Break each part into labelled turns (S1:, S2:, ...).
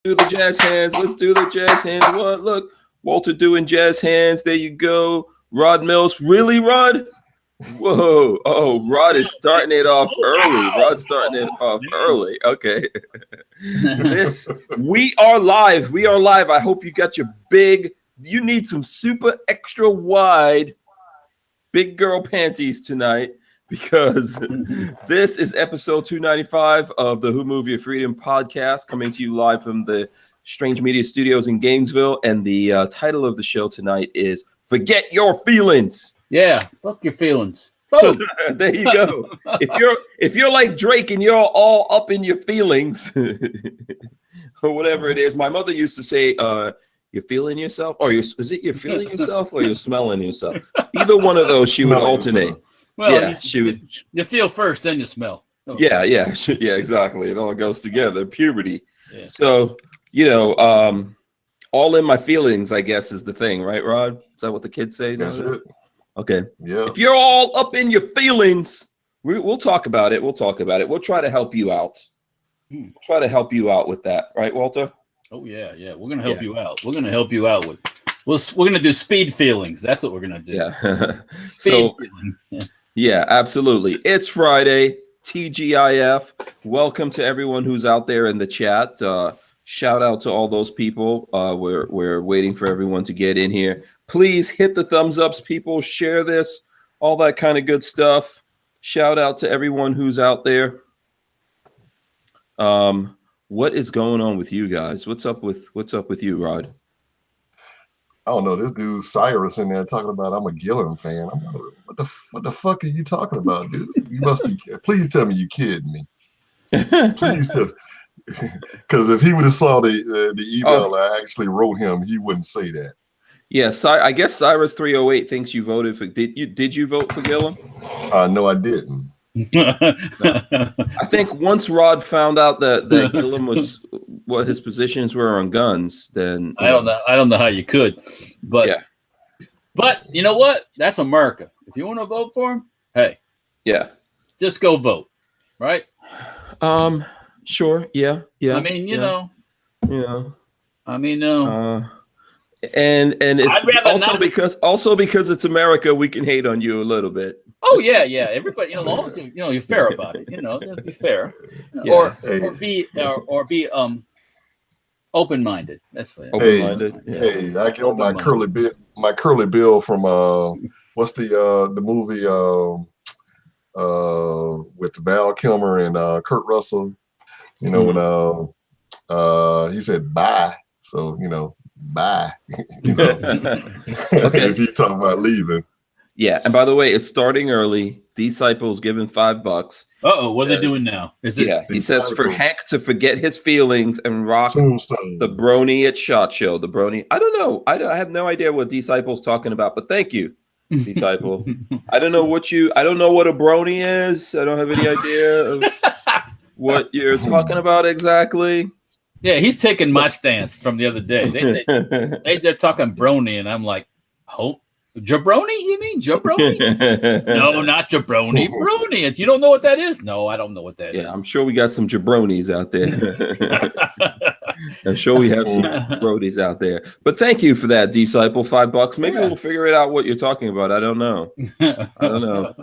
S1: do the jazz hands. Let's do the jazz hands. What? Look, Walter doing jazz hands. There you go. Rod Mills. Really, Rod? Whoa. Oh, Rod is starting it off early. Rod's starting it off early. Okay. We are live. We are live. I hope you got your you need some super extra wide big girl panties tonight, because this is episode 295 of the Who Movie of Freedom podcast, coming to you live from the Strange Media Studios in Gainesville. And the title of the show tonight is Forget Your Feelings.
S2: Yeah, fuck your feelings.
S1: There you go. If you're like Drake and you're all up in your feelings or whatever it is, my mother used to say, you're feeling yourself, or is it you're feeling yourself, or you're smelling yourself? Either one of those, she would alternate.
S2: Well,
S1: yeah, she would.
S2: You feel first, then you smell. Oh.
S1: Yeah, exactly. It all goes together. Puberty. Yeah. So, all in my feelings, I guess, is the thing, right, Rod? Is that what the kids say?
S3: That's it.
S1: Okay.
S3: Yeah.
S1: If you're all up in your feelings, we'll talk about it. We'll try to help you out. Try to help you out with that, right, Walter?
S2: Oh yeah. We're gonna help you out. We're gonna help you out with. We're gonna do speed feelings. That's what we're gonna do.
S1: Yeah. Yeah, absolutely. It's Friday. TGIF. Welcome to everyone who's out there in the chat. Shout out to all those people. We're waiting for everyone to get in here. Please hit the thumbs ups, people. Share this, all that kind of good stuff. Shout out to everyone who's out there. What is going on with you guys? What's up with you, Rod?
S3: I don't know. This dude Cyrus in there talking about I'm a Gillen fan. I'm like, what the fuck are you talking about, dude? You must be. Please tell me you kidding me. Please tell. Because if he would have saw the email I actually wrote him, he wouldn't say that.
S1: Yes, I guess Cyrus 308 thinks you voted for. Did you vote for Gillum?
S3: No, I didn't.
S1: I think once Rod found out that Gillum was what his positions were on guns, then
S2: I don't know how you could, but
S1: yeah.
S2: But you know what? That's America. If you want to vote for him, hey,
S1: yeah,
S2: just go vote, right?
S1: Sure, yeah.
S2: I mean, you know. I mean,
S1: and it's also because it's America, we can hate on you a little bit.
S2: Oh yeah. Everybody, as long as you're fair about it. Just be fair,
S1: Yeah.
S2: or be open-minded. That's what.
S1: Open-minded.
S3: Hey, I got my curly bill from what's the movie with Val Kilmer and Kurt Russell. When he said bye, so bye.
S1: Okay.
S3: If you talking about leaving.
S1: Yeah, and by the way, it's starting early. Disciples given $5.
S2: What are they doing now?
S1: He says for Hank to forget his feelings and rock the brownie at SHOT Show. The brownie. I don't know. I have no idea what Disciple's talking about, but thank you, Disciple. I don't know what a brownie is. I don't have any idea of what you're talking about exactly.
S2: Yeah, he's taking my stance from the other day. They're talking brony, and I'm like, hope. Jabroni? You mean jabroni? No, not jabroni. Brony. You don't know what that is? No, I don't know what that is.
S1: Yeah, I'm sure we got some jabronis out there. I'm sure we have some jabronis out there. But thank you for that, Disciple. $5. Maybe we'll figure it out what you're talking about. I don't know.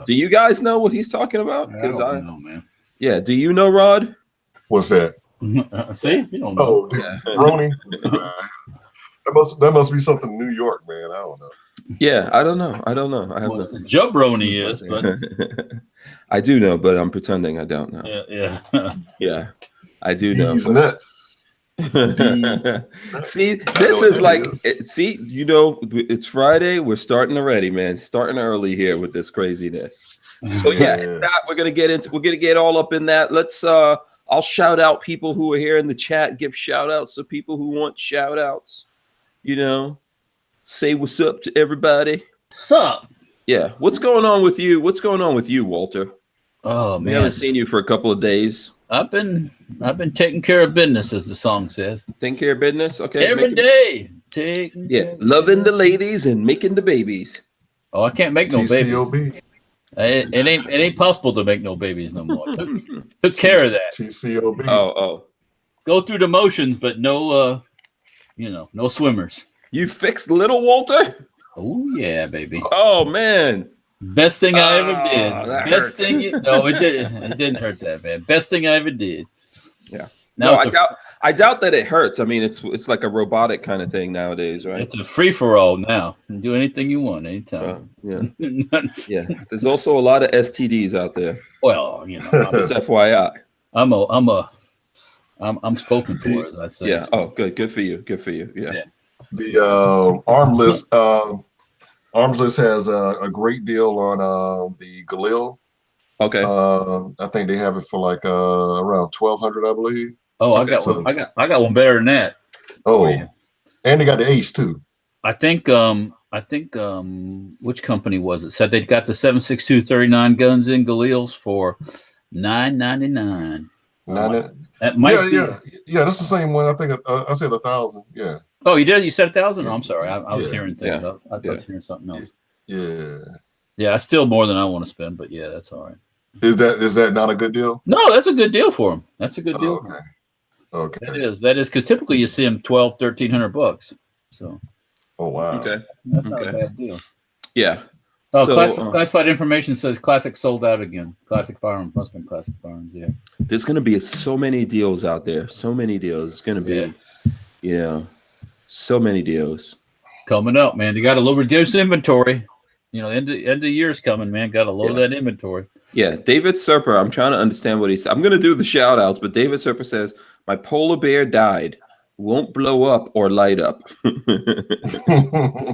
S1: Do you guys know what he's talking about?
S2: Because I don't know, man.
S1: Yeah. Do you know, Rod?
S3: What's that?
S2: See? You don't know.
S3: Oh, Brony. That must be something in New York, man. I don't know.
S1: Yeah, I don't know. I have no.
S2: Jabroni is, but
S1: I do know, but I'm pretending I don't know.
S2: Yeah.
S1: Yeah, I do know.
S3: He's nuts.
S1: See, this is like, it's Friday. We're starting already, man. Starting early here with this craziness. So it's that we're gonna get all up in that. Let's I'll shout out people who are here in the chat. Give shout outs to people who want shout outs. Say what's up to everybody.
S2: What's up?
S1: Yeah. What's going on with you? What's going on with you, Walter?
S2: Oh man,
S1: we haven't seen you for a couple of days.
S2: I've been taking care of business, as the song says.
S1: Taking care of business. Okay.
S2: Every day.
S1: Loving the ladies and making the babies.
S2: Oh, I can't make no
S3: TCOB.
S2: babies. It ain't possible to make no babies no more. Took care of that.
S3: TCOB.
S1: Oh.
S2: go through the motions, but no, no swimmers.
S1: You fixed little Walter?
S2: Oh yeah, baby.
S1: Oh man.
S2: Best thing I ever did.
S1: That
S2: Best
S1: hurts.
S2: thing. No, it didn't. It didn't hurt that bad. Best thing I ever did.
S1: Yeah.
S2: Now
S1: No, I doubt that it hurts. I mean, it's like a robotic kind of thing nowadays, right?
S2: It's a free for all now. You can do anything you want anytime.
S1: Yeah. Yeah. There's also a lot of STDs out there.
S2: Well,
S1: Just FYI.
S2: I'm spoken for, as I say.
S1: Yeah. Oh, good. Good for you. Good for you. Yeah.
S3: The Arms List has a great deal on the Galil.
S1: Okay.
S3: I think they have it for like around $1,200, I believe.
S2: Oh, I got one. I got one better than that.
S3: Oh, and they got the Ace too.
S2: I think which company was it? Said they got the 7.62 39 guns in Galil's for $9.99. That might be.
S3: Yeah. That's the same one. I think I said 1,000. Yeah.
S2: Oh, you did? You said 1,000? Oh, I'm sorry. I was hearing things.
S1: Yeah.
S2: I was hearing something else.
S3: Yeah.
S2: Yeah, it's still more than I want to spend, but yeah, that's all right.
S3: Is that not a good deal?
S2: No, that's a good deal for them. That's a good deal.
S3: Okay. Okay.
S2: That is because typically you see them $1,200-$1,300. So.
S3: Oh wow.
S1: Okay.
S2: That's not a bad deal.
S1: Yeah.
S2: Oh,
S1: So,
S2: classified information says Classic sold out again. Classic Firearms must have been Classic Firearms. Yeah.
S1: There's gonna be so many deals out there. So many deals. It's gonna be, so many deals
S2: coming up, man. You got to reduce inventory. End of the year's coming, man. Got to load that inventory.
S1: Yeah, David Serper. I'm trying to understand what he said. I'm going to do the shout outs, but David Serper says, my polar bear died. Won't blow up or light up.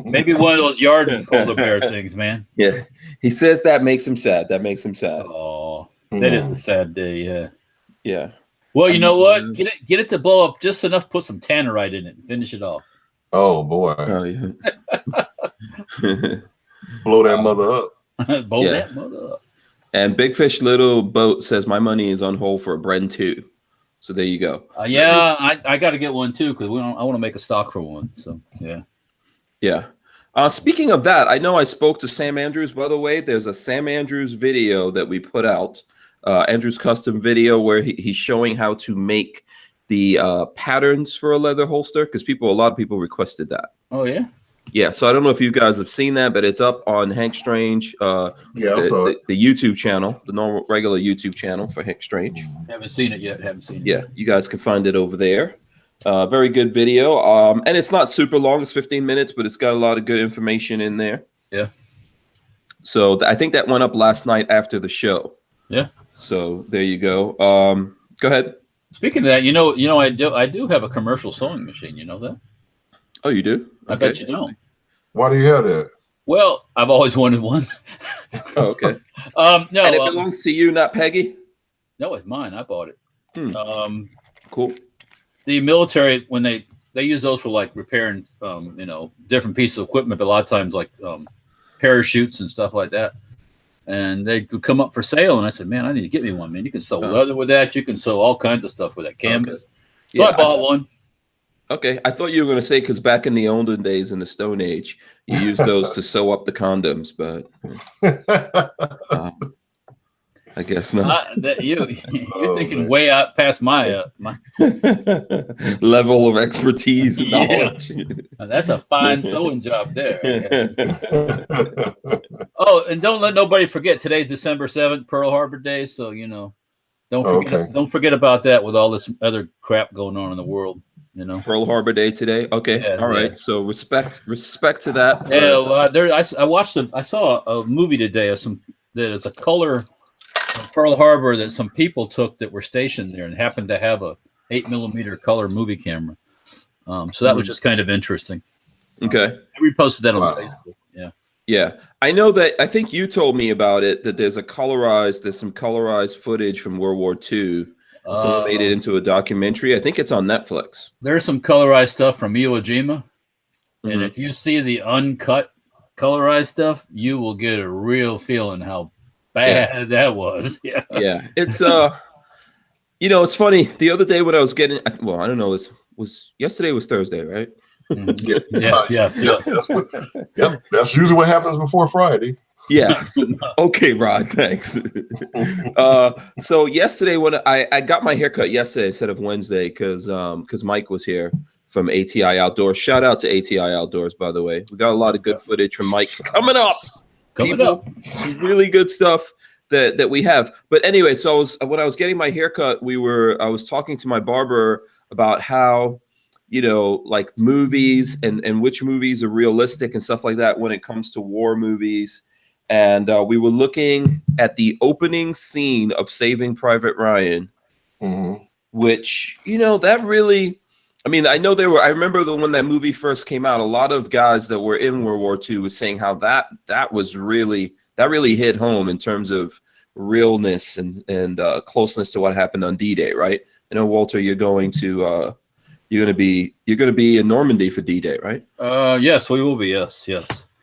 S2: Maybe one of those yard polar bear things, man.
S1: Yeah. He says that makes him sad.
S2: Oh, that is a sad day. Yeah.
S1: Yeah.
S2: Well, you know what? Get it to blow up just enough. Put some tannerite in it and finish it off.
S3: Oh boy.
S1: Oh, yeah.
S3: Blow that mother up.
S2: Blow that mother up.
S1: And Big Fish Little Boat says, my money is on hold for a Bren 2. So there you go.
S2: I got to get one too because I want to make a stock for one. So
S1: yeah. Speaking of that, I know I spoke to Sam Andrews. By the way, there's a Sam Andrews video that we put out, Andrews custom video where he's showing how to make the patterns for a leather holster because a lot of people requested that.
S2: Oh yeah.
S1: Yeah, so I don't know if you guys have seen that, but it's up on Hank Strange, the YouTube channel, the normal regular YouTube channel for Hank Strange.
S2: Haven't seen it yet.
S1: Yeah, you guys can find it over there. Very good video. And it's not super long. It's 15 minutes, but it's got a lot of good information in there.
S2: Yeah.
S1: So I think that went up last night after the show.
S2: Yeah.
S1: So there you go. Go ahead.
S2: Speaking of that, I do have a commercial sewing machine. You know that?
S1: Oh, you do?
S2: I bet you don't.
S3: Why do you have that?
S2: Well, I've always wanted one.
S1: Oh, okay.
S2: No,
S1: and it belongs to you, not Peggy?
S2: No, it's mine. I bought it.
S1: Cool.
S2: The military, when they use those for like repairing, different pieces of equipment, but a lot of times like parachutes and stuff like that. And they would come up for sale, and I said, "Man, I need to get me one, man. You can sew leather with that. You can sew all kinds of stuff with that canvas." Okay. So I bought one.
S1: Okay, I thought you were going to say because back in the olden days, in the Stone Age, you used those to sew up the condoms, but I guess not.
S2: You're thinking way out past my
S1: level of expertise and knowledge.
S2: That's a fine sewing job there. Oh, and don't let nobody forget today's December 7th, Pearl Harbor Day. So don't forget about that with all this other crap going on in the world.
S1: Pearl Harbor Day today. Okay, yeah, all right. Yeah. So respect to that.
S2: I saw a movie today of that is a color of Pearl Harbor that some people took that were stationed there and happened to have a 8mm color movie camera. So that was just kind of interesting.
S1: Okay,
S2: I reposted that on Facebook. Yeah.
S1: Yeah, I know that. I think you told me about it. That there's some colorized footage from World War II. Someone made it into a documentary. I think it's on Netflix.
S2: There's some colorized stuff from Iwo Jima. And if you see the uncut colorized stuff, you will get a real feeling how bad that was. Yeah.
S1: Yeah. It's it's funny. The other day when I was getting, I don't know, yesterday was Thursday, right?
S3: Yeah. That's usually what happens before Friday.
S1: Yeah. Okay, Rod. Thanks. So yesterday when I got my haircut yesterday instead of Wednesday because Mike was here from ATI Outdoors. Shout out to ATI Outdoors, by the way. We got a lot of good footage from Mike coming up. Some really good stuff that we have. But anyway, so when I was getting my haircut, I was talking to my barber about how, like movies and which movies are realistic and stuff like that when it comes to war movies. And we were looking at the opening scene of Saving Private Ryan, which, that really, I mean, I remember when that movie first came out, a lot of guys that were in World War II was saying how that really hit home in terms of realness and closeness to what happened on D-Day, right? I know, Walter, you're going to be in Normandy for D-Day, right?
S2: Yes, we will be. Yes.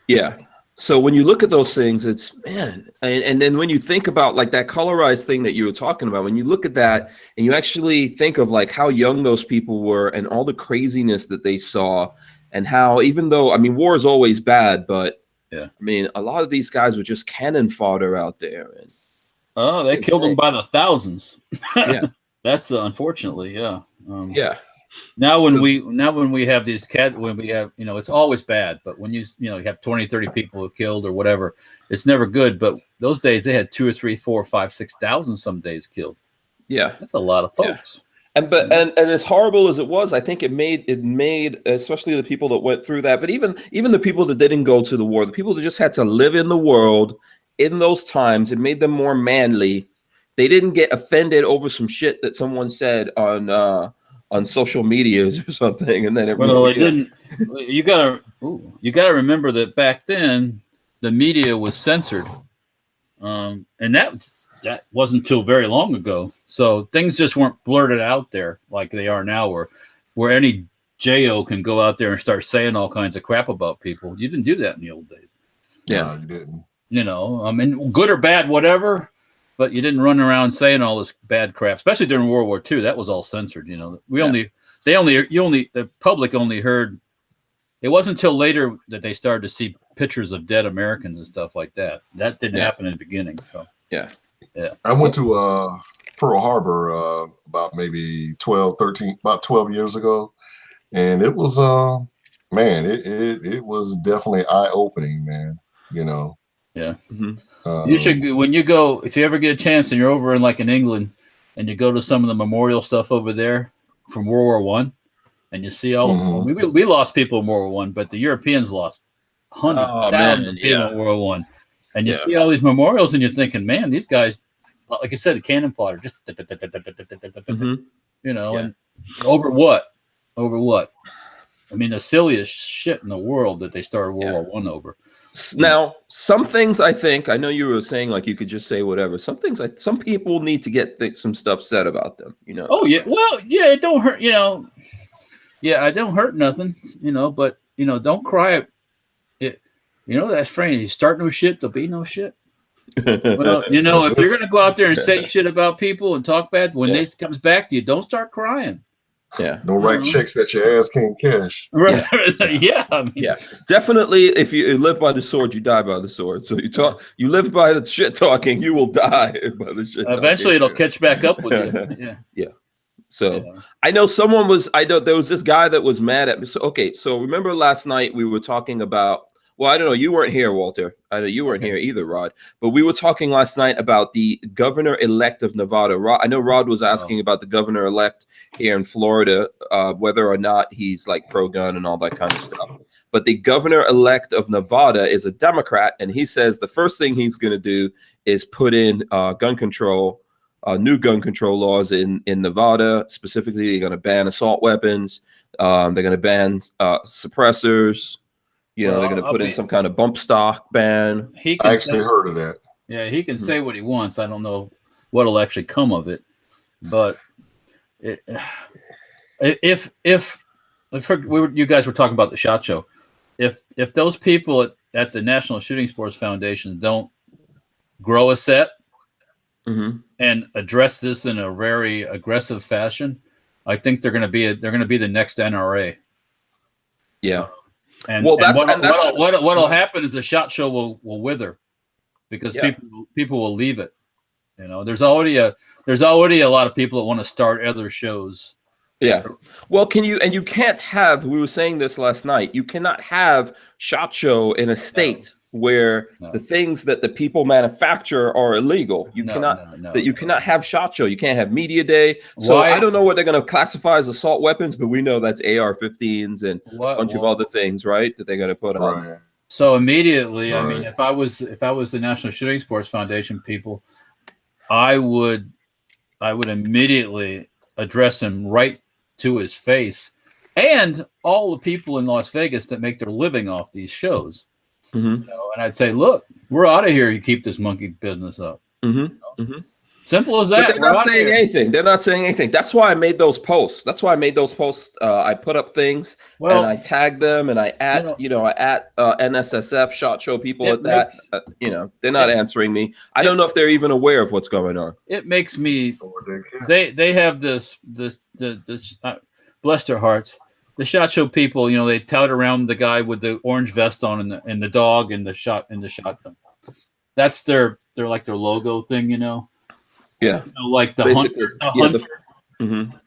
S1: Yeah. So when you look at those things, it's and then when you think about like that colorized thing that you were talking about, when you look at that and you actually think of like how young those people were and all the craziness that they saw, and how, even though, I mean, war is always bad, but I mean, a lot of these guys were just cannon fodder out there. And
S2: they killed them by the thousands.
S1: Yeah.
S2: That's unfortunately, yeah.
S1: Now
S2: when we have these it's always bad, but when you have 20, 30 people killed or whatever, it's never good. But those days they had 2 or 3, 4, 5, 6,000 some days killed.
S1: Yeah.
S2: That's a lot of folks.
S1: Yeah. And as horrible as it was, I think it made especially the people that went through that, but even the people that didn't go to the war, the people that just had to live in the world in those times, it made them more manly. They didn't get offended over some shit that someone said on social medias or something, and then
S2: they didn't. You gotta remember that back then the media was censored, and that wasn't until very long ago. So things just weren't blurted out there like they are now, where any JO can go out there and start saying all kinds of crap about people. You didn't do that in the old days.
S1: Yeah,
S3: no, you didn't.
S2: I mean, good or bad, whatever. But you didn't run around saying all this bad crap, especially during World War II. That was all censored. The public only heard. It wasn't until later that they started to see pictures of dead Americans and stuff like that. That didn't happen in the beginning. So yeah.
S3: I went to Pearl Harbor about maybe 12 years ago, and it was man, it was definitely eye-opening, man.
S2: Yeah. You should, when you go, if you ever get a chance and you're over in England and you go to some of the memorial stuff over there from World War I, and you see all we lost people in World War I, but the Europeans lost hundreds of people in World War I. And you see all these memorials and you're thinking, man, these guys, like I said, the cannon fodder, just and over what? I mean, the silliest shit in the world that they started World War I over.
S1: Now, some things I know you were saying like you could just say whatever. Some things some people need to get some stuff said about them,
S2: Oh yeah, well, yeah, it don't hurt, Yeah, I don't hurt nothing, but don't cry. That phrase, you start no shit, there'll be no shit. Well, if you're gonna go out there and say shit about people and talk bad, when they comes back to you, don't start crying.
S1: Yeah.
S3: Don't write checks that your ass can't cash.
S2: Right.
S1: Yeah. Definitely, if you live by the sword, you die by the sword. So you live by the shit talking, you will die by the shit talking.
S2: Eventually it'll catch back up with you. Yeah.
S1: Yeah. So I know there was this guy that was mad at me. So remember last night we were talking about, well, I don't know, you weren't here, Walter. I know you weren't here either, Rod. But we were talking last night about the governor-elect of Nevada. I know Rod was asking about the governor-elect here in Florida, whether or not he's like pro-gun and all that kind of stuff. But the governor-elect of Nevada is a Democrat, and he says the first thing he's going to do is put in gun control, new gun control laws in Nevada. Specifically, they're going to ban assault weapons. They're going to ban suppressors. They're going to put in some kind of bump stock ban.
S3: I actually heard of that.
S2: Yeah, he can say what he wants. I don't know what'll actually come of it, but if you guys were talking about the SHOT Show, if those people at the National Shooting Sports Foundation don't grow a set and address this in a very aggressive fashion, I think they're going to be the next NRA.
S1: Yeah.
S2: What'll happen is the SHOT Show will wither. because people will leave it. You know, there's already a lot of people that want to start other shows.
S1: Yeah. Well, you can't have, we were saying this last night, you cannot have SHOT Show in a state where the things that the people manufacture are illegal. You cannot have SHOT Show. You can't have Media Day. So I don't know what they're going to classify as assault weapons, but we know that's AR-15s and a bunch of other things, right? That they're going to put on.
S2: So immediately, I mean, if I was the National Shooting Sports Foundation people, I would immediately address him right to his face, and all the people in Las Vegas that make their living off these shows. You know, and I'd say, look, we're out of here. You keep this monkey business up. Simple as that.
S1: But they're not saying anything. They're not saying anything. That's why I made those posts. I put up things and I tagged them and I at NSSF SHOT Show people at that. They're not answering me. I don't know if they're even aware of what's going on.
S2: It makes me. They have this bless their hearts. The SHOT Show people, you know, they tout around the guy with the orange vest on and the dog and the shotgun. That's their logo thing, you know.
S1: Yeah,
S2: you know, like the hunter.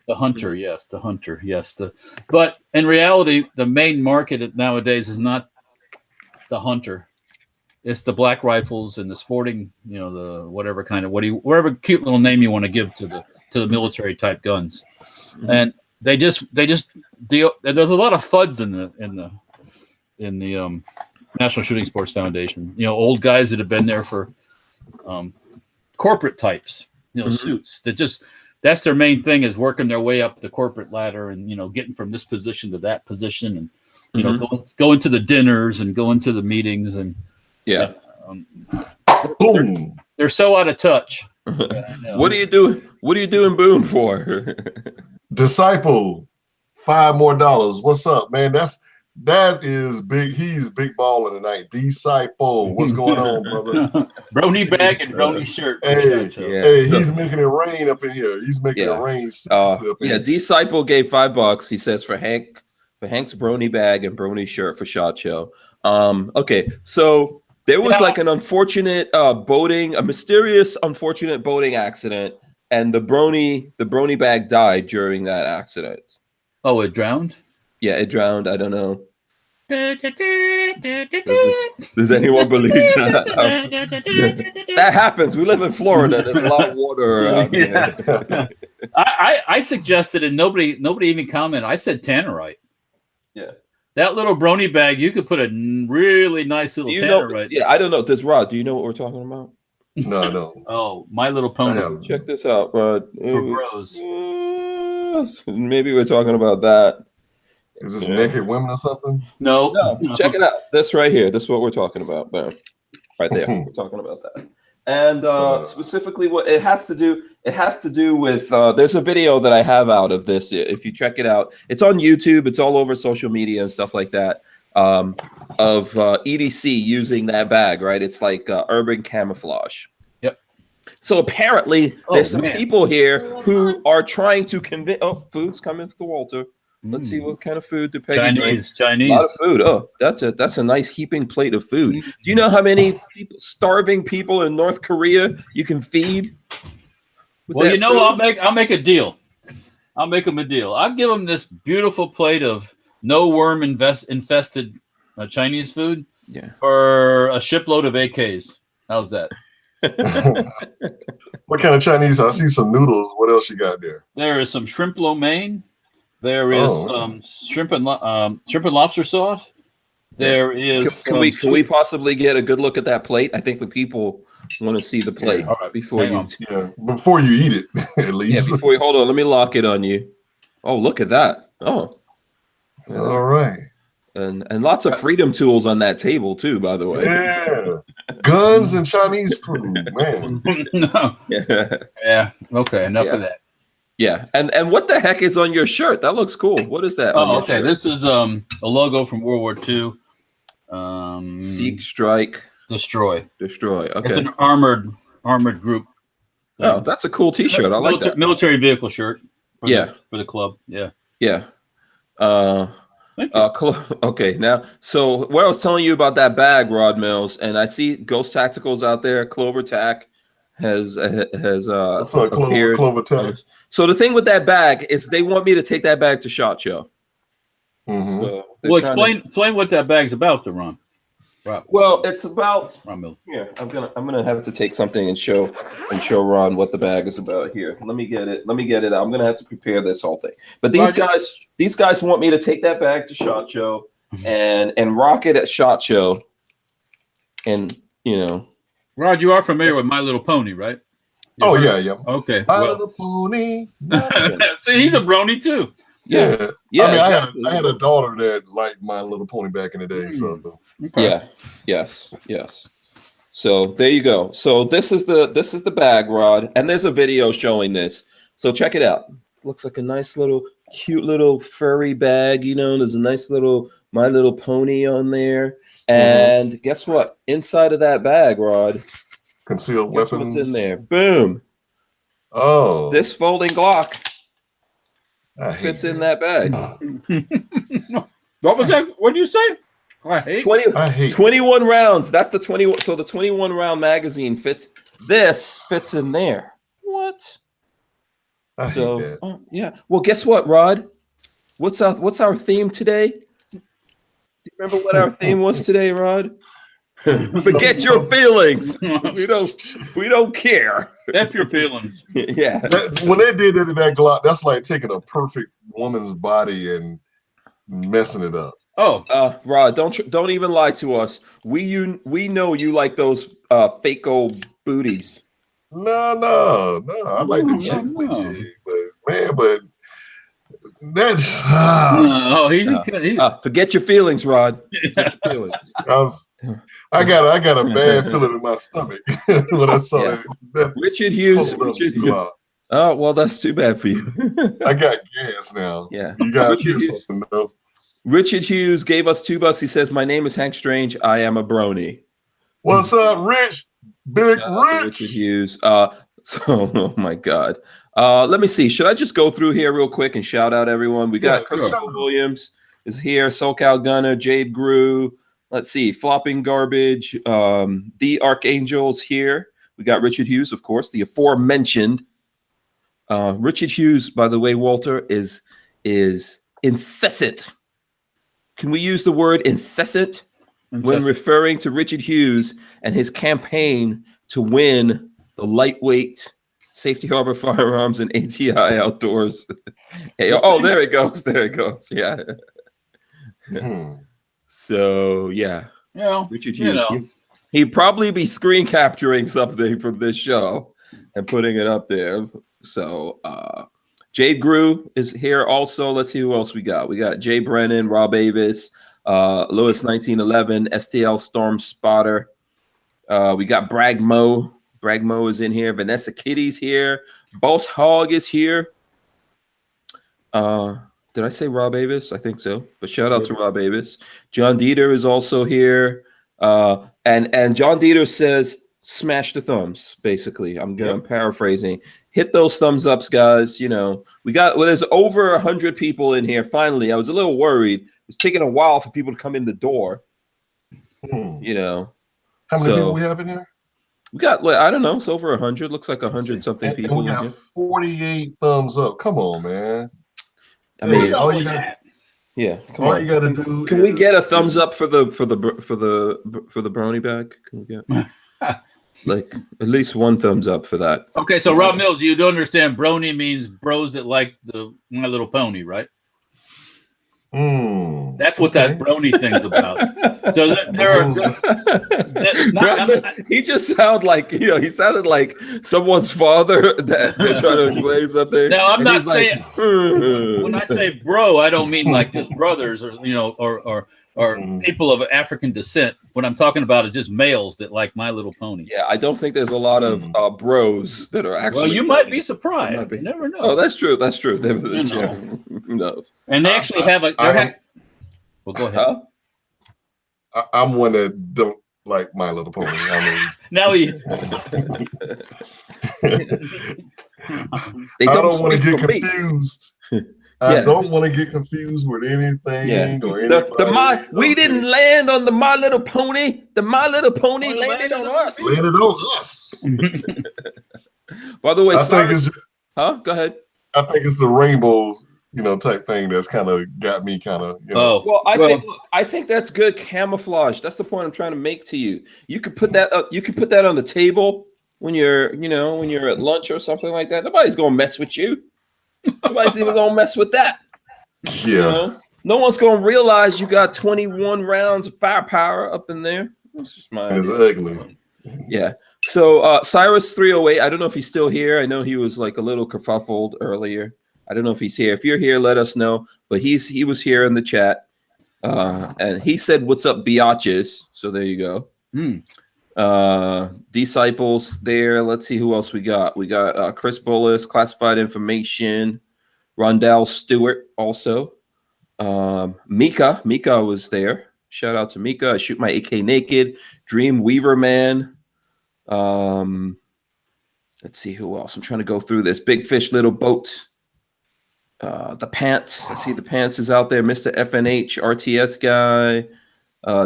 S2: The hunter, yes, the hunter, yes. But in reality, the main market nowadays is not the hunter; it's the black rifles and the sporting, you know, the whatever kind of whatever cute little name you want to give to the military type guns, and they just deal. There's a lot of FUDs in the National Shooting Sports Foundation. You know, old guys that have been there for corporate types. You know, suits that's their main thing, is working their way up the corporate ladder and, you know, getting from this position to that position and, you know, going to the dinners and going to the meetings and
S3: boom.
S2: They're so out of touch.
S1: What are you doing? What are you doing Boone for?
S3: Disciple, $5 more. What's up, man? That is big. He's big balling tonight. Disciple, what's going on, brother?
S2: Brony bag and brony shirt.
S3: Hey, he's making it rain up in here. He's making it rain.
S1: Disciple gave $5. He says for Hank's brony bag and brony shirt for SHOT Show. Okay, so there was like an unfortunate a mysterious unfortunate boating accident, and the brony bag died during that accident.
S2: Oh, it drowned?
S1: Yeah, it drowned. I don't know. Does anyone believe that? That happens. We live in Florida. There's a lot of water around here.
S2: I suggested, and nobody even commented. I said tannerite.
S1: Yeah.
S2: That little brony bag, you could put a really nice little tannerite.
S1: Yeah, I don't know. Rod, do you know what we're talking about?
S3: No.
S2: Oh, My Little Pony.
S1: Check this out, Rod.
S2: For bros.
S1: Maybe we're talking about that.
S3: Is this naked women or something?
S2: No.
S1: Check it out. This right here. This is what we're talking about. Right there. We're talking about that. And specifically what it has to do with there's a video that I have out of this. If you check it out, it's on YouTube, it's all over social media and stuff like that, of EDC using that bag, right? It's like urban camouflage.
S2: Yep.
S1: So apparently there's some people here who are trying to convince. Food's coming to Walter. Let's see what kind of food to pay.
S2: Chinese.
S1: A lot of food. Oh, that's a nice heaping plate of food. Do you know how many starving people in North Korea you can feed?
S2: Well, you know, food? I'll make a deal. I'll make them a deal. I'll give them this beautiful plate of no worm infested Chinese food for a shipload of AKs. How's that?
S3: What kind of Chinese? I see some noodles. What else you got there?
S2: There is some shrimp lo mein. There is shrimp and lobster sauce. There is.
S1: Can we possibly get a good look at that plate? I think the people want to see the plate before you
S3: eat it, at least.
S1: Yeah, before you hold on. Let me lock it on you. Oh, look at that. Oh,
S3: all right.
S1: And lots of freedom tools on that table too, by the way.
S3: Yeah, guns and Chinese food, man.
S2: No. Yeah. Okay. Enough of that.
S1: Yeah, and what the heck is on your shirt? That looks cool. What is that?
S2: Oh, okay. Shirt? This is a logo from World War II.
S1: Seek, strike,
S2: destroy.
S1: Okay,
S2: it's an armored group.
S1: Oh, that's a cool T-shirt. I like that.
S2: Military vehicle shirt. For the club. Yeah.
S1: Okay, now, so what I was telling you about that bag, Rod Mills, and I see Ghost Tacticals out there. Clover Tack has
S3: What's up,
S1: appeared.
S3: Clover Tack?
S1: So the thing with that bag is they want me to take that bag to SHOT Show.
S3: Mm-hmm.
S1: So
S2: Well, explain what that bag's about, to Ron. Rob.
S1: Well, it's about
S2: Ron Mills.
S1: here. I'm gonna have to take something and show Ron what the bag is about. Here, let me get it. I'm gonna have to prepare this whole thing. But these guys want me to take that bag to SHOT Show and rock it at SHOT Show. And
S2: Rod, you are familiar with My Little Pony, right?
S3: Oh yeah.
S2: Okay.
S3: My Little Pony.
S2: See, he's a brony too.
S1: Yeah.
S3: I mean,
S1: exactly.
S3: I had a daughter that liked My Little Pony back in the day. So
S2: Okay.
S1: Yes. So there you go. So this is the bag, Rod, and there's a video showing this. So check it out. Looks like a nice little, cute little furry bag. There's a nice little My Little Pony on there. And guess what? Inside of that bag, Rod,
S3: concealed
S1: guess
S3: weapons.
S1: what's in there? Boom.
S3: Oh,
S1: This folding Glock fits in that bag.
S2: What was that? What did you say? I hate
S1: 21 rounds. That's the 21. So the 21 round magazine fits in there. What?
S3: I hate that.
S1: Yeah. Well, guess what, Rod? What's our theme today? Do you remember what our theme was today, Rod? Forget your feelings. We don't care.
S2: F your feelings.
S1: Yeah.
S3: When they did that Glock, that's like taking a perfect woman's body and messing it up.
S2: Oh,
S1: Rod, don't even lie to us. We know you like those fake old booties.
S3: No. I like the chick jig, but that's
S1: forget your feelings, Rod. Forget your feelings.
S3: I got a bad feeling in my stomach when I saw that.
S1: Richard Hughes. Oh, well, that's too bad for you.
S3: I got gas now.
S1: Yeah.
S3: You guys hear something though?
S1: Richard Hughes gave us $2. He says, "My name is Hank Strange. I am a brony."
S3: What's up, Rich? Big Rich.
S1: Richard Hughes. Oh my God. Let me see. Should I just go through here real quick and shout out everyone? We got Christopher Williams is here. SoCal Gunner, Jade Grew. Let's see. Flopping Garbage. The Archangel's here. We got Richard Hughes, of course, the aforementioned. Richard Hughes, by the way, Walter, is incessant. Can we use the word incessant when referring to Richard Hughes and his campaign to win the lightweight Safety Harbor Firearms and ATI Outdoors? Oh, there it goes. Yeah. So yeah, Richard Hughes. He'd probably be screen capturing something from this show and putting it up there. So Jade Grew is here also. Let's see who else we got. We got Jay Brennan, Rob Avis, Lewis 1911, STL Storm Spotter. We got Bragg Mo. Bragg Mo is in here. Vanessa Kitty's here. Boss Hog is here. Did I say Rob Avis? I think so. But shout out to Rob Avis. John Dieter is also here. And John Dieter says, smash the thumbs, basically. I'm paraphrasing. Hit those thumbs ups, guys. There's over 100 people in here. Finally, I was a little worried. It was taking a while for people to come in the door.
S3: How many people we have in here?
S1: We got, I don't know, it's over 100. Looks like 100 something people.
S3: We got 48 thumbs up. Come on, man.
S1: I mean,
S3: all you got.
S1: Yeah, come
S3: all
S1: on.
S3: You got to do.
S1: Can we get a thumbs up for the brownie bag? Can we get like at least one thumbs up for that?
S2: Okay, so Rob Mills, you do understand brony means bros that like the My Little Pony, right? That's what that brony thing's about. So
S1: he just sounded like he sounded like someone's father that they're trying to explain something.
S2: No, I'm not saying when I say bro, I don't mean like just brothers or people of African descent. What I'm talking about is just males that like My Little Pony.
S1: Yeah, I don't think there's a lot of bros that are actually.
S2: Well, you might be surprised. You never know.
S1: Oh, that's true. That's true. Who knows?
S2: And they actually have a. Well, go ahead.
S3: I'm one that don't like My Little Pony. I mean,
S2: now
S3: I don't want to get confused. I
S1: Yeah.
S3: don't want to get confused with anything
S1: Yeah.
S3: or anybody.
S1: We didn't land on the My Little Pony. The My Little Pony landed on us.
S3: Landed on us.
S1: By the way,
S3: I think it's
S1: huh? Go ahead.
S3: I think it's the rainbow, type thing that's kind of got me kind of,
S1: Well, I think that's good camouflage. That's the point I'm trying to make to you. You could put that up. You could put that on the table when you're at lunch or something like that. Nobody's gonna mess with you. Nobody's even gonna mess with that.
S3: Yeah.
S1: No one's gonna realize you got 21 rounds of firepower up in there. That's just my idea.
S3: It's ugly.
S1: Yeah. So Cyrus 308, I don't know if he's still here. I know he was like a little kerfuffled earlier. I don't know if he's here. If you're here, let us know. But he was here in the chat. And he said, "What's up, biatches?" So there you go. Disciples there. Let's see who else we got. We got Chris Bullis, classified information. Rondell Stewart also. Mika was there. Shout out to Mika. I shoot my AK naked. Dream Weaver Man. Let's see who else. I'm trying to go through this. Big Fish Little Boat. The Pants. I see the Pants is out there. Mr. FNH RTS guy.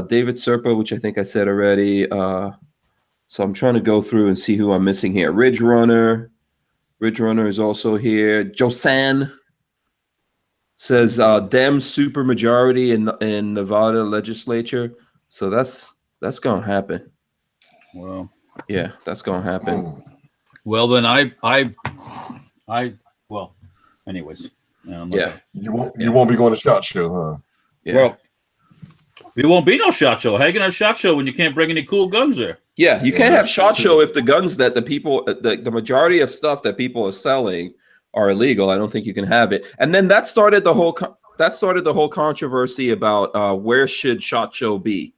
S1: David Serpa, which I think I said already. So I'm trying to go through and see who I'm missing here. Ridge Runner is also here. Josan says Dem super majority in Nevada legislature. So that's gonna happen.
S2: Well,
S1: yeah, that's gonna happen.
S2: Well, then anyways.
S3: Yeah. You won't be going to SHOT Show, huh?
S1: Yeah.
S2: Well, there won't be no SHOT Show. How you gonna have SHOT Show when you can't bring any cool guns there?
S1: Yeah, you can't have SHOT Show if the guns that the majority of stuff that people are selling are illegal. I don't think you can have it. And then that started the whole controversy about where should SHOT Show be.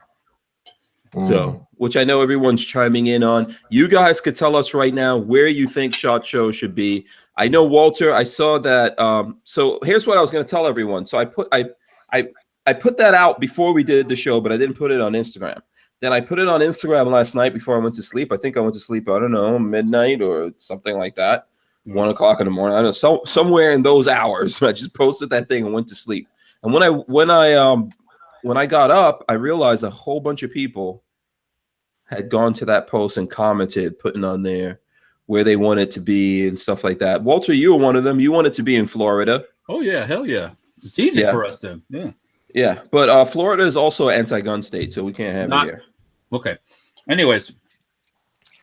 S1: So, which I know everyone's chiming in on. You guys could tell us right now where you think SHOT Show should be. I know, Walter, I saw that. So here's what I was going to tell everyone. So I put that out before we did the show, but I didn't put it on Instagram. Then I put it on Instagram last night before I went to sleep. I think I went to sleep, I don't know, midnight or something like that. 1 o'clock in the morning. I don't know, somewhere in those hours. I just posted that thing and went to sleep. And when I got up, I realized a whole bunch of people had gone to that post and commented, putting on there where they want it to be and stuff like that. Walter, you were one of them. You want it to be in Florida.
S2: Oh, yeah. Hell yeah. It's easy for us then. Yeah.
S1: Yeah. But Florida is also an anti-gun state, so we can't have it here.
S2: Okay. Anyways,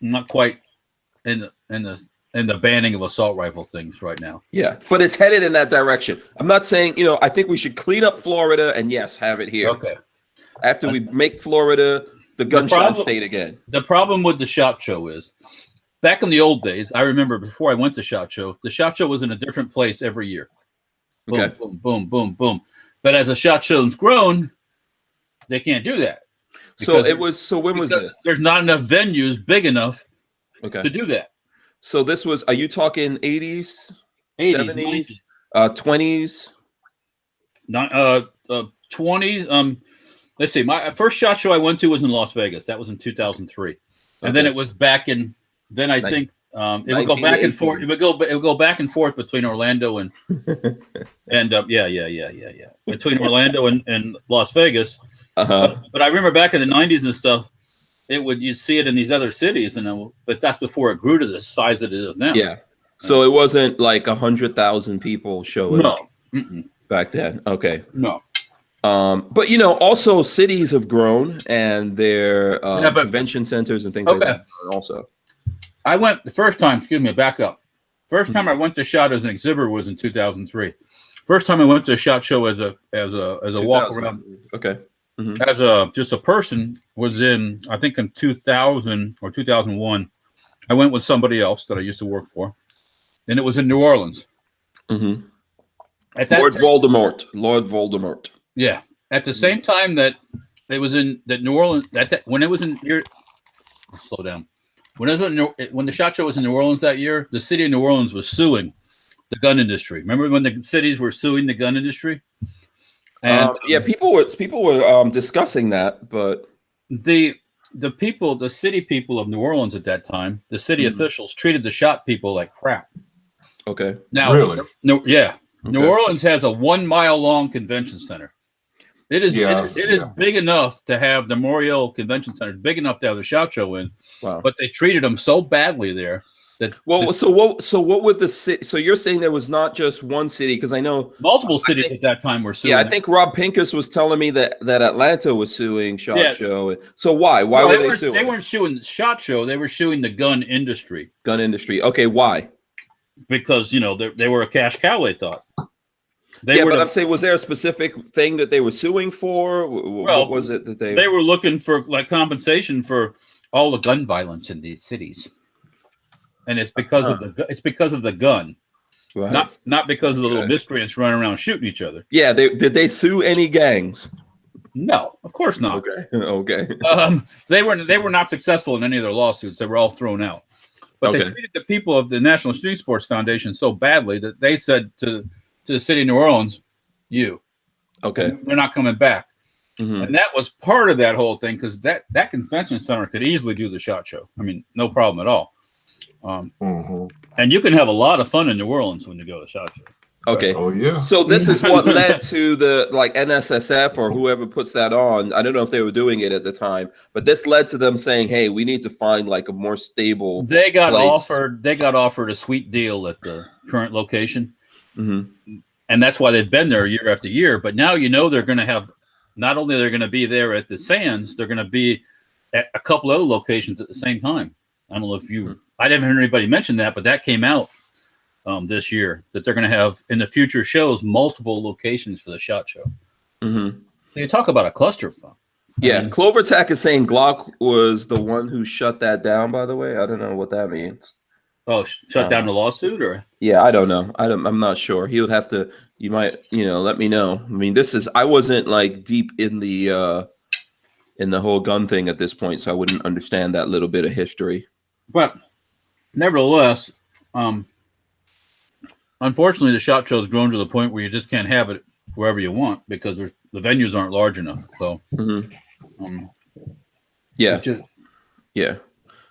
S2: I'm not quite in the banning of assault rifle things right now.
S1: Yeah. But it's headed in that direction. I'm not saying, I think we should clean up Florida and yes, have it here.
S2: Okay.
S1: After we make Florida the gunshot state again.
S2: The problem with the SHOT Show is, back in the old days, I remember before I went to SHOT Show, the SHOT Show was in a different place every year. Boom,
S1: Okay.
S2: boom, boom, boom, boom. But as a SHOT Show's grown, they can't do that.
S1: So when was this?
S2: There's not enough venues big enough to do that.
S1: So this was, are you talking 80s?
S2: 80s,
S1: 70s?
S2: 20s? 20s. Let's see. My first SHOT Show I went to was in Las Vegas. That was in 2003. And then it was back in, then I think it would go back and forth. It would go back and forth between Orlando and between Orlando and Las Vegas. But I remember back in the 90s and stuff, you'd see it in these other cities, but that's before it grew to the size that it is now.
S1: Yeah. So it wasn't like 100,000 people showing up back then. Okay.
S2: No.
S1: But also cities have grown and their convention centers and things like that also.
S2: I went the first time, back up. First time I went to SHOT as an exhibitor was in 2003. First time I went to a SHOT Show as a walk around.
S1: Okay. Mm-hmm.
S2: As just a person was in, I think in 2000 or 2001. I went with somebody else that I used to work for, and it was in New Orleans.
S1: Mm-hmm.
S2: Lord
S1: Voldemort.
S2: Yeah. At the same time that it was in that New Orleans, when it was in here, slow down. When the SHOT Show was in New Orleans that year, the city of New Orleans was suing the gun industry. Remember when the cities were suing the gun industry? And
S1: people were discussing that, but
S2: the city people of New Orleans at that time, the city officials treated the SHOT people like crap.
S1: Okay.
S2: Now,
S3: really?
S2: No, yeah. New Orleans has a 1 mile long convention center. It is big enough to have the Memorial Convention Center, big enough to have the SHOT Show in.
S1: Wow.
S2: But they treated them so badly there that
S1: so what would the city? So you're saying there was not just one city, because I know
S2: multiple cities at that time were suing.
S1: Yeah, I think Rob Pincus was telling me that Atlanta was suing SHOT Show. So why were they suing?
S2: They weren't suing the SHOT Show. They were suing the gun industry.
S1: Gun industry. Okay, why?
S2: Because they were a cash cow. They thought.
S1: I'm saying, was there a specific thing that they were suing for? What was it that they
S2: were looking for, like, compensation for all the gun violence in these cities, and it's because of the gun, right. not because of the little miscreants running around shooting each other.
S1: Yeah, did they sue any gangs?
S2: No, of course not.
S1: Okay.
S2: They were not successful in any of their lawsuits. They were all thrown out. But they treated the people of the National Shooting Sports Foundation so badly that they said to the city of New Orleans, they're not coming back. Mm-hmm. And that was part of that whole thing, because that convention center could easily do the SHOT Show. I mean, no problem at all. And you can have a lot of fun in New Orleans when you go to the SHOT Show.
S1: Okay.
S3: Oh yeah.
S1: So this is what led to the NSSF or whoever puts that on. I don't know if they were doing it at the time, but this led to them saying, "Hey, we need to find like a more stable."
S2: They got offered a sweet deal at the current location, and that's why they've been there year after year. But now they're going to have, not only they're going to be there at the Sands, they're going to be at a couple other locations at the same time. I don't know if I didn't hear anybody mention that, but that came out this year, that they're going to have in the future shows multiple locations for the SHOT Show.
S1: Mm-hmm.
S2: You talk about a clusterfuck.
S1: Yeah, Clover Tack is saying Glock was the one who shut that down. By the way, I don't know what that means.
S2: Oh, shut down the lawsuit, or?
S1: Yeah, I don't know. I'm not sure. He would have to. You might, let me know. I mean, I wasn't like deep in the whole gun thing at this point, so I wouldn't understand that little bit of history.
S2: But nevertheless, unfortunately, the SHOT Show has grown to the point where you just can't have it wherever you want, because the venues aren't large enough. So,
S1: yeah.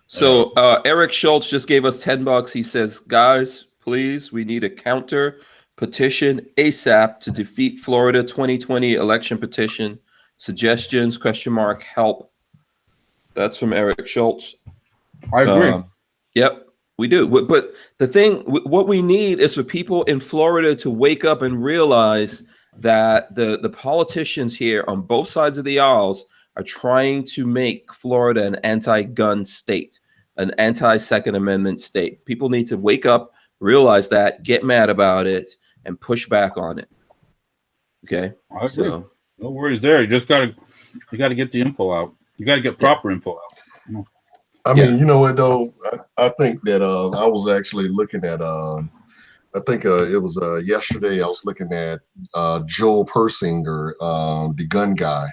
S1: So Eric Schultz just gave us $10. He says, "Guys, please, we need a counter petition ASAP to defeat Florida 2020 election petition. Suggestions? ? Help." That's from Eric Schultz.
S2: I agree.
S1: Yep, we do. But the thing, what we need is for people in Florida to wake up and realize that the politicians here on both sides of the aisles are trying to make Florida an anti-gun state, an anti-Second Amendment state. People need to wake up, realize that, get mad about it, and push back on it. Okay?
S2: I agree. So, no worries there. You just gotta get the info out. You gotta get proper info out.
S3: I mean, you know what though? I think that I was actually looking at I think it was yesterday. I was looking at Joel Persinger, the gun guy,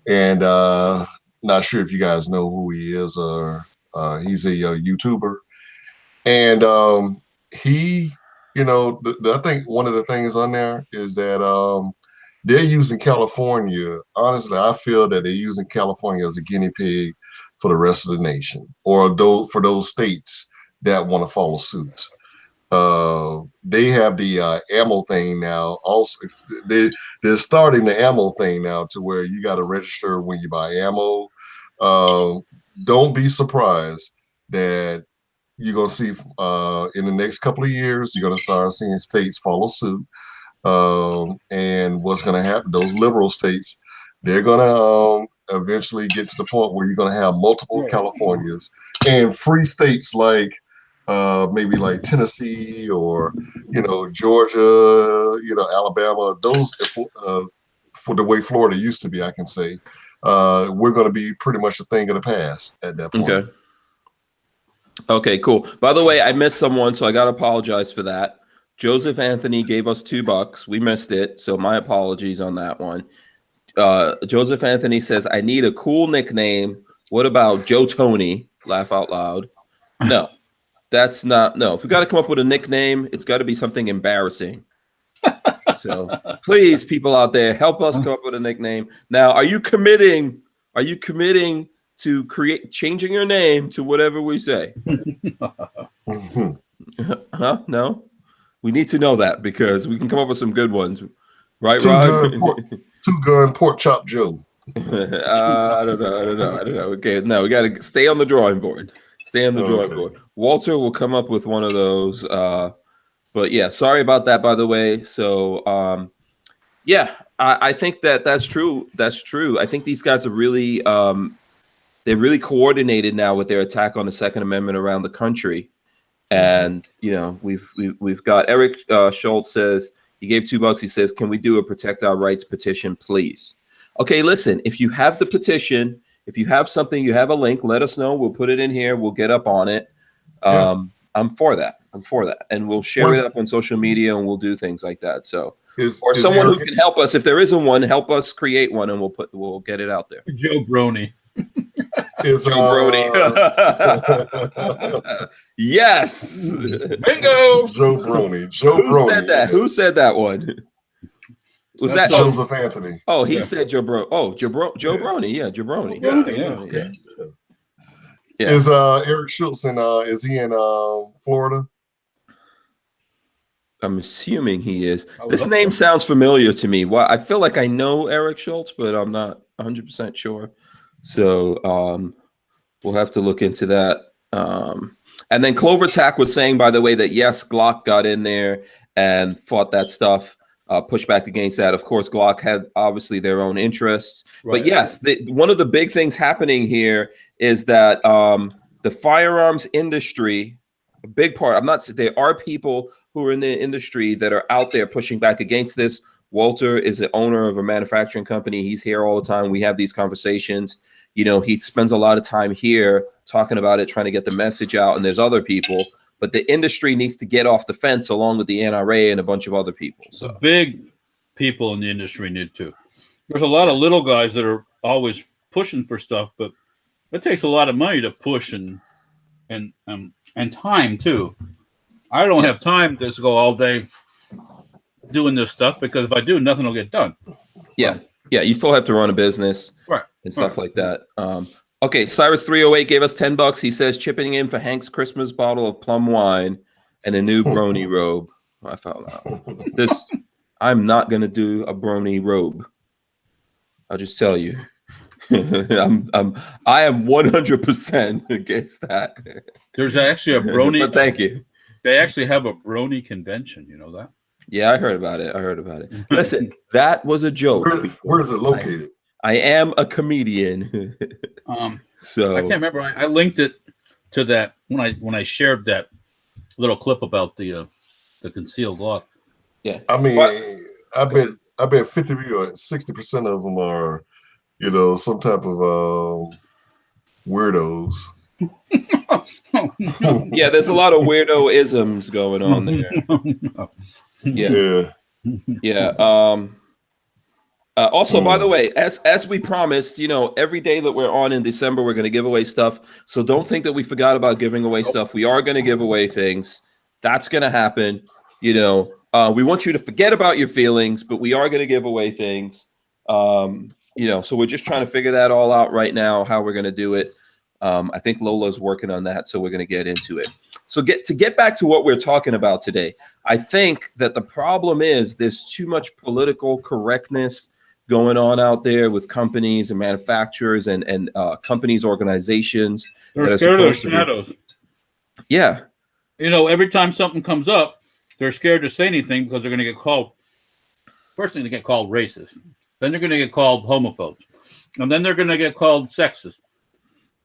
S3: and not sure if you guys know who he is. He's a YouTuber, and he, I think one of the things on there is that they're using California. Honestly, I feel that they're using California as a guinea pig for the rest of the nation, or for those states that want to follow suit. They have the ammo thing now. Also, they're starting the ammo thing now to where you got to register when you buy ammo. Don't be surprised that you're gonna see in the next couple of years, you're gonna start seeing states follow suit. And what's gonna happen? Those liberal states, they're gonna eventually get to the point where you're gonna have multiple Californias and free states like maybe like Tennessee or Georgia, Alabama. Those for the way Florida used to be, I can say we're going to be pretty much a thing of the past at that point.
S1: Okay, cool. By the way, I missed someone, so I got to apologize for that. Joseph Anthony gave us $2. We missed it, so my apologies on that one. Joseph Anthony says, "I need a cool nickname. What about Joe Tony?" Laugh out loud. No, that's not. No, if we got to come up with a nickname, it's got to be something embarrassing. So please, people out there, help us come up with a nickname. Now, are you committing to changing your name to whatever we say? Huh? No. We need to know that because we can come up with some good ones, right,
S3: Two
S1: Rod?
S3: gun pork chop Joe.
S1: I don't know. Okay, no, we got to stay on the drawing board. Stay on the drawing board. Walter will come up with one of those. But yeah, sorry about that, by the way. So, yeah, I think that's true. That's true. I think these guys are really, they're really coordinated now with their attack on the Second Amendment around the country. And you know, we've got Eric Schultz says he gave $2. He says, "Can we do a protect our rights petition, please?" Okay, listen. If you have the petition, if you have something, you have a link, let us know. We'll put it in here. We'll get up on it. I'm for that. And we'll share it up on social media, and we'll do things like that. So, or someone who can help us. If there isn't one, help us create one, and we'll get it out there.
S2: Joe Brony.
S1: Joe Brody. Yes.
S2: Bingo.
S3: Joe Brony.
S1: Who said that? Who said that one? Was that
S3: Joseph Anthony?
S1: Oh, he said Joe Bro. Oh, Joe Brony. Yeah, Joe Brony. Yeah.
S3: Is Eric Schultz is he in Florida?
S1: I'm assuming he is. This name sounds familiar to me. Well, I feel like I know Eric Schultz, but I'm not 100% sure. So we'll have to look into that. And then Clover Tack was saying, by the way, that yes, Glock got in there and fought that stuff, pushed back against that. Of course, Glock had obviously their own interests. Right. But yes, one of the big things happening here is that the firearms industry, a big part, there are people who are in the industry that are out there pushing back against this. Walter is the owner of a manufacturing company. He's here all the time. We have these conversations. You know, he spends a lot of time here talking about it, trying to get the message out. And there's other people, but the industry needs to get off the fence along with the NRA and a bunch of other people. So
S2: the big people in the industry need to. There's a lot of little guys that are always pushing for stuff, but it takes a lot of money to push and time too. I don't have time to just go all day doing this stuff because if I do, nothing will get done.
S1: Yeah. You still have to run a business,
S2: right,
S1: and stuff like that. Okay, Cyrus 308 gave us $10. He says chipping in for Hank's Christmas bottle of plum wine and a new brony robe. I found out this. I'm not gonna do a brony robe. I'll just tell you. I am 100% against that.
S2: There's actually a brony.
S1: But thank you.
S2: They actually have a brony convention. You know that?
S1: Yeah, I heard about it. Listen, that was a joke.
S3: Where is it located?
S1: I am a comedian. So
S2: I can't remember. I linked it to that when I shared that little clip about the concealed Glock.
S1: Yeah.
S3: I mean, I bet 50 or 60% of them are, you know, some type of weirdos.
S1: Yeah, there's a lot of weirdo isms going on there. Yeah. Also, by the way, as we promised, you know, every day that we're on in December, we're going to give away stuff. So don't think that we forgot about giving away stuff. We are going to give away things. That's going to happen. You know, we want you to forget about your feelings, but we are going to give away things. You know, so we're just trying to figure that all out right now, how we're going to do it. I think Lola's working on that, so we're going to get into it. So get back to what we're talking about today. I think that the problem is there's too much political correctness going on out there with companies and manufacturers and companies, organizations.
S2: They're scared of the shadows.
S1: Yeah.
S2: You know, every time something comes up, they're scared to say anything because they're going to get called. First thing, they get called racist. Then they're going to get called homophobes. And then they're going to get called sexist.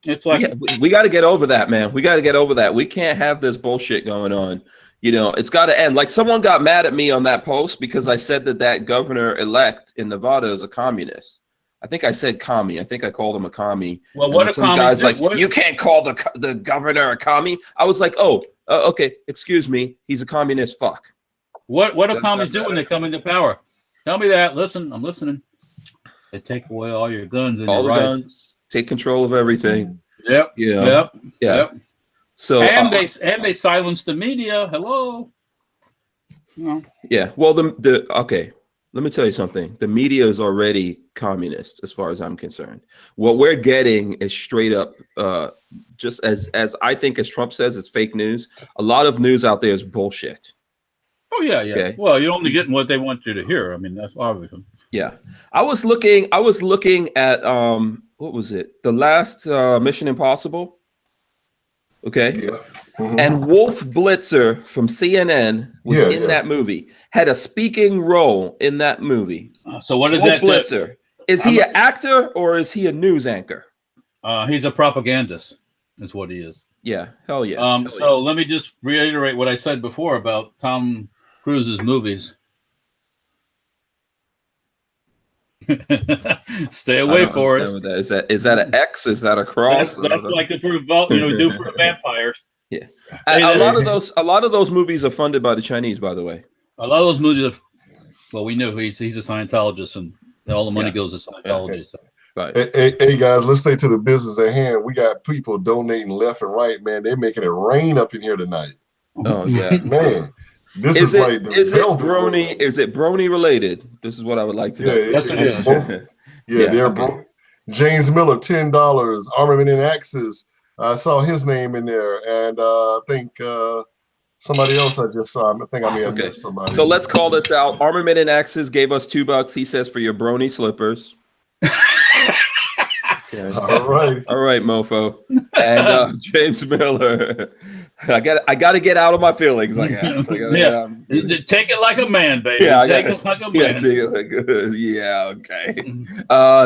S2: It's like
S1: we got to get over that, man. We got to get over that. We can't have this bullshit going on. You know, it's got to end. Like someone got mad at me on that post because I said that governor-elect in Nevada is a communist. I think I said commie. I think I called him a commie.
S2: Well, what
S1: some guys like, you can't call the governor a commie. I was like, okay, excuse me. He's a communist. Fuck.
S2: What do commies do when they come into power? Tell me that. Listen, I'm listening. They take away all your guns and
S1: all
S2: your
S1: the
S2: rights.
S1: Guns. Take control of everything.
S2: Yep.
S1: You know?
S2: Yep.
S1: So
S2: they silence the media. Hello. No.
S1: Yeah. Well, okay. Let me tell you something. The media is already communist, as far as I'm concerned. What we're getting is straight up, just as I think, as Trump says, it's fake news. A lot of news out there is bullshit.
S2: Oh yeah.
S1: Okay.
S2: Well, you're only getting what they want you to hear. I mean, that's obvious.
S1: Yeah. I was looking at what was it? The last Mission Impossible. Okay.
S3: Yeah. Mhm.
S1: And Wolf Blitzer from CNN was in that movie. Had a speaking role in that movie.
S2: So what is
S1: Wolf
S2: that?
S1: Blitzer. Is he an actor or is he a news anchor?
S2: He's a propagandist. That's what he is.
S1: Yeah. Hell yeah.
S2: So let me just reiterate what I said before about Tom Cruise's movies. Stay away, Forrest.
S1: That is that an X? Is that a cross?
S2: That's like for do for the vampires.
S1: Yeah. A lot of those movies are funded by the Chinese, by the way.
S2: A lot of those movies well, we know he's a Scientologist and all the money goes to Scientology. So.
S1: Right.
S3: Hey guys, let's stay to the business at hand. We got people donating left and right, man. They're making it rain up in here tonight.
S1: Oh yeah.
S3: Man. This is like the
S1: is it brony related? This is what I would like to know.
S3: They're James Miller, $10. Armament and Axes. I saw his name in there, and I think somebody else I just saw. I think I may have missed somebody.
S1: So let's call this out. Armament and Axes gave us $2. He says for your brony slippers. Okay. All right, mofo. And James Miller. I got to get out of my feelings, I guess.
S2: Take it like a man, baby. Take it like a man.
S1: Okay.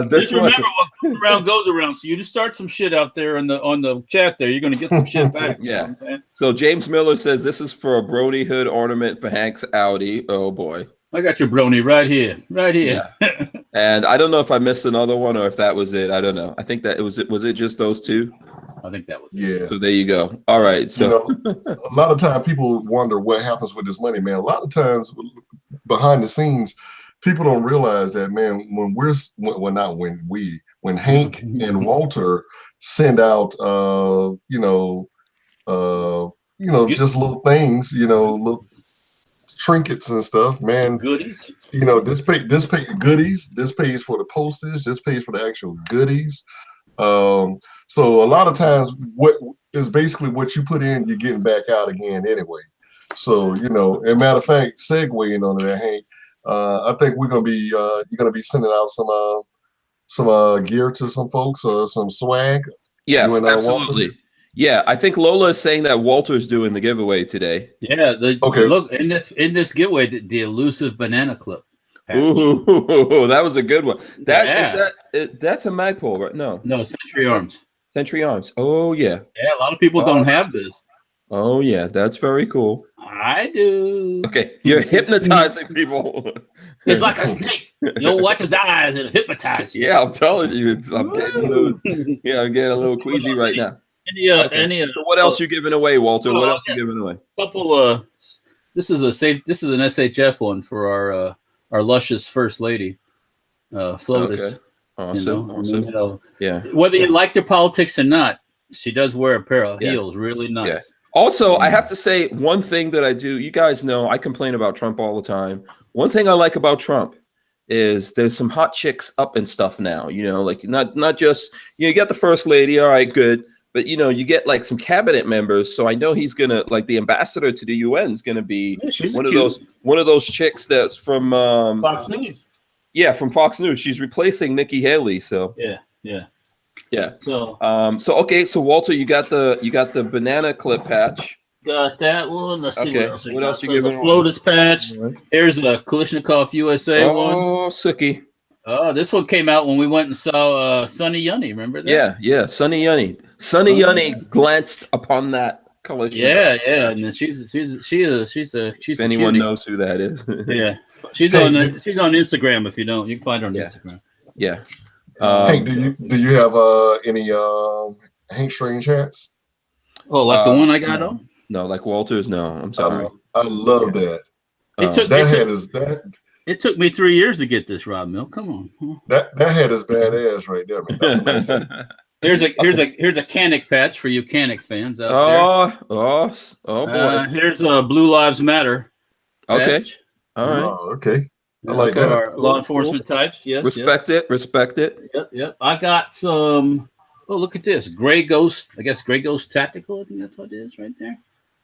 S2: Just remember what goes around goes around. So you just start some shit out there on the chat there. You're going to get some shit back.
S1: Yeah. So James Miller says this is for a brony hood ornament for Hank's Audi. Oh boy.
S2: I got your brony right here.
S1: Yeah. And I don't know if I missed another one or if that was it. I don't know. I think that was it just those two?
S2: I think that was it.
S3: Yeah.
S1: So there you go. All right. So
S3: a lot of times people wonder what happens with this money, man. A lot of times behind the scenes, people don't realize that, man, when Hank and Walter send out just little things, little trinkets and stuff, man.
S2: Goodies.
S3: This pays goodies. This pays for the postage. This pays for the actual goodies. So a lot of times, what is basically what you put in, you're getting back out again anyway. So and matter of fact, segueing on that, Hank, I think you're gonna be sending out some gear to some folks or some swag.
S1: Yes, absolutely. Yeah, I think Lola is saying that Walter's doing the giveaway today.
S2: Yeah. Look in this giveaway, the elusive banana clip.
S1: Ooh, that was a good one. That's a Magpul, right? No,
S2: Century Arms.
S1: Century Arms. Oh yeah.
S2: Yeah, a lot of people don't have this.
S1: Oh yeah, that's very cool.
S2: I do.
S1: Okay, you're hypnotizing people.
S2: It's like a snake. Watch his eyes and hypnotize you.
S1: Yeah, I'm telling you, I'm getting a little queasy right now. So what else you giving away, Walter? What else you giving away?
S2: This is an SHF one for our luscious first lady, Flotus.
S1: Okay. Awesome. Yeah.
S2: Whether you like their politics or not, she does wear a pair of heels. Really nice.
S1: Yeah. Also, I have to say one thing that I do. You guys know I complain about Trump all the time. One thing I like about Trump is there's some hot chicks up and stuff now. Like not just you got the first lady. All right, good. But you get like some cabinet members, so I know he's gonna like the ambassador to the UN is gonna be one of those chicks that's from
S2: Fox News.
S1: Yeah, from Fox News. She's replacing Nikki Haley. So
S2: yeah.
S1: So okay, so Walter, you got the banana clip patch.
S2: Got that one. Let's see what else.
S1: What else you giving?
S2: Flotus patch. Here's a Kalishnikov USA one.
S1: Oh, Sookie.
S2: Oh, this one came out when we went and saw Sonny Yunny. Remember that?
S1: Yeah, Sonny Yunny. Sonny Yunny glanced upon that collision.
S2: Yeah, and then she's a
S1: if anyone knows who that is.
S2: Yeah, she's on Instagram. If you don't, you can find her on Instagram.
S1: Yeah.
S3: Hank, do you have any Hank Strange hats?
S2: Oh, like the one I got on?
S1: No, like Walter's. No, I'm sorry.
S3: I love that.
S2: It took me 3 years to get this, Rob Mill. Come on.
S3: That head is badass right there. That's amazing.
S2: Here's a Canic patch for you Canic fans out there.
S3: Oh
S2: boy. Here's a Blue Lives Matter patch.
S1: Okay. All right.
S3: Oh, okay. I like that.
S2: Our law enforcement types. Yes.
S1: Respect it.
S2: Yep. I got some. Oh, look at this. Gray Ghost. I guess Gray Ghost Tactical. I think that's what it is right there.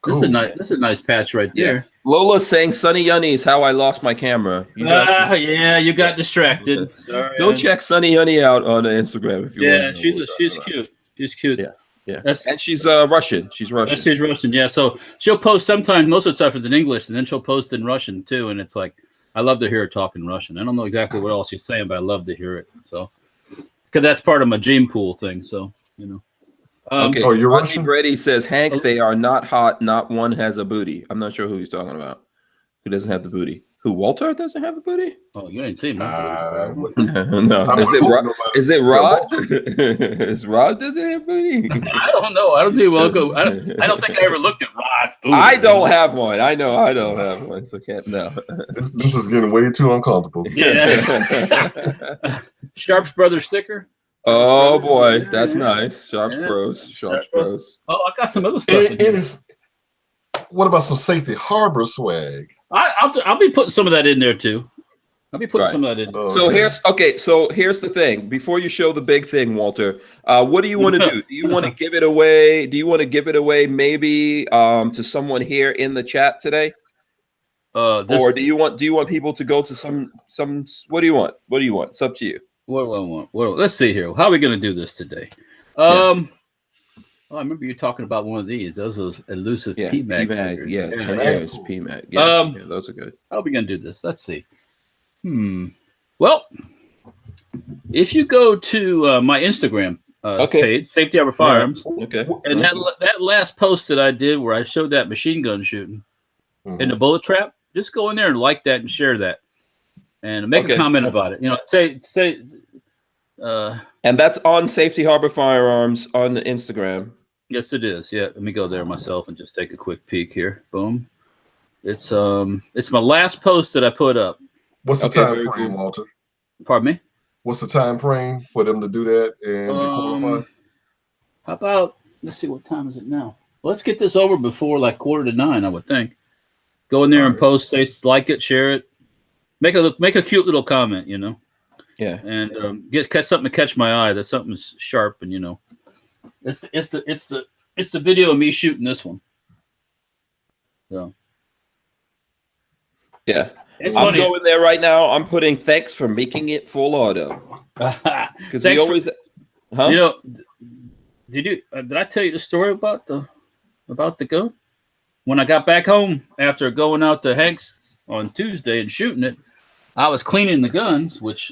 S2: This is a nice patch right there.
S1: Lola's saying Sunny Yunny is how I lost my camera.
S2: Yeah, you got distracted. Sorry,
S1: Go check Sunny Yunny out on Instagram if you want.
S2: Yeah, she's cute. She's cute.
S1: Yeah. And she's Russian. She's Russian.
S2: She's Russian. Yeah. So she'll post sometimes. Most of the stuff is in English, and then she'll post in Russian too. And it's like, I love to hear her talking Russian. I don't know exactly what all she's saying, but I love to hear it. So, because that's part of my gene pool thing. So, you know.
S1: Okay.
S3: You're
S1: Rodney
S3: Russian?
S1: Brady says, Hank, they are not hot. Not one has a booty. I'm not sure who he's talking about. Who doesn't have the booty? Who, Walter doesn't have a booty?
S2: Oh, you ain't seen
S1: No.
S3: I'm
S1: Is it Rod? Is Rod doesn't have booty?
S2: I don't know. I don't think I don't think I ever looked at Rod's booty.
S1: I don't have one. I know I don't have one. So can't no.
S3: This is getting way too uncomfortable.
S2: Yeah. Sharp's brother sticker.
S1: Oh boy, that's nice. Sharp's Bros.
S2: Oh, I got some other stuff.
S3: What about some Safety Harbor swag?
S2: I'll be putting some of that in there too. I'll be putting some of that in.
S1: So here's the thing. Before you show the big thing, Walter, what do you want to do? Do you want to give it away? Do you want to give it away maybe to someone here in the chat today? Or do you want people to go to some what do you want? What do you want? It's up to you.
S2: What do I want? Let's see here. How are we going to do this today? I remember you talking about one of these. Those was elusive PMAG. 10 years PMAG. Yeah, those are good. How are we going to do this? Let's see. Well, if you go to my Instagram page, Safety Harbor Firearms, and that last post that I did where I showed that machine gun shooting in the bullet trap, just go in there and like that and share that, and make a comment about it. You know, say.
S1: And that's on Safety Harbor Firearms on Instagram.
S2: Yes, it is. Yeah, let me go there myself and just take a quick peek here. Boom. It's my last post that I put up.
S3: What's the time frame, Walter?
S2: Pardon me?
S3: What's the time frame for them to do that and qualify?
S2: How about, let's see, what time is it now? Let's get this over before like 8:45, I would think. Go in there and post, say, like it, share it, make a cute little comment, you know.
S1: Yeah,
S2: and catch something to catch my eye. That something's sharp, and you know, it's the video of me shooting this one. So,
S1: yeah, I'm going there right now. I'm putting thanks for making it full auto because we always,
S2: you know, did I tell you the story about the gun? When I got back home after going out to Hank's on Tuesday and shooting it, I was cleaning the guns, which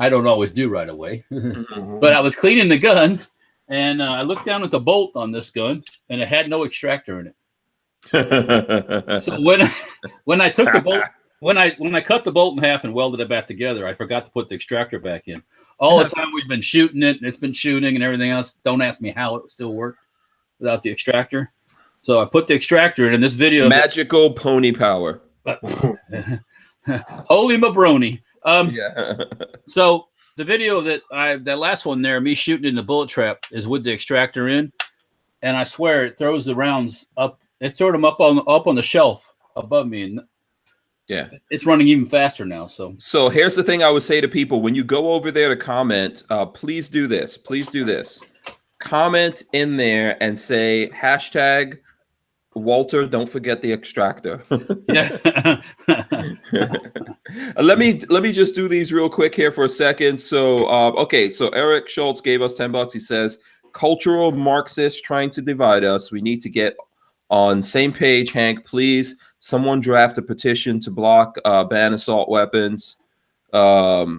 S2: I don't always do right away, but I was cleaning the guns, and I looked down at the bolt on this gun, and it had no extractor in it. So when I took the bolt, when I cut the bolt in half and welded it back together, I forgot to put the extractor back in. All the time we've been shooting it, and it's been shooting and everything else. Don't ask me how it still worked without the extractor. So I put the extractor in this video.
S1: Magical pony power.
S2: Holy mabroni. So the video that last one there, me shooting in the bullet trap, is with the extractor in, and I swear it throws the rounds up. It threw them up on the shelf above me, and it's running even faster now. So
S1: here's the thing I would say to people: when you go over there to comment, please do this. Please do this. Comment in there and say hashtag Walter, don't forget the extractor. Let me just do these real quick here for a second. So so Eric Schultz gave us $10. He says, cultural Marxists trying to divide us. We need to get on same page, Hank. Please, someone draft a petition to block ban assault weapons. Now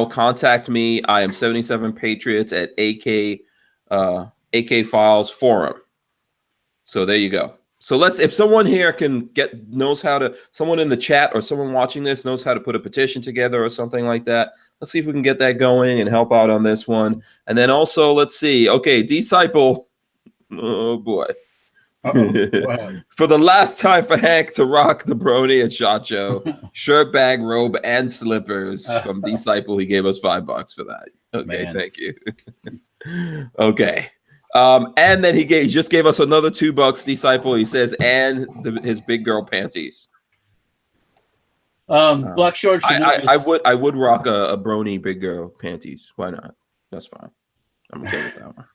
S1: contact me. I am 77 Patriots at AK Files Forum. So there you go. So if someone here someone in the chat or someone watching this knows how to put a petition together or something like that, let's see if we can get that going and help out on this one. And then also, let's see. Okay, Disciple. Oh boy. For the last time for Hank to rock the brony at SHOT Show, shirt, bag, robe, and slippers from Disciple. He gave us $5 for that. Okay, thank you. Okay. And then he just gave us another $2, Disciple. He says, and his big girl panties.
S2: Black shorts.
S1: I would rock a brony big girl panties. Why not? That's fine. I'm okay with that one.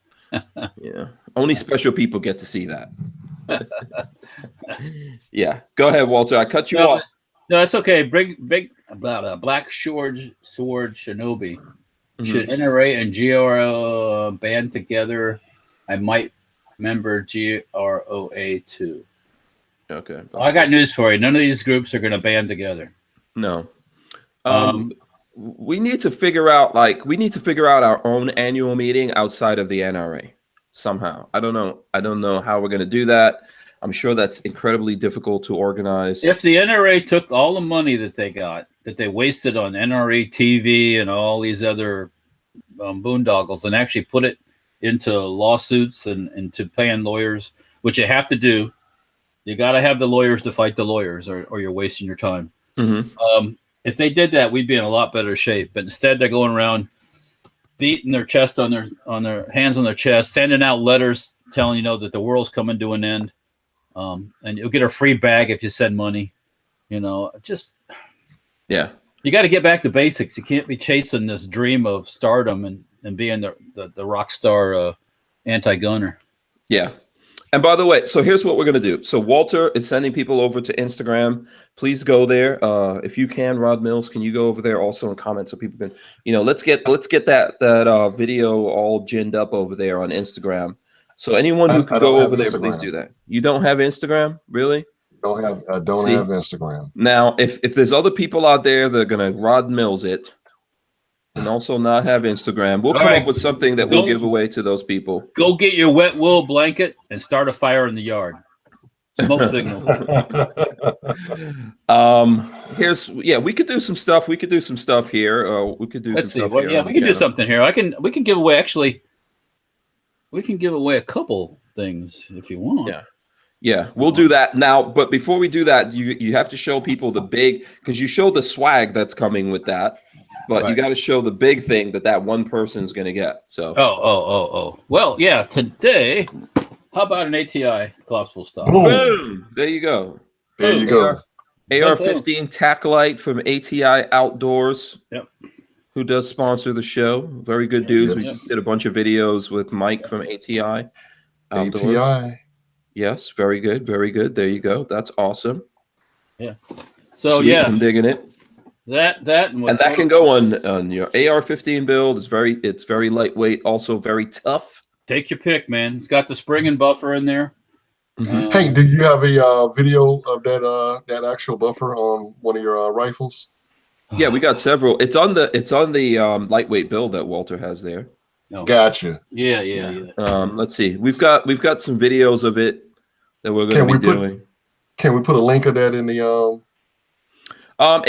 S1: Yeah. Only special people get to see that. Yeah. Go ahead, Walter. I cut you off.
S2: No, it's okay. Big Black Sword Shinobi. Should NRA and GRO band together? I might member GROA too.
S1: Okay.
S2: Well, I got news for you. None of these groups are going to band together.
S1: No. We need to figure out our own annual meeting outside of the NRA somehow. I don't know how we're going to do that. I'm sure that's incredibly difficult to organize.
S2: If the NRA took all the money that they got, that they wasted on NRA TV and all these other boondoggles, and actually put it into lawsuits and into paying lawyers, which you have to do. You got to have the lawyers to fight the lawyers, or you're wasting your time.
S1: Mm-hmm.
S2: If they did that, we'd be in a lot better shape. But instead, they're going around beating their chest on their hands on their chest, sending out letters telling that the world's coming to an end. And you'll get a free bag if you send money. Just
S1: yeah.
S2: You got to get back to basics. You can't be chasing this dream of stardom and being the rock star anti-gunner.
S1: Yeah. And by the way, so here's what we're going to do. So Walter is sending people over to Instagram. Please go there. If you can, Rod Mills, can you go over there also and comment so people can, let's get that video all ginned up over there on Instagram. So anyone who can go over there, please do that. You don't have Instagram, really?
S3: I don't have Instagram.
S1: Now, if there's other people out there that are gonna Rod Mills it and also not have Instagram, we'll come up with something that we'll give away to those people.
S2: Go get your wet wool blanket and start a fire in the yard. Smoke signal.
S1: We could do some stuff. We could do some stuff here. We could do some stuff here.
S2: Yeah, we can do something here. We can give away actually. We can give away a couple things if you want.
S1: Yeah, we'll do that now. But before we do that, you have to show people the big, because you showed the swag that's coming with that, but you got to show the big thing that one person's going to get. So.
S2: Oh. Well, yeah. Today, how about an ATI collapsible stock?
S1: Boom! There you go.
S3: There you go.
S1: AR-15 tack light from ATI Outdoors.
S2: Yep.
S1: Who does sponsor the show? Very good dudes. We did a bunch of videos with Mike from ATI. Outdoors.
S3: ATI.
S1: Yes, very good, very good. There you go. That's awesome.
S2: Yeah. So
S1: Sweet, I'm digging it.
S2: That and
S1: that can go on your AR-15 build. It's very lightweight, also very tough.
S2: Take your pick, man. It's got the spring and buffer in there.
S3: Hey, did you have a video of that actual buffer on one of your rifles?
S1: Yeah, we got several. It's on the lightweight build that Walter has there.
S2: No.
S3: Gotcha.
S2: Yeah.
S1: Let's see. We've got some videos of it that we're going to be doing.
S3: Can we put a link of that in the
S1: no,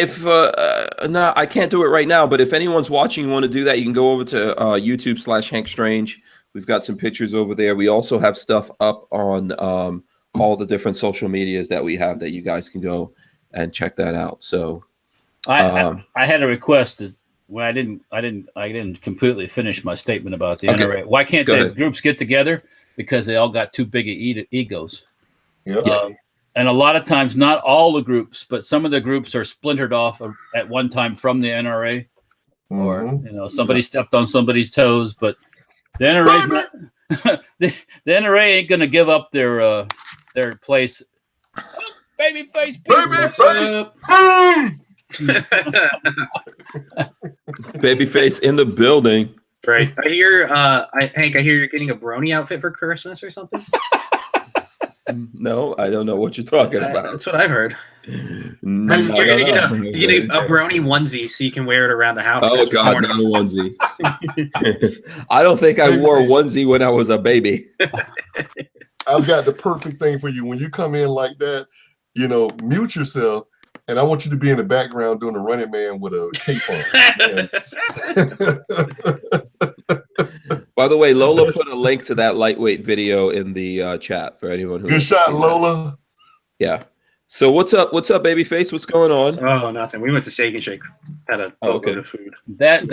S1: I can't do it right now, but if anyone's watching and want to do that, you can go over to YouTube/Hank Strange. We've got some pictures over there. We also have stuff up on all the different social medias that we have that you guys can go and check that out. So
S2: I had a request when I didn't completely finish my statement about the NRA. Why can't the groups get together? Because they all got too big of egos.
S3: Yeah.
S2: And a lot of times, not all the groups, but some of the groups are splintered off at one time from the NRA, or somebody stepped on somebody's toes. But the NRA, the NRA ain't going to give up their place. Babyface,
S1: Babyface in the building.
S4: Right. I hear, Hank, I hear you're getting a brownie outfit for Christmas or something.
S1: No, I don't know what you're talking about.
S4: That's what I've heard. You're getting a brownie onesie so you can wear it around the house.
S1: Oh,
S4: Christmas
S1: God,
S4: morning.
S1: not a onesie. I don't think I wore a onesie when I was a baby.
S3: I've got the perfect thing for you. When you come in like that, mute yourself, and I want you to be in the background doing a Running Man with a cape on.
S1: By the way, Lola put a link to that lightweight video in the chat for anyone who.
S3: Good shot, Lola.
S1: Yeah. So what's up? What's up, Babyface? What's going on?
S4: Oh, nothing. We went to Steak and Shake. Had a boatload of food.
S2: That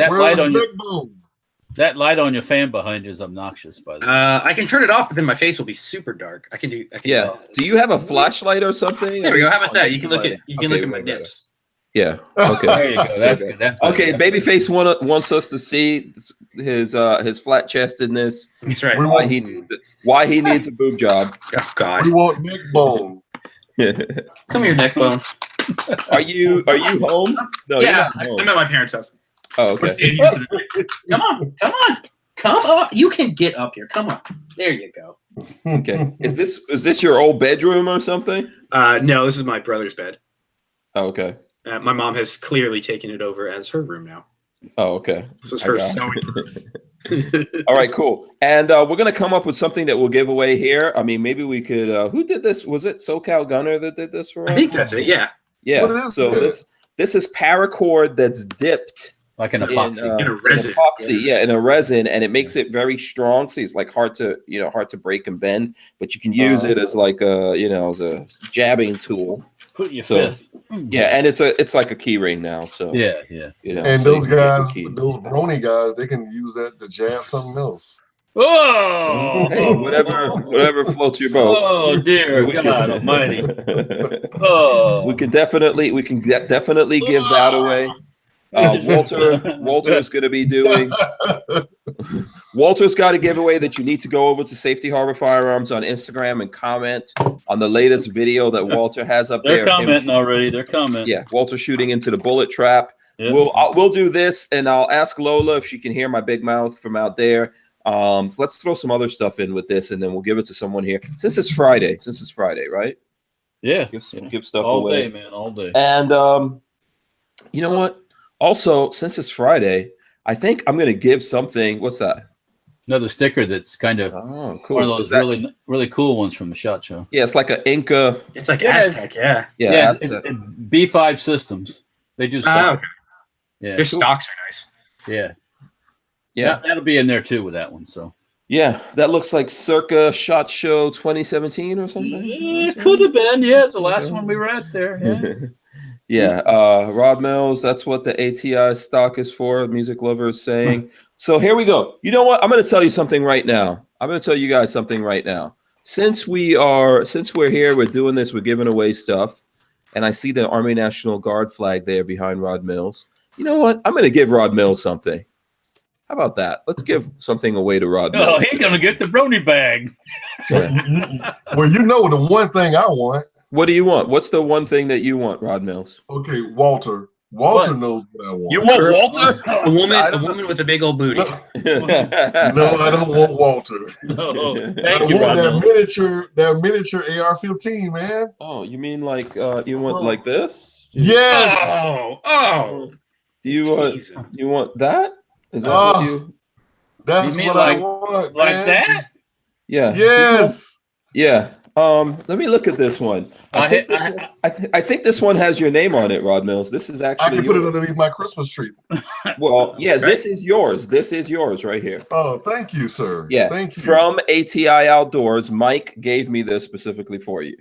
S2: light on your fan behind you is obnoxious. By the way,
S4: I can turn it off, but then my face will be super dark. I can do.
S1: Do you have a flashlight or something?
S4: There we go. How about that? You can look at. You can look at my nips.
S1: Yeah. Okay.
S2: there you go. That's good. That's
S1: okay. Babyface wants us to see. his flat chestedness.
S4: That's right.
S1: Why he needs a boob job.
S4: Oh God.
S3: We want neck bone.
S4: Come here, neck bone.
S1: Are you home? No,
S4: Yeah,
S1: you're not home.
S4: I'm at my parents' house.
S1: Oh,
S4: We're
S1: okay.
S4: staying here for the night. Come up. You can get up here. Come on. There you go.
S1: Okay. Is this your old bedroom or something?
S4: No, this is my brother's bed.
S1: Oh, okay.
S4: My mom has clearly taken it over as her room now.
S1: Oh, okay.
S4: This is her sewing room.
S1: All right, cool. And we're gonna come up with something that we'll give away here. I mean, maybe we could. Who did this? Was it SoCal Gunner that did this for us?
S4: I think that's it. Yeah.
S1: Yeah.
S3: What is
S1: So this is paracord that's dipped
S2: Like an epoxy.
S4: In a resin.
S1: in a resin, and it makes it very strong. See, it's like hard to break and bend, but you can use it as like as a jabbing tool.
S2: Put your fist.
S1: Yeah, and it's like a key ring now. So
S2: Yeah.
S3: And
S1: so
S3: those
S1: you can
S3: guys,
S1: keep-
S3: those brony guys, they can use that to jab something else.
S2: Oh,
S1: Hey, whatever floats your boat.
S2: Oh dear
S1: We
S2: God
S1: can-
S2: Almighty! Oh,
S1: We can definitely give that away. Walter's going to be doing. Walter's got a giveaway that you need to go over to Safety Harbor Firearms on Instagram and comment on the latest video that Walter has up
S2: they're
S1: there.
S2: commenting already. They're commenting.
S1: Yeah, Walter shooting into the bullet trap.
S2: Yep.
S1: We'll do this, and I'll ask Lola if she can hear my big mouth from out there. Let's throw some other stuff in with this, and then we'll give it to someone here. Since it's Friday, right?
S2: Yeah.
S1: Give stuff
S2: All
S1: away.
S2: day, man. All day.
S1: And you know what? Also, since it's Friday, I think I'm going to give something. What's that?
S2: Another sticker that's kind of
S1: Oh, cool.
S2: one of those
S1: Is that-
S2: really cool ones from the SHOT Show.
S1: Yeah, it's like an Inca.
S4: It's like
S2: Yeah.
S4: Aztec, yeah.
S1: Yeah,
S2: it's B5 Systems. They do
S4: Oh,
S2: stuff.
S4: okay.
S2: Yeah.
S4: Their stocks are nice.
S2: Yeah. That'll be in there too with that one. So
S1: Yeah, that looks like circa SHOT Show 2017 or something.
S2: it could have been. Yeah, it's the last one we were at there. Yeah.
S1: Yeah, Rod Mills, that's what the ATI stock is for, music lover is saying. So here we go. You know what? I'm going to tell you something right now. I'm going to tell you guys something right now. Since we're here, we're doing this, we're giving away stuff, and I see the Army National Guard flag there behind Rod Mills. You know what? I'm going to give Rod Mills something. How about that? Let's give something away to Rod Mills.
S2: Oh, he's gonna get the brony bag.
S3: Well, you know the one thing I want.
S1: What do you want? What's the one thing that you want, Rod Mills?
S3: Okay, Walter. Walter
S2: What?
S3: knows what I want.
S1: You want Walter?
S4: A woman with a big old booty.
S3: No, I don't want Walter.
S2: Oh,
S3: I
S2: thank you,
S3: want
S2: Rod.
S3: that miniature AR-15, man.
S1: Oh, you mean like you want like this?
S3: Yes.
S4: Oh.
S1: Do you want that? Is that
S3: Oh,
S1: what you?
S3: That's
S2: You mean
S3: what
S2: like-
S3: I want.
S2: Like
S3: man.
S2: that?
S1: Yeah.
S3: Yes.
S1: Yeah. Let me look at this one. I think this one has your name on it, Rod Mills. This is
S3: I
S1: actually
S3: can put it
S1: yours.
S3: underneath my Christmas tree.
S1: Well, yeah, this is yours. This is yours right here.
S3: Oh, thank you, sir.
S1: Yeah.
S3: Thank you.
S1: From ATI Outdoors, Mike gave me this specifically for you.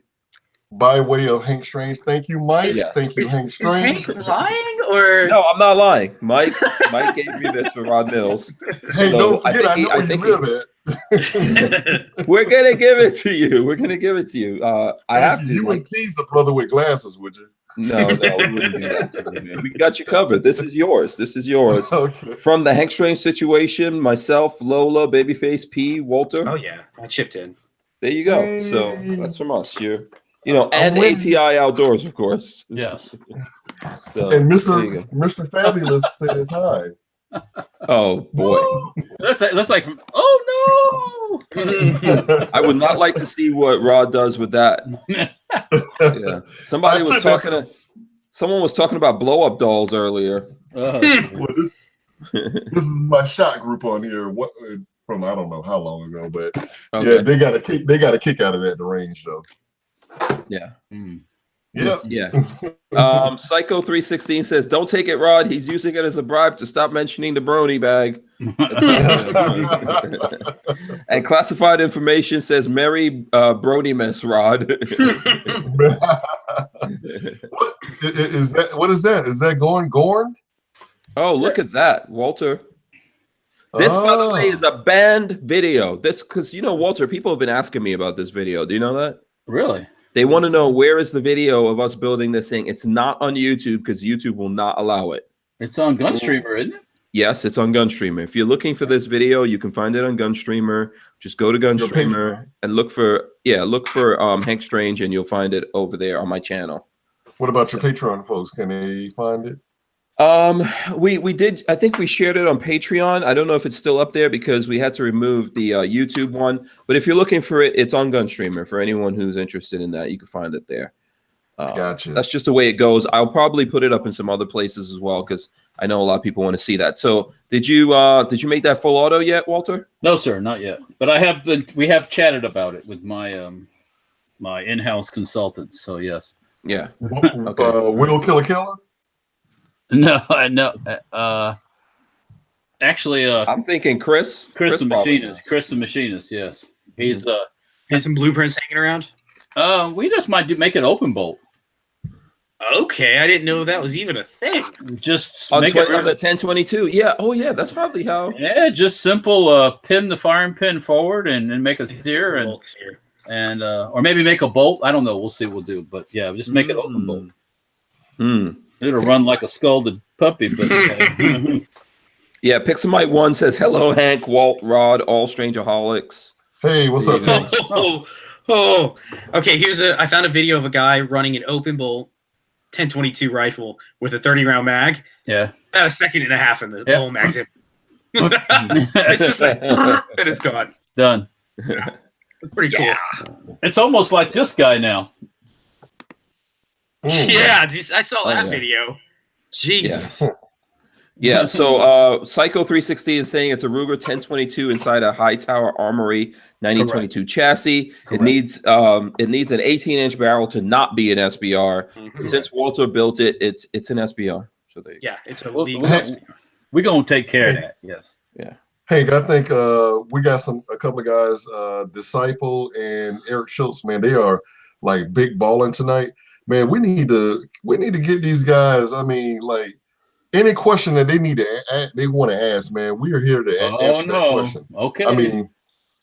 S3: By way of Hank Strange. Thank you, Mike.
S1: Yes.
S3: Thank you, Hank
S4: Is Hank
S3: Strange.
S4: lying or
S1: No, I'm not lying. Mike gave me this for Rod Mills.
S3: Hey,
S1: So,
S3: don't forget, I know
S1: I
S3: where you
S1: think
S3: live at.
S1: We're gonna give it to you. We're gonna give it to you. I have to.
S3: You
S1: Mike.
S3: wouldn't tease the brother with glasses, would you?
S1: No, we wouldn't do that to you, man. We got you covered. This is yours. This is yours.
S3: Okay.
S1: From the Hank Strange situation, myself, Lola, Babyface, P, Walter.
S4: Oh yeah, I chipped in.
S1: There you go. So
S3: Hey.
S1: that's from us. And
S3: I'm with
S1: ATI Outdoors, of course.
S2: Yes.
S1: So,
S3: And
S1: there you
S3: Mr. Fabulous says hi.
S1: go. Oh boy,
S2: That's like. Oh no!
S1: I would not like to see what Rod does with that. Yeah, someone was talking about blow up dolls earlier.
S3: Well, this is my shot group on here. What from I don't know how long ago, but
S1: Okay.
S3: yeah, they got a kick out of that at the range though.
S1: Yeah.
S3: Yeah.
S1: Yeah. Psycho 316 says, "Don't take it, Rod. He's using it as a bribe to stop mentioning the brony bag." And classified information says, "Merry brony mess, Rod."
S3: What is that? Is that Gorn?
S1: Oh, look at that, Walter. This, by the way, is a banned video. This, because Walter, people have been asking me about this video. Do you know that?
S2: Really?
S1: They want to know where is the video of us building this thing. It's not on YouTube because YouTube will not allow it.
S2: It's on Gunstreamer, isn't it?
S1: Yes, it's on Gunstreamer. If you're looking for this video, you can find it on Gunstreamer. Just go to Gunstreamer and look for Hank Strange, and you'll find it over there on my channel.
S3: What about your Patreon folks? Can they find it?
S1: We did. I think we shared it on Patreon. I don't know if it's still up there because we had to remove the YouTube one. But if you're looking for it, it's on Gunstreamer. For anyone who's interested in that, you can find it there.
S3: Gotcha.
S1: That's just the way it goes. I'll probably put it up in some other places as well because I know a lot of people want to see that. So did you make that full auto yet, Walter?
S2: No, sir, not yet. But we have chatted about it with my my in-house consultants. So yes.
S1: Yeah.
S3: Okay. Will Killer?
S2: No. Actually,
S1: I'm thinking Chris
S2: the machinist. Chris the machinist. Yes, he's
S4: Got some blueprints hanging around.
S2: We just might make an open bolt.
S4: Okay, I didn't know that was even a thing.
S2: Just
S1: on
S2: make
S1: the 1022. Yeah. Oh yeah, that's probably how.
S2: Yeah, just simple. Pin the firing pin forward and make a sear and or maybe make a bolt. I don't know. We'll see. What we'll do. But yeah, just make an open bolt. It'll run like a scalded puppy. But
S1: yeah, Pixamite 1 says hello, Hank, Walt, Rod, all Strangerholics.
S3: Hey, what's up, guys?
S4: Okay. I found a video of a guy running an open bolt 1022 rifle with a 30-round mag.
S2: Yeah,
S4: about a second and a half in the whole mag's in. It's just like, and it's gone.
S2: Done.
S4: It's pretty cool.
S2: It's almost like this guy now.
S4: Yeah, I saw that video. Jesus.
S1: Yeah, so Psycho360 is saying it's a Ruger 1022 inside a high tower Armory 9022 chassis. Correct. It needs an 18-inch barrel to not be an SBR. Mm-hmm. Since Walter built it, it's an SBR. So
S4: it's a legal SBR.
S2: We're gonna take care of that. Yes.
S1: Yeah.
S3: Hey, I think we got a couple of guys, Disciple and Eric Schultz. Man, they are like big balling tonight. Man, we need to get these guys. I mean, like any question that they want to ask, man, we are here to answer that question.
S2: Okay.
S3: I mean,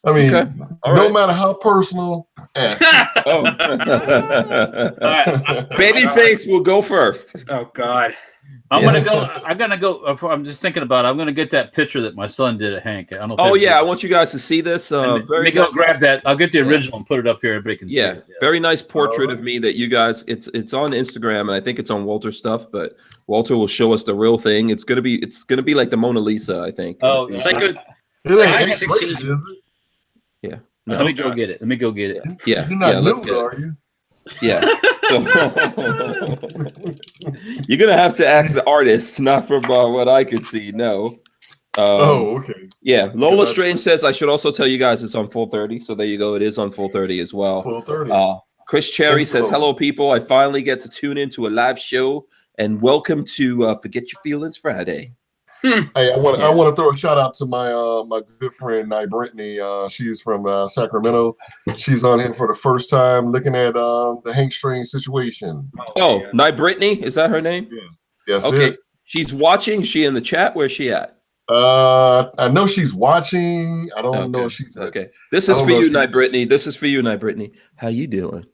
S3: okay. No matter how personal, ask.
S1: All right. Babyface will go first.
S4: Oh God.
S2: I'm gonna go. I'm just thinking about it. I'm gonna get that picture that my son did at Hank. I don't know.
S1: I want you guys to see this.
S2: Let me go grab that. I'll get the original and put it up here. Everybody can see it. Yeah,
S1: very nice portrait of me that you guys. It's on Instagram and I think it's on Walter stuff. But Walter will show us the real thing. It's gonna be like the Mona Lisa. I think.
S4: Oh, it's like a.
S1: Yeah.
S2: No. Let me go get it.
S1: Yeah.
S3: You're not
S1: let's
S3: nude, are you?
S1: Yeah. So, you're gonna have to ask the artist, not from what I could see. No.
S3: Okay.
S1: Yeah. Lola Strange says I should also tell you guys it's on Full 30. So there you go. It is on Full 30 as well.
S3: Full 30.
S1: Chris Cherry says hello, people. I finally get to tune into a live show, and welcome to Forget Your Feelings Friday.
S3: Hey, I want to throw a shout out to my my good friend Brittany. She's from Sacramento. She's on here for the first time, looking at the Hank Strange situation.
S1: Brittany, is that her name?
S3: Yeah. Yes.
S1: Okay. She's watching. Is she in the chat? Where's she at?
S3: I know she's watching. I don't know if she's
S1: okay. This is for you, Brittany. This is for you, Brittany. How you doing?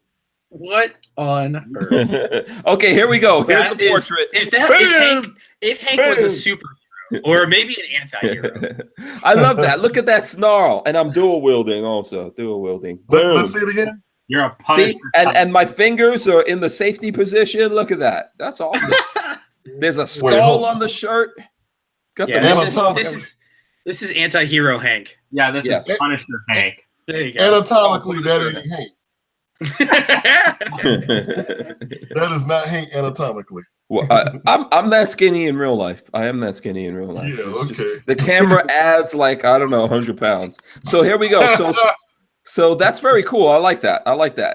S4: What on earth?
S1: Okay, here we go. Here's the portrait.
S4: If Hank was a super. Or maybe an anti-hero.
S1: I love that. Look at that snarl. And I'm dual wielding also.
S3: Let's see it again.
S2: You're a Punisher.
S1: See? And my fingers are in the safety position. Look at that. That's awesome. There's a skull on the shirt.
S4: This is anti-hero Hank.
S5: Yeah, this is Punisher Hank.
S4: There you go.
S3: Anatomically, that ain't Hank. That is not Hank anatomically.
S1: Well, I'm that skinny in real life. I am that skinny in real life.
S3: Yeah, okay.
S1: The camera adds like 100 pounds. So here we go. So that's very cool. I like that.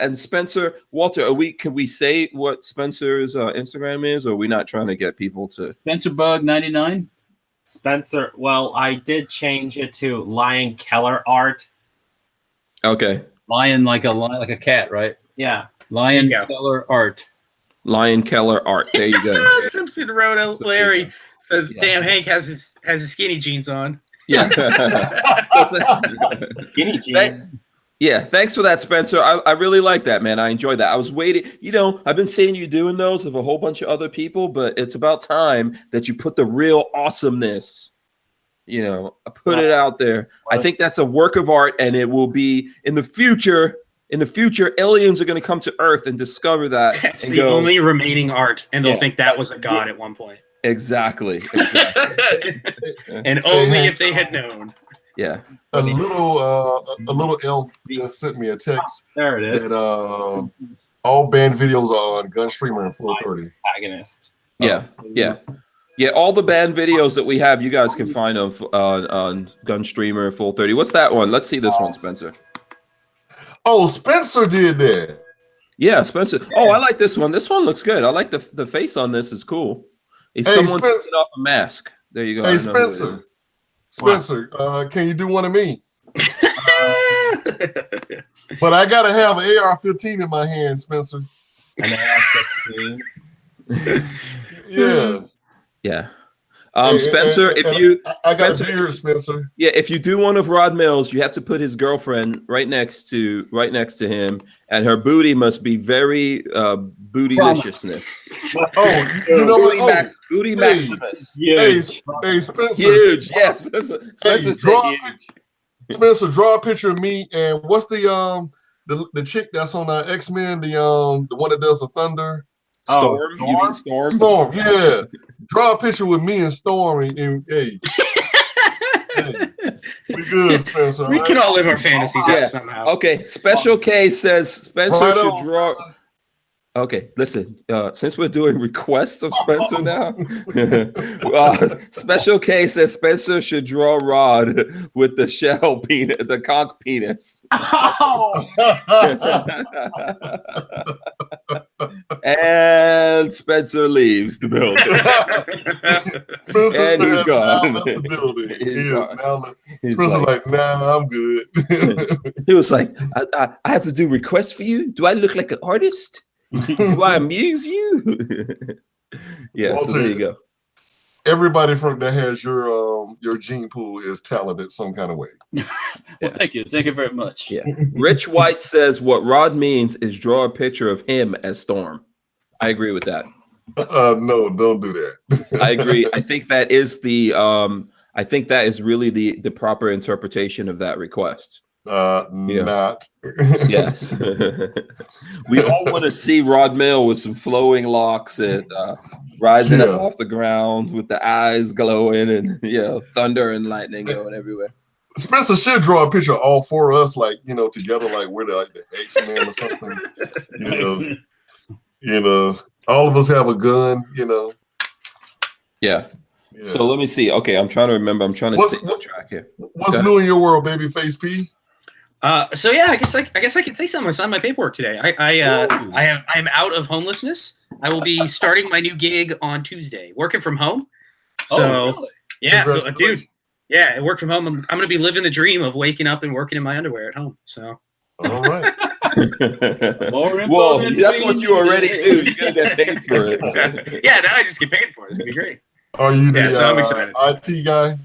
S1: And Spencer, Walter, can we say what Spencer's Instagram is, or are we not trying to get people to
S2: Spencer Bug 99?
S5: Spencer. Well, I did change it to Lion Keller Art.
S1: Okay.
S2: Lion like a cat, right?
S5: Yeah.
S2: Lion Keller Art.
S1: Lion Keller Art. There you go.
S4: Simpson wrote Larry says, "Damn, Hank has his skinny jeans on."
S1: Yeah.
S5: Skinny jeans.
S1: Yeah, thanks for that, Spencer. I really like that, man. I enjoyed that. I was waiting. I've been seeing you doing those of a whole bunch of other people, but it's about time that you put the real awesomeness You know, put it out there. I think that's a work of art, and it will be in the future. In the future, aliens are going to come to Earth and discover that.
S4: That's the only remaining art, and they'll think that was a god at one point.
S1: Exactly.
S4: And only if they had known.
S1: Yeah.
S3: A little elf just sent me a text.
S5: There it is.
S3: That all band videos are on Gunstreamer and Flow 30.
S5: Protagonist.
S1: Yeah. All the band videos that we have, you guys can find on Gunstreamer and Full 30. What's that one? Let's see this one, Spencer.
S3: Oh, Spencer did that.
S1: Yeah, Spencer. Oh, I like this one. This one looks good. I like the face on this. Is cool. It's someone taking off a mask. There you go.
S3: Hey, Spencer. Spencer, can you do one of me? But I gotta have an AR-15 in my hand, Spencer.
S5: An AR-15.
S1: Yeah. Spencer,
S3: I got a beard, Spencer.
S1: Yeah, if you do one of Rod Mills, you have to put his girlfriend right next to him, and her booty must be very bootyliciousness.
S3: Oh, you know what?
S1: Booty Maximus.
S3: Hey, Spencer.
S1: Huge. Yeah, Spencer said huge.
S3: Spencer, draw a picture of me and what's the chick that's on X-Men, the one that does the thunder.
S1: Storm. You mean Storm?
S3: Storm, yeah. Draw a picture with me and Storm, and hey, we good, Spencer.
S4: We can all live our fantasies out somehow.
S1: Okay. Special K says Spencer should draw. Spencer. Okay, listen. Since we're doing requests of Spencer now, Special K says Spencer should draw Rod with the shell penis, the conch penis.
S5: Oh.
S1: And Spencer leaves the building. And he's gone.
S3: Spencer's like, nah, I'm good.
S1: He was like, I have to do requests for you? Do I look like an artist? Do I amuse you? Yeah, Walther, so there you go.
S3: Everybody that has your gene pool is talented some kind of way.
S2: Well, thank you very much.
S1: Yeah. Rich White says what Rod means is draw a picture of him as Storm. I agree with that.
S3: No, don't do that.
S1: I agree. I think that is really the proper interpretation of that request.
S3: Not.
S1: Yes. We all want to see Rod Mill with some flowing locks and rising up off the ground with the eyes glowing and thunder and lightning going everywhere.
S3: Spencer should draw a picture of all four of us, like, together, like we're the X-Men or something. All of us have a gun,
S1: Yeah. So let me see. Okay, I'm trying to remember. I'm trying to stay on track here.
S3: What's new in your world, Babyface P?
S4: So yeah, I guess I can say something. I signed my paperwork today. I am out of homelessness. I will be starting my new gig on Tuesday, working from home. So really? Yeah, so dude, I work from home. I'm going to be living the dream of waking up and working in my underwear at home. So
S3: all right.
S1: Well, that's what you already do. You're gonna get paid for it.
S4: Yeah, now I just get paid for it. It's gonna be great.
S3: Are you the
S4: so I'm excited.
S3: IT guy?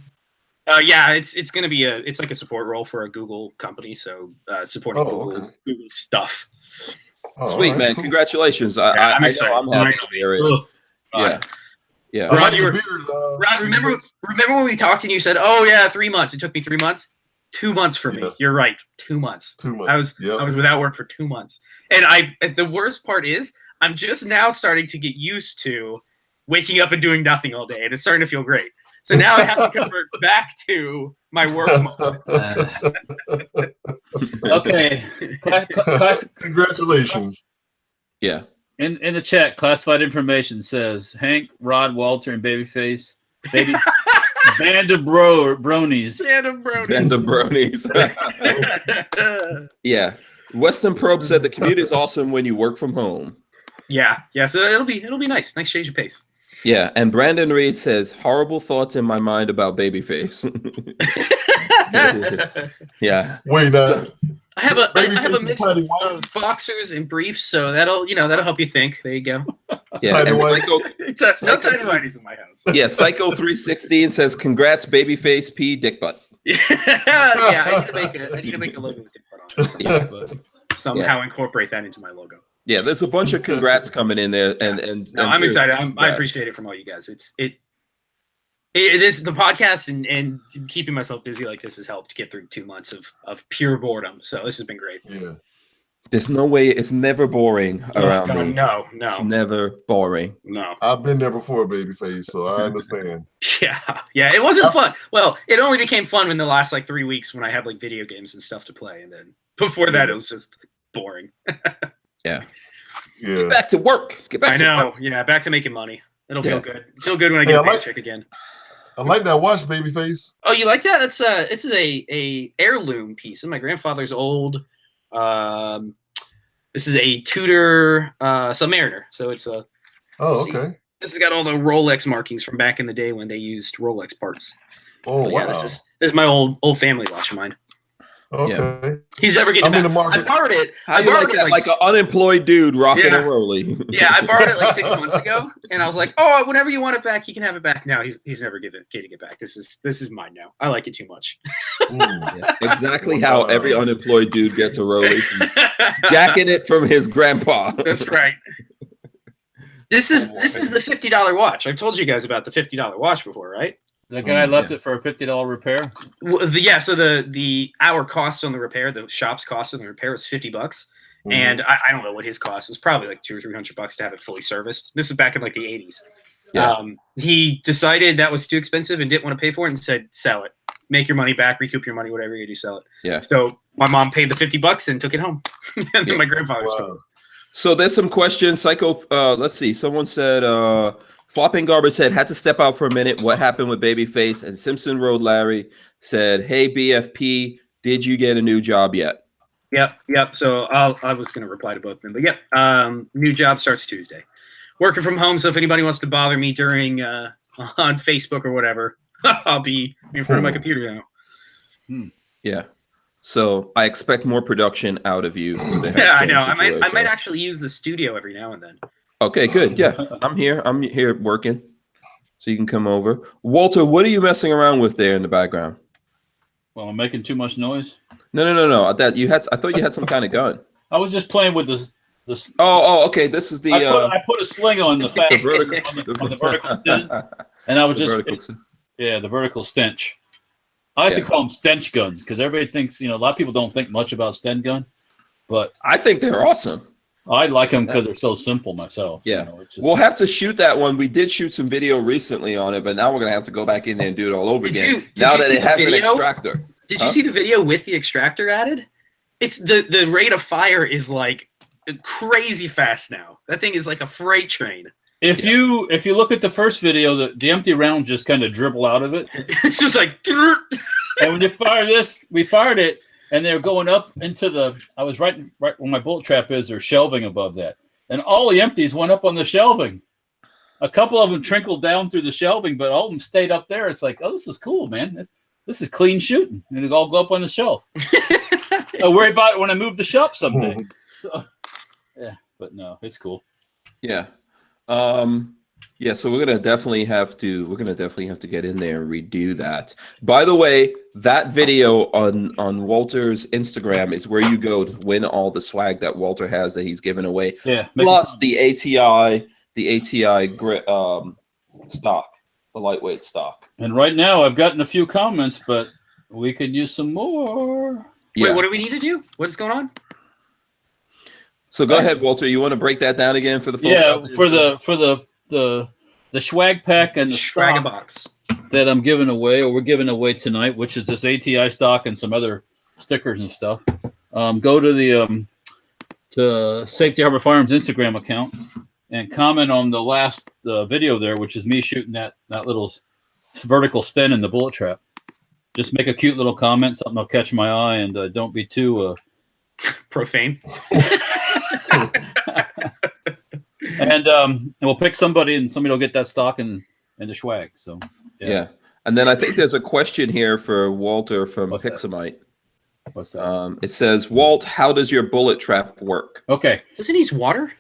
S4: Yeah, it's gonna be it's like a support role for a Google company, so supporting Google stuff.
S1: Sweet, man. Cool. Congratulations. I'm excited. I'm happy to hear it. Yeah.
S4: Rod, remember when we talked and you said, "Oh yeah, 3 months." It took me 3 months. 2 months for me. You're right. 2 months.
S3: 2 months.
S4: I was without work for 2 months. And the worst part is I'm just now starting to get used to waking up and doing nothing all day, and it's starting to feel great. So now I have to convert back to my work mode.
S2: Okay.
S3: Congratulations.
S1: Yeah.
S2: In the chat, classified information says Hank, Rod, Walter, and Babyface. Band of bronies.
S1: Band of bronies. Yeah. Weston Probe said the commute is awesome when you work from home.
S4: Yeah. So it'll be nice. Nice change of pace.
S1: Yeah, and Brandon Reed says horrible thoughts in my mind about Babyface. Yeah.
S3: Wait,
S4: I have a mix of boxers and briefs, so that'll help you think. There you go.
S1: Yeah,
S4: no tiny whities in my house.
S1: Yeah, Psycho 316 says congrats, Babyface P dick butt.
S4: Yeah, I need to make a logo with dick butt on it. But somehow incorporate that into my logo.
S1: Yeah, there's a bunch of congrats coming in there, and
S4: I'm excited. I appreciate it from all you guys. The podcast and keeping myself busy like this has helped get through 2 months of pure boredom. So this has been great.
S3: Yeah.
S1: There's no way. It's never boring around me.
S4: No.
S1: It's never boring.
S4: No.
S3: I've been there before, babyface, so I understand.
S4: Yeah. It wasn't fun. Well, it only became fun in the last like 3 weeks when I had like video games and stuff to play, and then before that it was just boring.
S1: Yeah.
S3: Yeah.
S1: Get back to work. Get back.
S4: I
S1: to
S4: know.
S1: work.
S4: Yeah. Back to making money. It'll
S1: Yeah.
S4: feel good. Feel good when I get a
S3: I like-
S4: paycheck again.
S3: I like that watch, babyface.
S4: Oh, you like that? That's this is a heirloom piece. This is my grandfather's old. This is a Tudor Submariner. So it's a.
S3: Oh,
S4: See?
S3: okay.
S4: This has got all the Rolex markings from back in the day when they used Rolex parts.
S3: Oh,
S4: But
S3: wow.
S4: yeah, this is my old family watch of mine.
S3: Okay.
S4: He's never getting
S3: I'm in
S4: it
S3: the
S4: back.
S3: market.
S4: I borrowed it.
S1: How
S4: I
S1: you like
S4: borrowed
S1: that?
S4: it
S1: Like an unemployed dude rocking
S4: Yeah.
S1: a rollie.
S4: Yeah, I borrowed it like 6 months ago, and I was like, "Oh, whenever you want it back, you can have it back." Now he's never getting it back. This is mine now. I like it too much.
S1: Yeah, exactly how every unemployed dude gets a rollie. Jacking it from his grandpa.
S4: That's right. This is the $50 watch. I've told you guys about the $50 watch before, right?
S2: The guy left it for a $50 repair.
S4: Well, so the hour cost on the repair, the shop's cost on the repair was $50,
S3: Mhm.
S4: and I don't know what his cost was. Probably like $200 or $300 to have it fully serviced. This is back in like the 80s.
S1: Yeah.
S4: He decided that was too expensive and didn't want to pay for it, and said, "Sell it, make your money back, recoup your money, whatever you do, sell it."
S1: Yeah.
S4: So my mom paid the $50 and took it home, and then my grandfather
S3: Wow.
S4: stole it.
S1: So there's some questions. Let's see. Someone said, Flopping Garbage said, had to step out for a minute. What happened with Babyface? And Simpson Road Larry said, hey, BFP, did you get a new job yet?
S4: Yep. So I was going to reply to both of them, but yep. New job starts Tuesday. Working from home, so if anybody wants to bother me during on Facebook or whatever, I'll be in front of my computer now.
S1: Yeah. So I expect more production out of you. For the
S4: Yeah, I
S1: headphone
S4: know. I might
S1: situation.
S4: actually use the studio every now and then.
S1: Okay, good. Yeah, I'm here. I'm here working, so you can come over. Walter, what are you messing around with there in the background?
S2: Well, I'm making too much noise.
S1: No. That you had. I thought you had some kind of gun.
S2: I was just playing with this.
S1: Oh, okay. This is the.
S2: I put a sling on the fast
S1: vertical,
S2: on the vertical stent, and I was
S1: the
S2: just
S1: vertical.
S2: the vertical stench. I like to call them stench guns because everybody thinks a lot of people don't think much about stench gun, but
S1: I think they're awesome.
S2: I like them because they're so simple myself.
S1: Yeah, we'll have to shoot that one. We did shoot some video recently on it, but now we're gonna have to go back in there and do it all over again. Now that it has an extractor.
S4: Did you see the video with the extractor added? It's the rate of fire is like crazy fast now. That thing is like a freight train.
S2: If you look at the first video, the empty rounds just kind of dribble out of it.
S4: It's just like.
S2: And when you fire this, we fired it, and they're going up into the. I was right where my bullet trap is. There's shelving above that, and all the empties went up on the shelving. A couple of them trickled down through the shelving, but all of them stayed up there. It's like, oh, this is cool, man. This is clean shooting, and it all go up on the shelf. I'll worry about it when I move the shelf someday. So, yeah, but no, it's cool.
S1: Yeah. Yeah, so we're gonna definitely have to get in there and redo that. By the way, that video on Walter's Instagram is where you go to win all the swag that Walter has that he's given away.
S2: Yeah.
S1: Plus the ATI grit stock, the lightweight stock.
S2: And right now, I've gotten a few comments, but we could use some more.
S1: Yeah.
S4: Wait, what do we need to do? What is going on?
S1: So go ahead, Walter. You want to break that down again for the folks?
S2: Yeah,
S1: out there?
S2: for the swag pack and the
S4: Swag
S2: stock
S4: box
S2: that I'm giving away, or we're giving away tonight, which is this ATI stock and some other stickers and stuff. Go to the to Safety Harbor Firearms Instagram account and comment on the last video there, which is me shooting that little vertical stent in the bullet trap. Just make a cute little comment, something that'll catch my eye, and don't be too
S4: profane.
S2: And we'll pick somebody, and somebody will get that stock and the swag. So
S1: yeah. And then I think there's a question here for Walter from
S2: What's that?
S1: Pixamite.
S2: What's that?
S1: It says, Walt, how does your bullet trap work?
S2: Okay.
S4: Does it use water?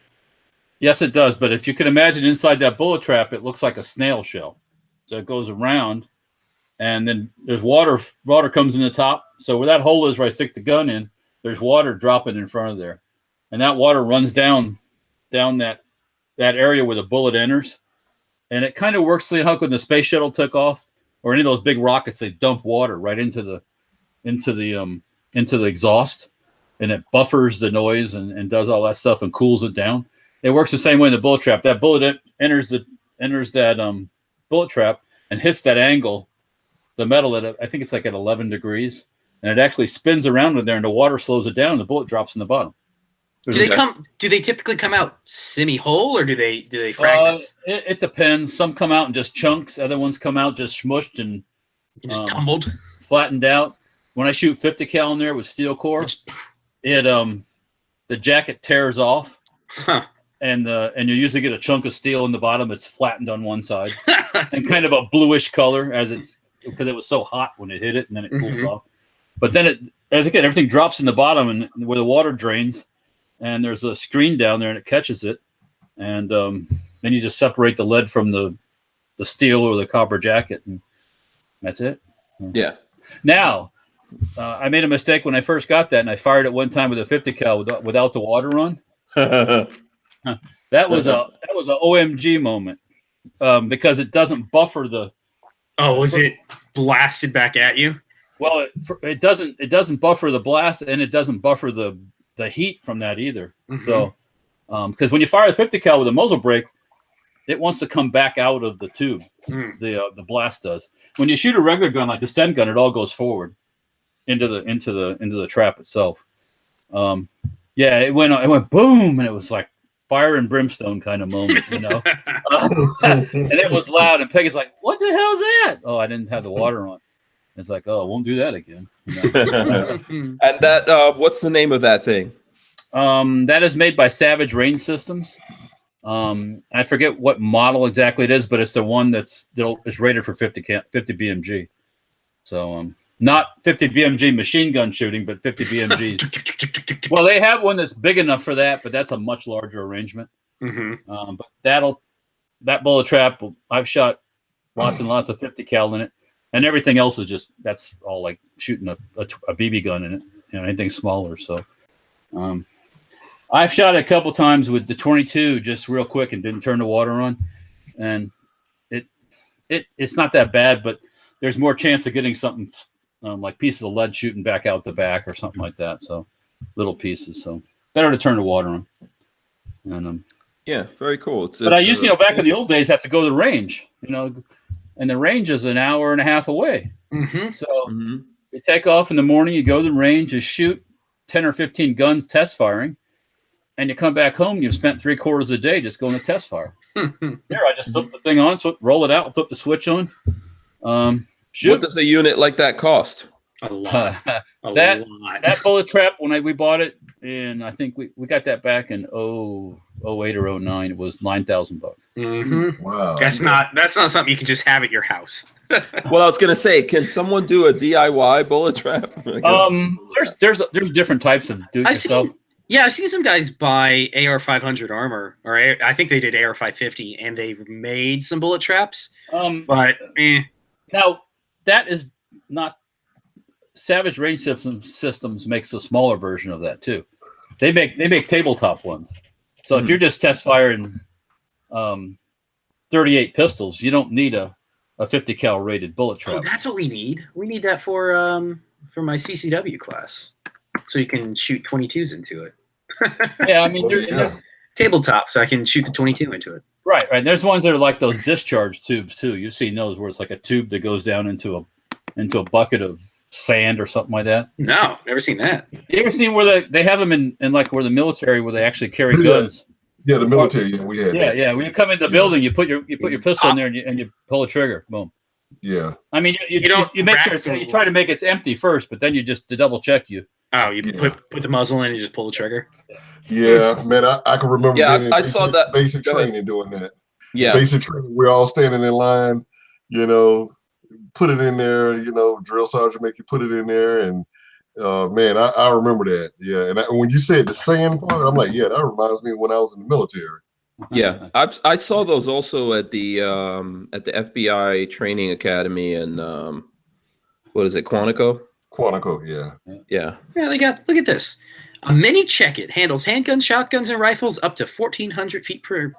S2: Yes, it does. But if you can imagine inside that bullet trap, it looks like a snail shell. So it goes around, and then there's water. Water comes in the top. So where that hole is, where I stick the gun in, there's water dropping in front of there, and that water runs down that area where the bullet enters, and it kind of works like when the space shuttle took off, or any of those big rockets. They dump water right into the exhaust, and it buffers the noise and does all that stuff and cools it down. It works the same way in the bullet trap. That bullet enters that bullet trap and hits that angle, the metal at I think it's like at 11 degrees, and it actually spins around in there, and the water slows it down, and the bullet drops in the bottom.
S4: Do they typically come out semi-whole, or do they fragment?
S2: It depends. Some come out in just chunks. Other ones come out just smushed and
S4: Just tumbled,
S2: flattened out. When I shoot 50 cal in there with steel core, the jacket tears off, and you usually get a chunk of steel in the bottom. It's flattened on one side and kind of a bluish color because it was so hot when it hit it, and then it cooled off. But then everything drops in the bottom and where the water drains. And there's a screen down there, and it catches it, and then you just separate the lead from the steel or the copper jacket, and that's it.
S1: Yeah.
S2: Now, I made a mistake when I first got that, and I fired it one time with a 50 cal without the water on. That was a OMG moment because it doesn't buffer the.
S4: Oh, was it blasted back at you?
S2: Well, it doesn't buffer the blast, and it doesn't buffer the heat from that either. So because when you fire a 50 cal with a muzzle brake, it wants to come back out of the tube. The blast does. When you shoot a regular gun like the stem gun, it all goes forward into the trap itself. It went boom, and it was like fire and brimstone kind of moment, and it was loud, and Peggy's like, "What the hell is that?" Oh, I didn't have the water on. It's like, oh, I won't do that again.
S1: And that, what's the name of that thing?
S2: That is made by Savage Range Systems. I forget what model exactly it is, but it's the one it's rated for 50 BMG. So not 50 BMG machine gun shooting, but 50 BMG. Well, they have one that's big enough for that, but that's a much larger arrangement. But that bullet trap, I've shot lots and lots of 50 cal in it. And everything else is that's all like shooting a BB gun in it, anything smaller. So I've shot it a couple times with the 22 just real quick and didn't turn the water on. And it's not that bad, but there's more chance of getting something like pieces of lead shooting back out the back or something like that. So little pieces. So better to turn the water on. And
S1: yeah, very cool.
S2: But I used, back in the old days, have to go to the range, and the range is an hour and a half away. So you take off in the morning, you go to the range, you shoot 10 or 15 guns test firing, and you come back home, you've spent 3/4 of the day just going to test fire. Here, I just flip the thing on, roll it out, flip the switch on. Shoot.
S1: What does a unit like that cost?
S4: A lot.
S2: That bullet trap, when we bought it, and I think we got that back in 08 or 09, it was $9,000.
S3: Wow.
S4: That's not something you can just have at your house.
S1: Well, I was gonna say, can someone do a DIY bullet trap?
S2: There's different types of do it yourself.
S4: I've seen some guys buy AR-500 armor, or I think they did AR-550, and they've made some bullet traps.
S2: Now that is not. Savage Range Systems makes a smaller version of that too. They make tabletop ones. So if you're just test firing 38 pistols, you don't need a 50 cal rated bullet trap.
S4: Oh, that's what we need. We need that for my CCW class, so you can shoot 22s into it.
S2: Yeah, I mean,
S4: tabletop, so I can shoot the 22 into it.
S2: Right. There's ones that are like those discharge tubes too. You've seen those where it's like a tube that goes down into a bucket of sand or something like that.
S4: No, never seen that.
S2: You ever seen where they have them in like where the military, where they actually carry guns?
S3: Yeah, the military. Yeah, we had.
S2: Yeah. When you come into the building, you put your pistol in there and you pull a trigger. Boom.
S3: Yeah.
S2: I mean, you make sure you try to make it empty first, but then you just to double check you.
S4: Oh, you put the muzzle in and just pull the trigger.
S3: Yeah, man, I can remember.
S1: Yeah, I saw that
S3: basic training doing that.
S1: Yeah,
S3: basic training. We're all standing in line. Put it in there. Drill sergeant make you put it in there, and man, I remember that. Yeah, and when you said the sand part, I'm like, yeah, that reminds me of when I was in the military.
S1: Yeah, I saw those also at the FBI training academy in what is it, Quantico?
S3: Quantico, yeah.
S1: Yeah,
S4: they got. Look at this. A mini Check-It handles handguns, shotguns, and rifles up to 1,400 feet per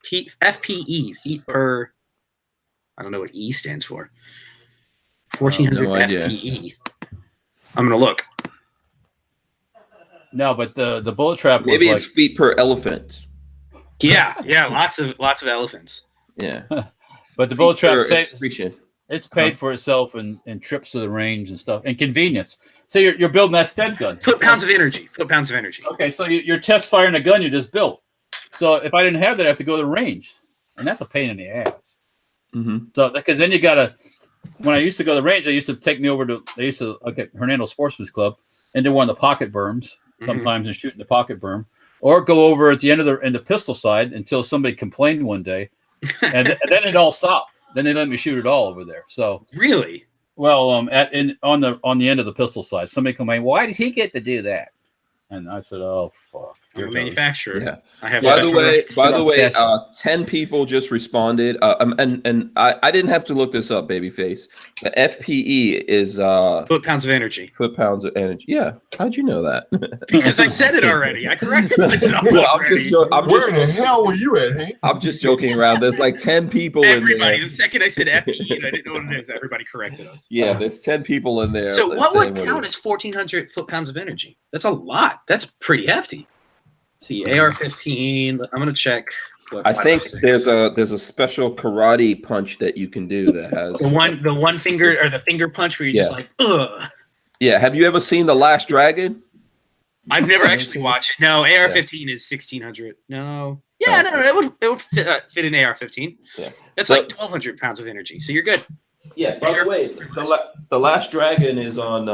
S4: FPE, feet per. I don't know what E stands for. 1400
S1: No idea.
S4: FPE. I'm gonna look.
S2: No, but the bullet trap was
S1: Maybe
S2: like,
S1: it's feet per elephant.
S4: Yeah, lots of elephants.
S1: Yeah.
S2: but the bullet
S1: Feet per
S2: trap saves.
S1: excretion.
S2: It's paid for itself in trips to the range and stuff and convenience. So you're building that stud gun.
S4: Foot-pounds of energy.
S2: Okay, so you're test firing a gun you just built. So if I didn't have that, I have to go to the range, and that's a pain in the ass.
S1: Mm-hmm.
S2: So because then you gotta. When I used to go to the range, they used to take me over to. They used to look at Hernando Sportsman's Club and do one of the pocket berms sometimes and shoot in the pocket berm, or go over at the end of the pistol side until somebody complained one day, and then it all stopped. Then they let me shoot it all over there. So
S4: Really?
S2: well, on the end of the pistol side, somebody complained, "Why does he get to do that?" And I said, "Oh fuck."
S4: I'm a manufacturer.
S1: Yeah.
S4: I have.
S1: By the way,
S2: special-
S1: 10 people just responded, and I didn't have to look this up, babyface. The FPE is
S4: foot-pounds of energy.
S1: foot-pounds of energy. Yeah, how'd you know that?
S4: Because I said it already. I corrected myself.
S1: Well,
S4: already.
S3: Where the hell were you at, Hank?
S1: I'm just joking around. There's like 10 people
S4: Everybody.
S1: in
S4: The
S1: there.
S4: second I said FPE and I didn't know what it is, everybody corrected us.
S1: Yeah, there's 10 people in there.
S4: So what
S1: saying
S4: would
S1: it
S4: count
S1: is.
S4: as 1,400 foot-pounds of energy? That's a lot. That's pretty hefty. Let's see, AR-15. I'm gonna check. What
S1: I think
S4: 5.56.
S1: there's a special karate punch that you can do that has
S4: the one finger or the finger punch where you're just like, ugh.
S1: Yeah, have you ever seen The Last Dragon?
S4: I've never actually watched it. No, AR-15 is 1,600. No. Yeah, no, it would fit in AR-15.
S1: Yeah.
S4: That's
S1: So-
S4: like 1,200 pounds of energy. So you're good.
S1: Yeah, by the way, the Last Dragon is on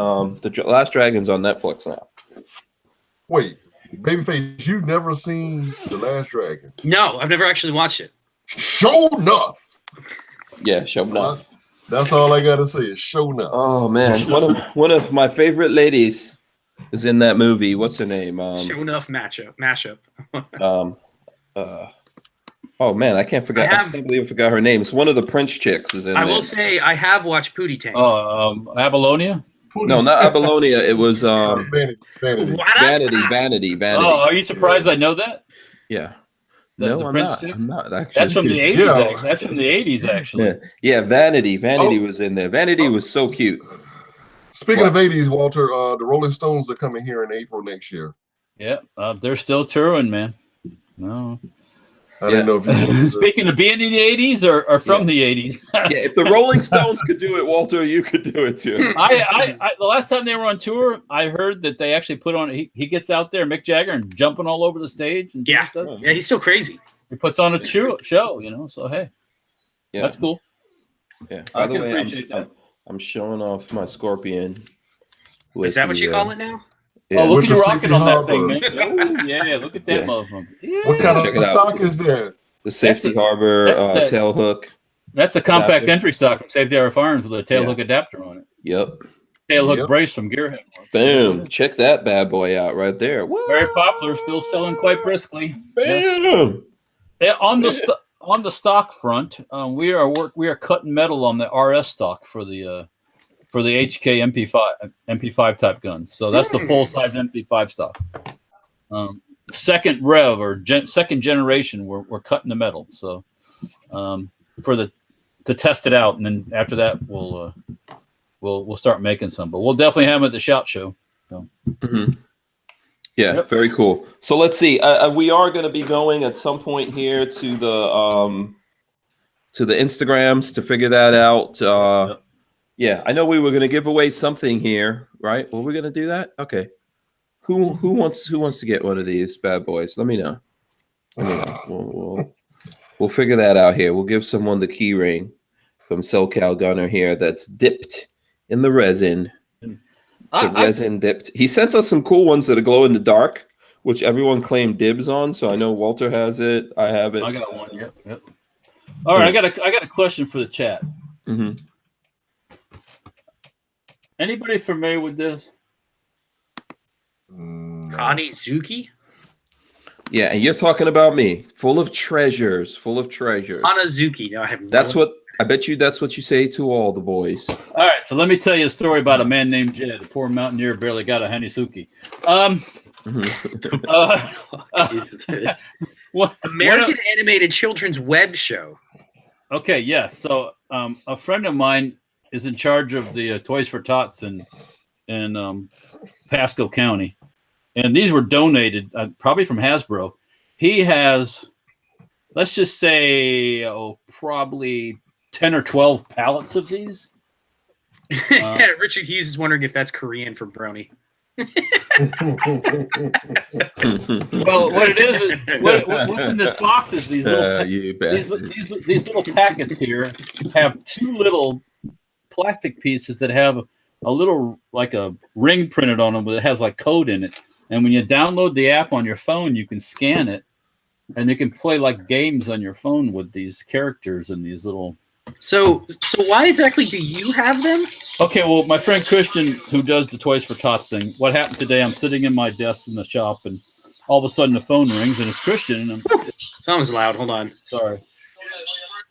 S1: Last Dragon's on Netflix now.
S3: Wait, babyface, you've never seen The Last Dragon?
S4: No, I've never actually watched it.
S3: Show enough.
S1: Yeah, show enough.
S3: That's all I gotta say is show enough.
S1: Oh man, one of my favorite ladies is in that movie. What's her name?
S4: Show enough mashup.
S1: Oh man, I can't believe I forgot her name. It's one of the Prince chicks is in
S4: I
S1: there.
S4: will say I have watched Pootie Tang.
S2: Apollonia.
S1: No, not Apollonia. It was
S3: Vanity.
S1: Vanity.
S2: Oh, are you surprised I know that?
S1: Yeah.
S2: The
S1: No, I'm
S2: Prince
S1: not.
S2: chicks?
S1: I'm not actually.
S2: That's from the 80s.
S3: Yeah.
S2: That's from the 80s, actually.
S1: Yeah, Vanity. Vanity
S3: Oh.
S1: was in there. Vanity was so cute.
S3: Speaking of 80s, Walter, the Rolling Stones are coming here in April next year.
S2: Yeah, they're still touring, man. No.
S3: I didn't know if you wanted to-
S2: Speaking of being in the 80s or from the 80s.
S1: Yeah, if the Rolling Stones could do it, Walter, you could do it too.
S2: I the last time they were on tour, I heard that they actually put on he gets out there, Mick Jagger, and jumping all over the stage and
S4: Yeah.
S2: stuff.
S4: Yeah, he's still crazy.
S2: He puts on a show, you know. So hey,
S1: Yeah,
S2: that's cool.
S1: yeah.
S2: I
S1: By the
S2: can
S1: way,
S2: appreciate that.
S1: I'm showing off my Scorpion.
S4: Is that what you call it now?
S1: Yeah.
S2: Oh, look
S3: With
S2: at you
S3: the
S2: rocking
S3: safety
S2: on that
S3: harbor.
S2: thing, man. Oh, yeah, look at that
S1: Yeah.
S2: motherfucker.
S3: What
S2: Yeah.
S3: kind
S1: Check
S3: of
S1: it out.
S3: stock is that?
S1: The Safety
S2: That's a-
S1: Harbor
S2: that's a-
S1: tail hook.
S2: That's a compact
S1: Adapter.
S2: entry stock from Safety Harbor Firearms with a tail hook adapter on it.
S1: Yep.
S2: Tail hook
S3: Yep.
S2: brace from Gearhead.
S1: Boom. Check that bad boy out right there. Woo!
S2: Very popular, still selling quite briskly. Yes.
S1: Bam!
S2: Yeah, on the stock front, we are cutting metal on the RS stock for the HK MP5 type guns. So that's the full size MP5 stock. Second rev or second generation, we're cutting the metal. So to test it out, and then after that we'll start making some. But we'll definitely have them at the SHOT Show. So.
S1: Mm-hmm. Yeah,
S2: Yep.
S1: very cool. So let's see. We are going to be going at some point here to the Instagrams to figure that out.
S2: Yep.
S1: Yeah, I know we were going to give away something here, right? Were we going to do that? Okay. Who wants to get one of these bad boys? Let me know. We'll figure that out here. We'll give someone the key ring from SoCal Gunner here that's dipped in the resin. Resin dipped. He sent us some cool ones that are glow in the dark, which everyone claimed dibs on. So I know Walter has it. I have it.
S2: I got one. Yep. All right, I got a question for the chat.
S1: Mm-hmm.
S2: Anybody familiar with this?
S4: Hanazuki?
S1: Yeah, and you're talking about me. Full of treasures.
S4: Hanazuki. No, I have no
S1: That's what I bet you. That's what you say to all the boys.
S2: All right, so let me tell you a story about a man named Jed. A poor mountaineer barely got a Hanazuki.
S1: Mhm.
S4: American Animated Children's Web Show.
S2: Okay, yes. So a friend of mine is in charge of the Toys for Tots in Pasco County. And these were donated, probably from Hasbro. He has, let's just say, probably 10 or 12 pallets of these.
S4: Richard Hughes is wondering if that's Korean for brownie.
S2: Well, what it is what's in this box is these little packets here have two little plastic pieces that have a little like a ring printed on them, but it has like code in it. And when you download the app on your phone, you can scan it, and you can play like games on your phone with these characters and these little.
S4: So why exactly do you have them?
S2: Okay, well, my friend Christian, who does the Toys for Tots thing, what happened today? I'm sitting in my desk in the shop, and all of a sudden the phone rings, and it's Christian. And
S4: Sounds loud. Hold on.
S2: Sorry.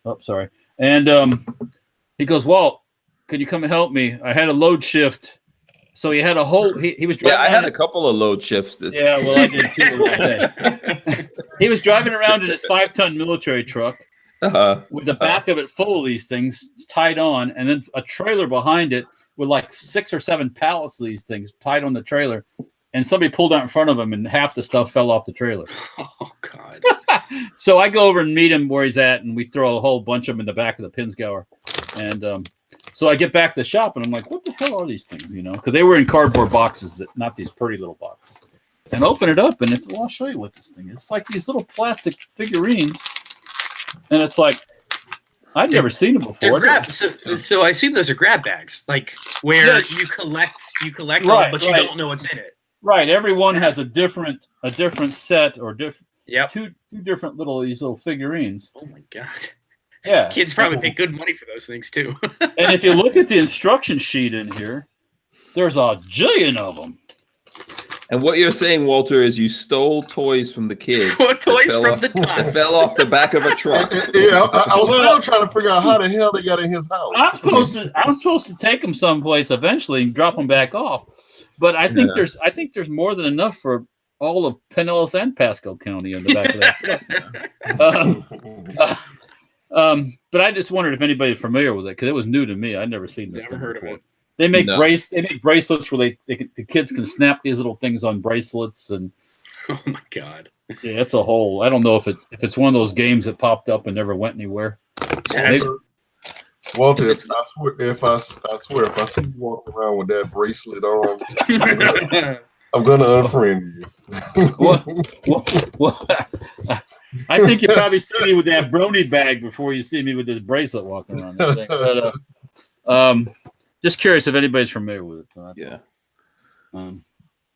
S2: Oh, sorry. And he goes, "Walt, could you come and help me? I had a load shift." So he had a whole. He was driving.
S1: Yeah, I had a couple of load shifts.
S2: Yeah, well, I did too. That day. He was driving around in his 5-ton military truck with the back of it full of these things tied on, and then a trailer behind it with like 6 or 7 pallets of these things tied on the trailer. And somebody pulled out in front of him, and half the stuff fell off the trailer.
S4: Oh God!
S2: So I go over and meet him where he's at, and we throw a whole bunch of them in the back of the Pinsgauer. And so I get back to the shop, and I'm like, "What the hell are these things?" You know, because they were in cardboard boxes, not these pretty little boxes. And open it up, and it's, well, I'll show you what this thing is. It's like these little plastic figurines, and it's like I've never seen them before.
S4: So I assume those are grab bags, like where you collect
S2: right,
S4: them, but you don't know what's in it.
S2: Right. Everyone has a different set or two different these little figurines.
S4: Oh my God.
S2: Yeah.
S4: Kids probably pay good money for those things too.
S2: And if you look at the instruction sheet in here, there's a jillion of them.
S1: And what you're saying, Walter, is you stole toys from the kids.
S4: Toys from the
S1: Tots.
S4: Tots.
S1: Fell off the back of a truck.
S3: Yeah, I was still trying to figure out how the hell they got in his house.
S2: I'm supposed to take them someplace eventually and drop them back off. But I think there's more than enough for all of Pinellas and Pasco County in the back of that truck. But I just wondered if anybody's familiar with it, because it was new to me. I'd never seen this thing before. They make bracelets where the kids can snap these little things on bracelets, and
S4: oh my God,
S2: yeah, it's a whole. I don't know if it's one of those games that popped up and never went anywhere.
S3: Walter, if I see you walking around with that bracelet on, I'm gonna unfriend you.
S2: I think you probably see me with that brownie bag before you see me with this bracelet walking around. I think. But, just curious if anybody's familiar with it. So
S1: yeah.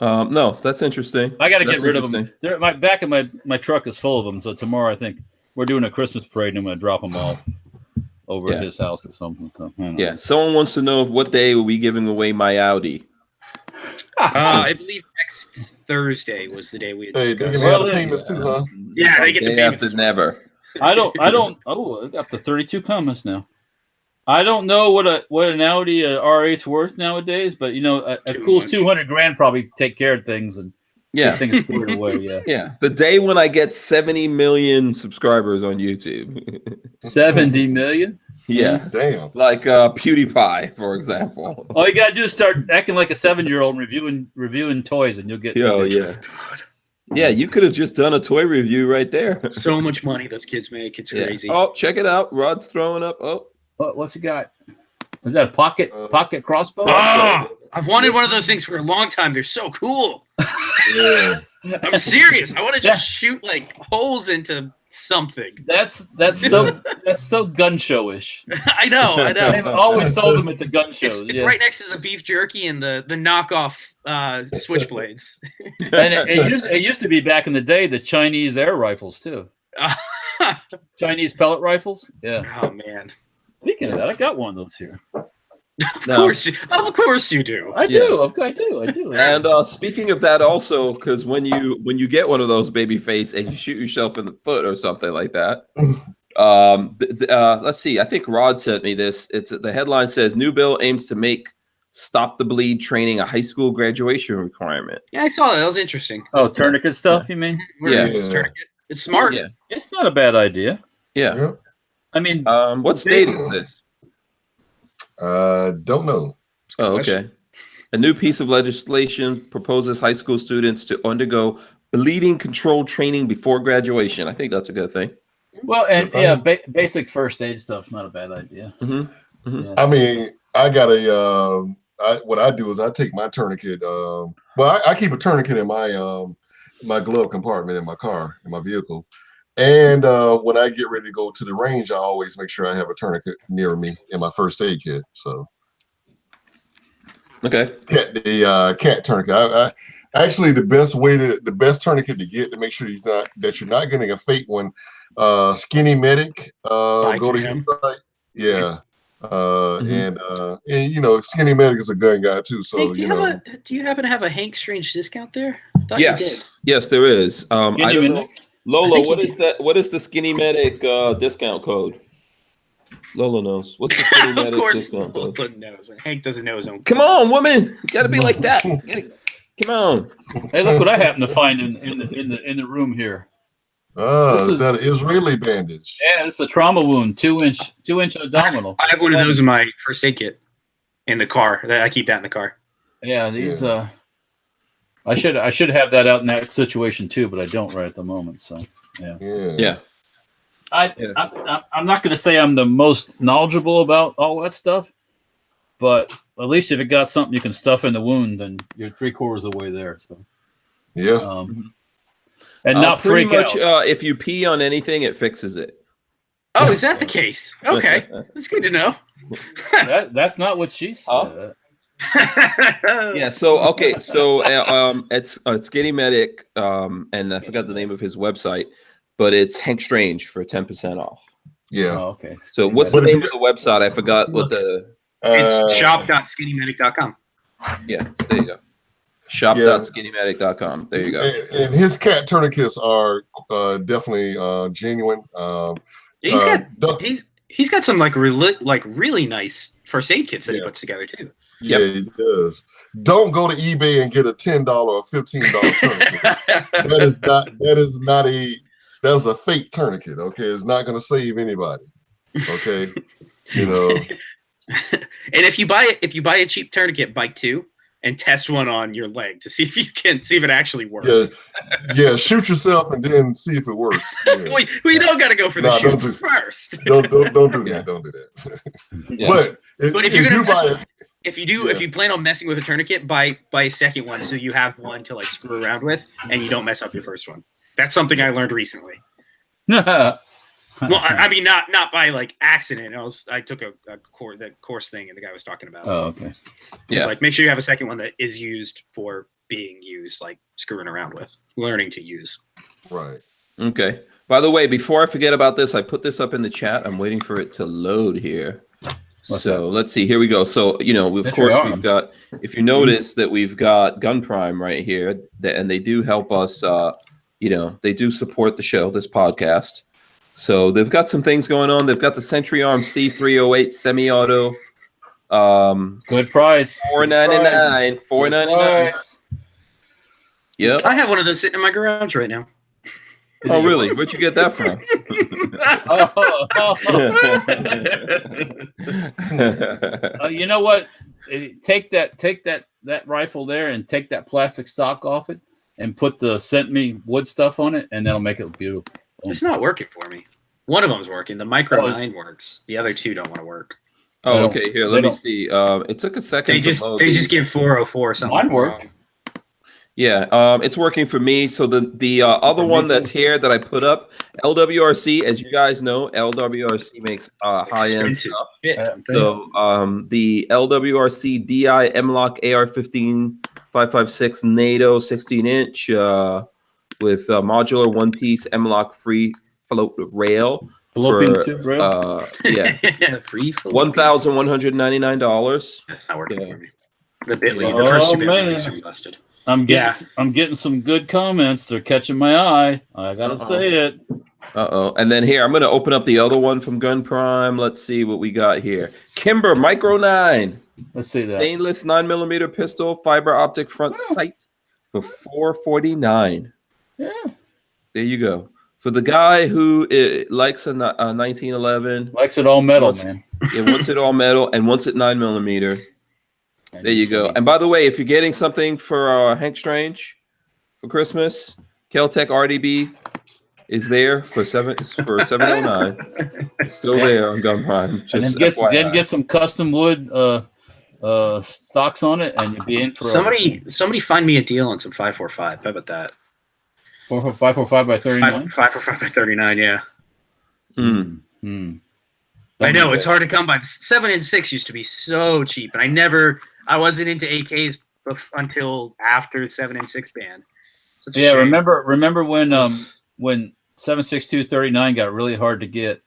S1: No, that's interesting.
S2: I got to get rid of them. My back of my truck is full of them. So tomorrow I think we're doing a Christmas parade, and I'm going to drop them off over at his house or something. So
S1: yeah. Someone wants to know what day will we giving away my Audi.
S4: I believe next Thursday was the day we
S3: discussed. They give me the payments too, huh?
S4: Yeah, they get the payments.
S1: After never.
S2: I don't. Oh, I got the 32 comments now. I don't know what an Audi R8's worth nowadays, but you know, a cool $200,000 probably take care of things and get things squared away. Yeah.
S1: Yeah. The day when I get 70 million subscribers on YouTube.
S2: 70 million?
S1: Yeah.
S3: Damn.
S1: Like PewDiePie, for example.
S2: All you gotta do is start acting like a 7-year-old and reviewing toys, and you'll get.
S1: Oh yeah. Yeah, you could have just done a toy review right there.
S4: So much money those kids make. It's crazy.
S1: Oh, check it out. Rod's throwing up. Oh.
S2: What's he got? Is that a pocket crossbow?
S4: I've wanted one of those things for a long time. They're so cool.
S3: Yeah.
S4: I'm serious. I want to just shoot like holes into something.
S2: That's so gun showish.
S4: I know.
S2: They've always sold them at the gun shows.
S4: It's right next to the beef jerky and the knockoff switchblades.
S2: And it used to be back in the day the Chinese air rifles too. Chinese pellet rifles. Yeah.
S4: Oh man.
S2: Speaking of that, I got one of those here.
S4: Of course you do.
S2: I do.
S1: And speaking of that, also, because when you get one of those baby face and you shoot yourself in the foot or something like that, let's see. I think Rod sent me this. The headline says new bill aims to make stop the bleed training a high school graduation requirement.
S4: Yeah, I saw that. That was interesting.
S2: Oh, tourniquet stuff, you mean?
S1: Yeah.
S4: Tourniquet. It's smart.
S1: Yeah.
S2: It's not a bad idea.
S1: Yeah.
S3: Yeah.
S2: I mean,
S1: What state is this?
S3: Don't know.
S1: Oh, okay. A new piece of legislation proposes high school students to undergo bleeding control training before graduation. I think that's a good thing.
S2: well, and yeah, basic first aid stuff's not a bad idea. Yeah.
S3: I mean, I got a. What I do is I take my tourniquet. I keep a tourniquet in my glove compartment in my car, in my vehicle. And when I get ready to go to the range, I always make sure I have a tourniquet near me in my first aid kit. So,
S1: Okay.
S3: the cat tourniquet. Actually, the best tourniquet to get to make sure you're not getting a fake one. Skinny Medic. Go to his site. Yeah. And you know, Skinny Medic is a gun guy too. So
S4: Hank, do you happen to have a Hank Strange discount there? I thought you did.
S1: Yes, there is. I don't know. Lola,
S4: what is
S1: that? What is the Skinny Medic discount code? Lola knows. What's the Skinny Medic
S4: Of course,
S1: discount code?
S4: Lola knows. Hank doesn't know his own.
S1: Come on, woman! You gotta be like that. Come on.
S2: Hey, look what I happen to find in the room here.
S3: Is that an Israeli bandage?
S2: Yeah, it's a trauma wound, 2-inch abdominal.
S4: I have one of those in my first aid kit in the car. I keep that in the car.
S2: Yeah, these. I should have that out in that situation too, but I don't right at the moment. So yeah. I'm not going to say I'm the most knowledgeable about all that stuff, but at least if it got something you can stuff in the wound, then you're 3/4 of the way there. So
S3: yeah.
S2: And not
S1: pretty
S2: freak
S1: much,
S2: out.
S1: if you pee on anything, it fixes it.
S4: Oh, is that the case? Okay, that's good to know.
S2: That's not what she said.
S1: Yeah. So okay. So it's Skinny Medic, and I forgot the name of his website, but it's Hank Strange for 10% off.
S3: Yeah.
S2: Oh, okay.
S1: So what's the name of the website? I forgot what the.
S4: It's shop.skinnymedic.com.
S1: Yeah. There you go. Shop.skinnymedic.com. There you go.
S3: And his cat tourniquets are definitely genuine.
S4: He's got some really nice first aid kits that he puts together too.
S3: Yeah, he does. Don't go to eBay and get a $10 or $15 tourniquet. That's a fake tourniquet. Okay, it's not going to save anybody. Okay, you know.
S4: And if you buy a cheap tourniquet, buy 2 and test one on your leg to see if it actually works.
S3: Yeah, shoot yourself and then see if it works. Yeah.
S4: we don't got to go for the shoot first.
S3: Don't do that. Don't do that.
S1: Yeah.
S3: But
S4: if you're gonna buy it. If you plan on messing with a tourniquet, buy a second one so you have one to screw around with and you don't mess up your first one. That's something I learned recently. Well, I mean, not by accident. I took a course thing and the guy was talking about.
S2: Oh, okay.
S4: Yeah. It's make sure you have a second one that is used for being used, screwing around with, learning to use.
S3: Right.
S1: Okay. By the way, before I forget about this, I put this up in the chat. I'm waiting for it to load here. Let's see. Here we go. So, of course, we've got, if you notice that we've got Gun Prime right here, and they do help us, they do support the show, this podcast. So they've got some things going on. They've got the Century Arms C308 semi-auto.
S2: Good price.
S1: $499. $499. Yep.
S4: I have one of those sitting in my garage right now.
S1: Oh, really? Where'd you get that from?
S2: You know what? Take that rifle there and take that plastic stock off it and put the sent me wood stuff on it, and that'll make it beautiful.
S4: It's not working for me. One of them's working. The Micro 9 works. The other 2 don't want to work.
S1: Oh, okay. Here, let me see. It took a second.
S4: They just give 404 or something.
S2: Mine worked.
S1: Yeah, it's working for me. So the other one that's here that I put up, LWRC, as you guys know, LWRC makes high-end stuff. So the LWRC DI M-Lock AR-15 5.56 NATO 16-inch with modular one-piece M-Lock free float rail.
S2: Floating tube rail?
S4: Free float.
S1: $1,199.
S4: That's not working for me. The first 2 Bitly are busted.
S2: I'm getting some good comments. They're catching my eye. I gotta say it.
S1: And then here, I'm gonna open up the other one from Gun Prime. Let's see what we got here. Kimber Micro 9.
S2: Let's see that.
S1: Stainless 9mm pistol, fiber optic front sight for $449.
S2: Yeah.
S1: There you go. For the guy who likes a 1911,
S2: Likes it all metal, man.
S1: Yeah, wants it all metal and wants it 9mm. There you go. And by the way, if you're getting something for Hank Strange for Christmas, Kel-Tec RDB is there for 709. It's still there on Gun Prime. Just
S2: and then get some custom wood stocks on it, and you'll be in for
S4: somebody find me a deal on some 545. How about that?
S2: 545 by 39.
S4: 545 by 39. Yeah.
S2: Mm.
S4: I know it's hard to come by. 7 and 6 used to be so cheap, and I wasn't into AKs until after 7 and 6 ban.
S2: Yeah, remember when 7.62 39 got really hard to get.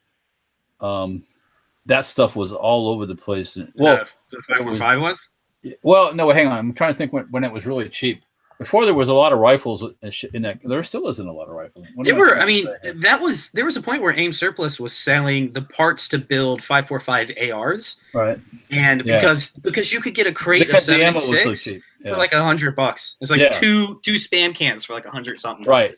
S2: That stuff was all over the place. Well,
S4: the 545 was.
S2: Well, no, hang on. I'm trying to think when it was really cheap. Before there was a lot of rifles in that. There still isn't a lot of rifles.
S4: There was a point where AIM Surplus was selling the parts to build 545 ARs.
S2: Right.
S4: And because you could get a crate of 76 for like $100. It's like two spam cans for like 100 something.
S2: Right.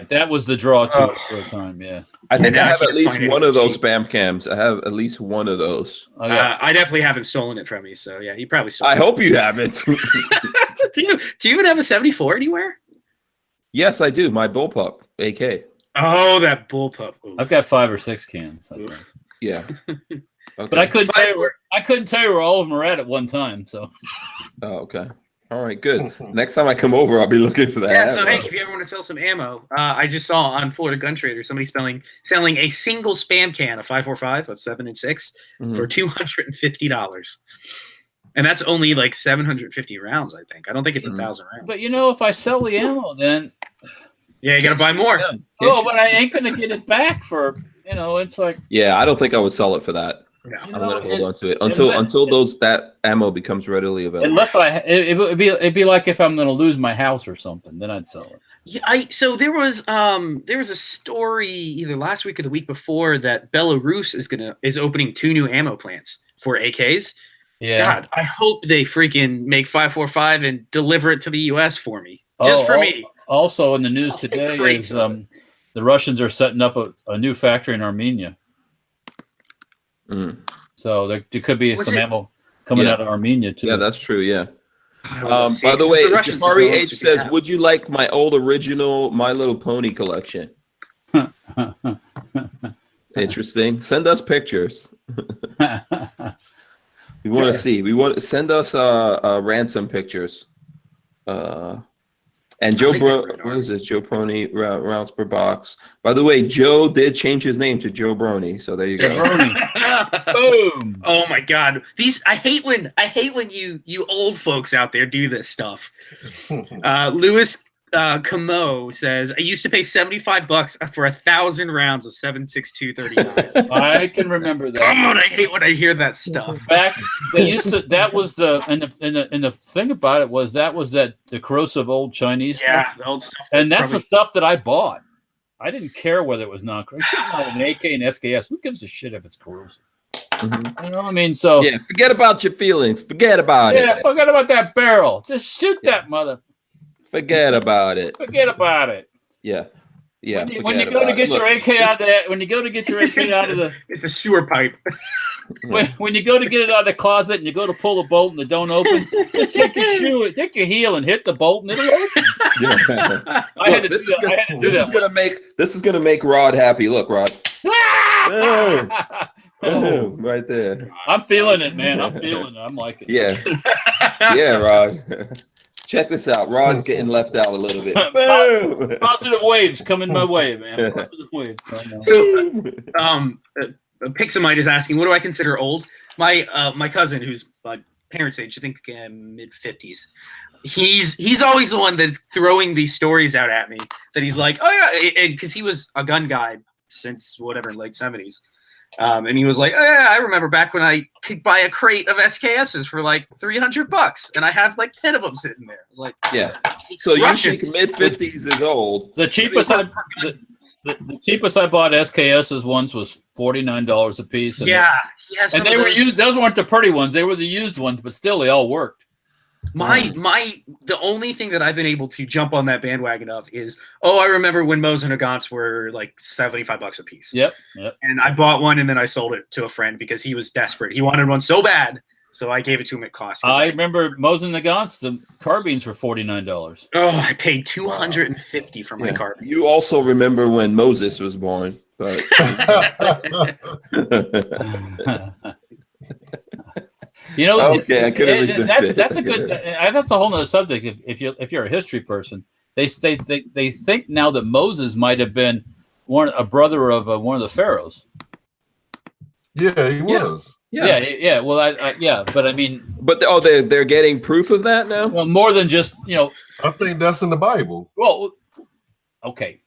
S2: That was the draw to it for a time. Yeah.
S1: I think I have at least one of those spam cams. I have at least one of those.
S4: I definitely haven't stolen it from you. So yeah, you probably stole it.
S1: I hope you haven't.
S4: Do you even have a 74 anywhere?
S1: Yes, I do. My bullpup AK.
S4: Oh, that bullpup. Oof.
S2: I've got 5 or 6 cans.
S1: Yeah. Okay.
S2: But I couldn't tell you where all of them are at one time. So.
S1: Oh, okay. All right, good. Next time I come over, I'll be looking for that.
S4: Yeah, so Hank, if you ever want to sell some ammo, I just saw on Florida Gun Trader somebody selling a single spam can of 545 of 7 and 6 for $250. And that's only like 750 rounds, I think. I don't think it's 1,000 rounds.
S2: But if I sell the ammo, then
S4: you gotta buy more.
S2: Oh, but I ain't gonna get it back for it's like.
S1: Yeah, I don't think I would sell it for that. No. I'm gonna hold on to it until that ammo becomes readily available.
S2: Unless it'd be like if I'm gonna lose my house or something, then I'd sell it.
S4: Yeah, so there was a story either last week or the week before that Belarus is opening 2 new ammo plants for AKs.
S2: Yeah.
S4: God, I hope they freaking make 545 and deliver it to the U.S. for me, just for me.
S2: Also, in the news today is the Russians are setting up a new factory in Armenia. So there could be some ammo coming out of Armenia too.
S1: Yeah, that's true. Yeah. By the way, Jafari H says, "Would you like my old original My Little Pony collection?" Interesting. Send us pictures. We want to see. Send us ransom pictures. And Joe what is this? Joe Brony rounds per box. By the way, Joe did change his name to Joe Brony, so there you go.
S2: Boom!
S4: Oh my God, I hate when you old folks out there do this stuff. Louis Camo says, I used to pay $75 for 1,000 rounds of 7.62 39.
S2: I can remember that.
S4: God, I hate when I hear that stuff.
S2: Back they used to. That was the thing about it was the corrosive old Chinese stuff.
S4: The old stuff.
S2: And that's the stuff that I bought. I didn't care whether it was non-corrosive. An AK and SKS. Who gives a shit if it's corrosive? Mm-hmm. You know what I mean? So
S1: forget about your feelings. Forget about it.
S2: Yeah, forget about that barrel. Just shoot that mother.
S1: Forget about it. Yeah. Yeah.
S2: When you go to get your AK out of that,
S4: it's a sewer pipe.
S2: When you go to get it out of the closet and you go to pull the bolt and it don't open, just take your heel and hit the bolt and it'll open.
S1: This is gonna make Rod happy. Look, Rod. Right there.
S2: I'm feeling it, man. I'm feeling it. I'm liking it.
S1: Yeah. Yeah, Rod. Check this out. Rod's getting left out a little bit.
S2: Positive waves coming my way, man. Positive waves.
S4: So, Pixamite is asking, what do I consider old? My cousin, who's parents' age, I think mid-50s, he's always the one that's throwing these stories out at me that he's like, oh yeah, because he was a gun guy since whatever, late 70s. And he was like, oh, yeah, I remember back when I could buy a crate of SKSs for like $300 and I have like 10 of them sitting there. I was like,
S1: yeah. So Russians. You think mid-50s is old.
S2: The cheapest I bought SKSs once was $49 a piece. And
S4: and
S2: they were used. Those weren't the pretty ones. They were the used ones, but still they all worked.
S4: The only thing that I've been able to jump on that bandwagon of is, I remember when Moe's and Nagants were like $75 a piece.
S2: Yep.
S4: And I bought one and then I sold it to a friend because he was desperate. He wanted one so bad, so I gave it to him at cost.
S2: I remember Moe's and Nagants, the carbines were $49.
S4: Oh, I paid $250 for my carbine.
S1: You also remember when Moses was born, but
S2: you know,
S1: okay, I couldn't resist
S2: that's a good. That's a whole nother subject. If you're a history person, they think now that Moses might have been a brother of one of the pharaohs.
S3: Yeah, he was.
S2: Yeah. Well, but I mean,
S1: but they're getting proof of that now.
S2: Well, more than just
S3: I think that's in the Bible.
S2: Well, okay,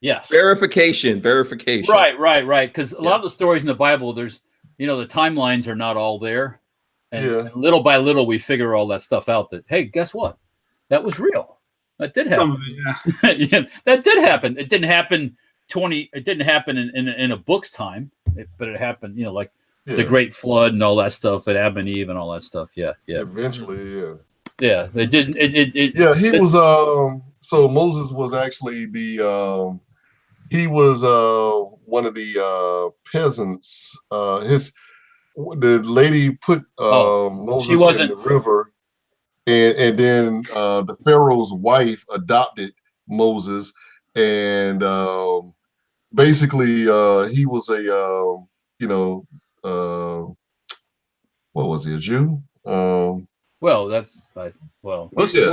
S2: yes,
S1: verification.
S2: Right. Because a lot of the stories in the Bible, there's the timelines are not all there, and little by little we figure all that stuff out. That hey, guess what? That was real. That did happen. That did happen. It didn't happen It didn't happen in a book's time, but it happened. Like. The Great Flood and all that stuff, and Adam and Eve and all that stuff. Yeah.
S3: Eventually,
S2: yeah. It didn't.
S3: He was. So Moses was actually the. He was one of the peasants. The lady put Moses in the river, and then the Pharaoh's wife adopted Moses, and basically he was a what was he, a Jew?
S2: Well, that's
S1: well,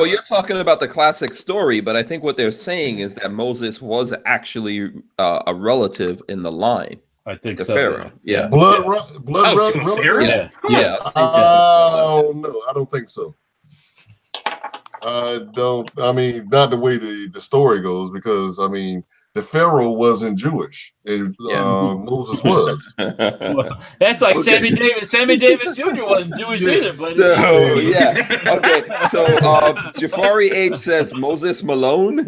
S1: you're talking about the classic story, but I think what they're saying is that Moses was actually a relative in the line.
S2: I think
S1: to
S2: so.
S1: Pharaoh. Yeah.
S3: Blood relative?
S2: Yeah.
S3: Oh no, I don't think so. I mean, not the way the story goes, because I mean, the Pharaoh wasn't Jewish. Moses was.
S2: Well, that's like Sammy Davis. Sammy Davis Jr. wasn't Jewish either, but
S1: Okay. So Jafari H says Moses Malone,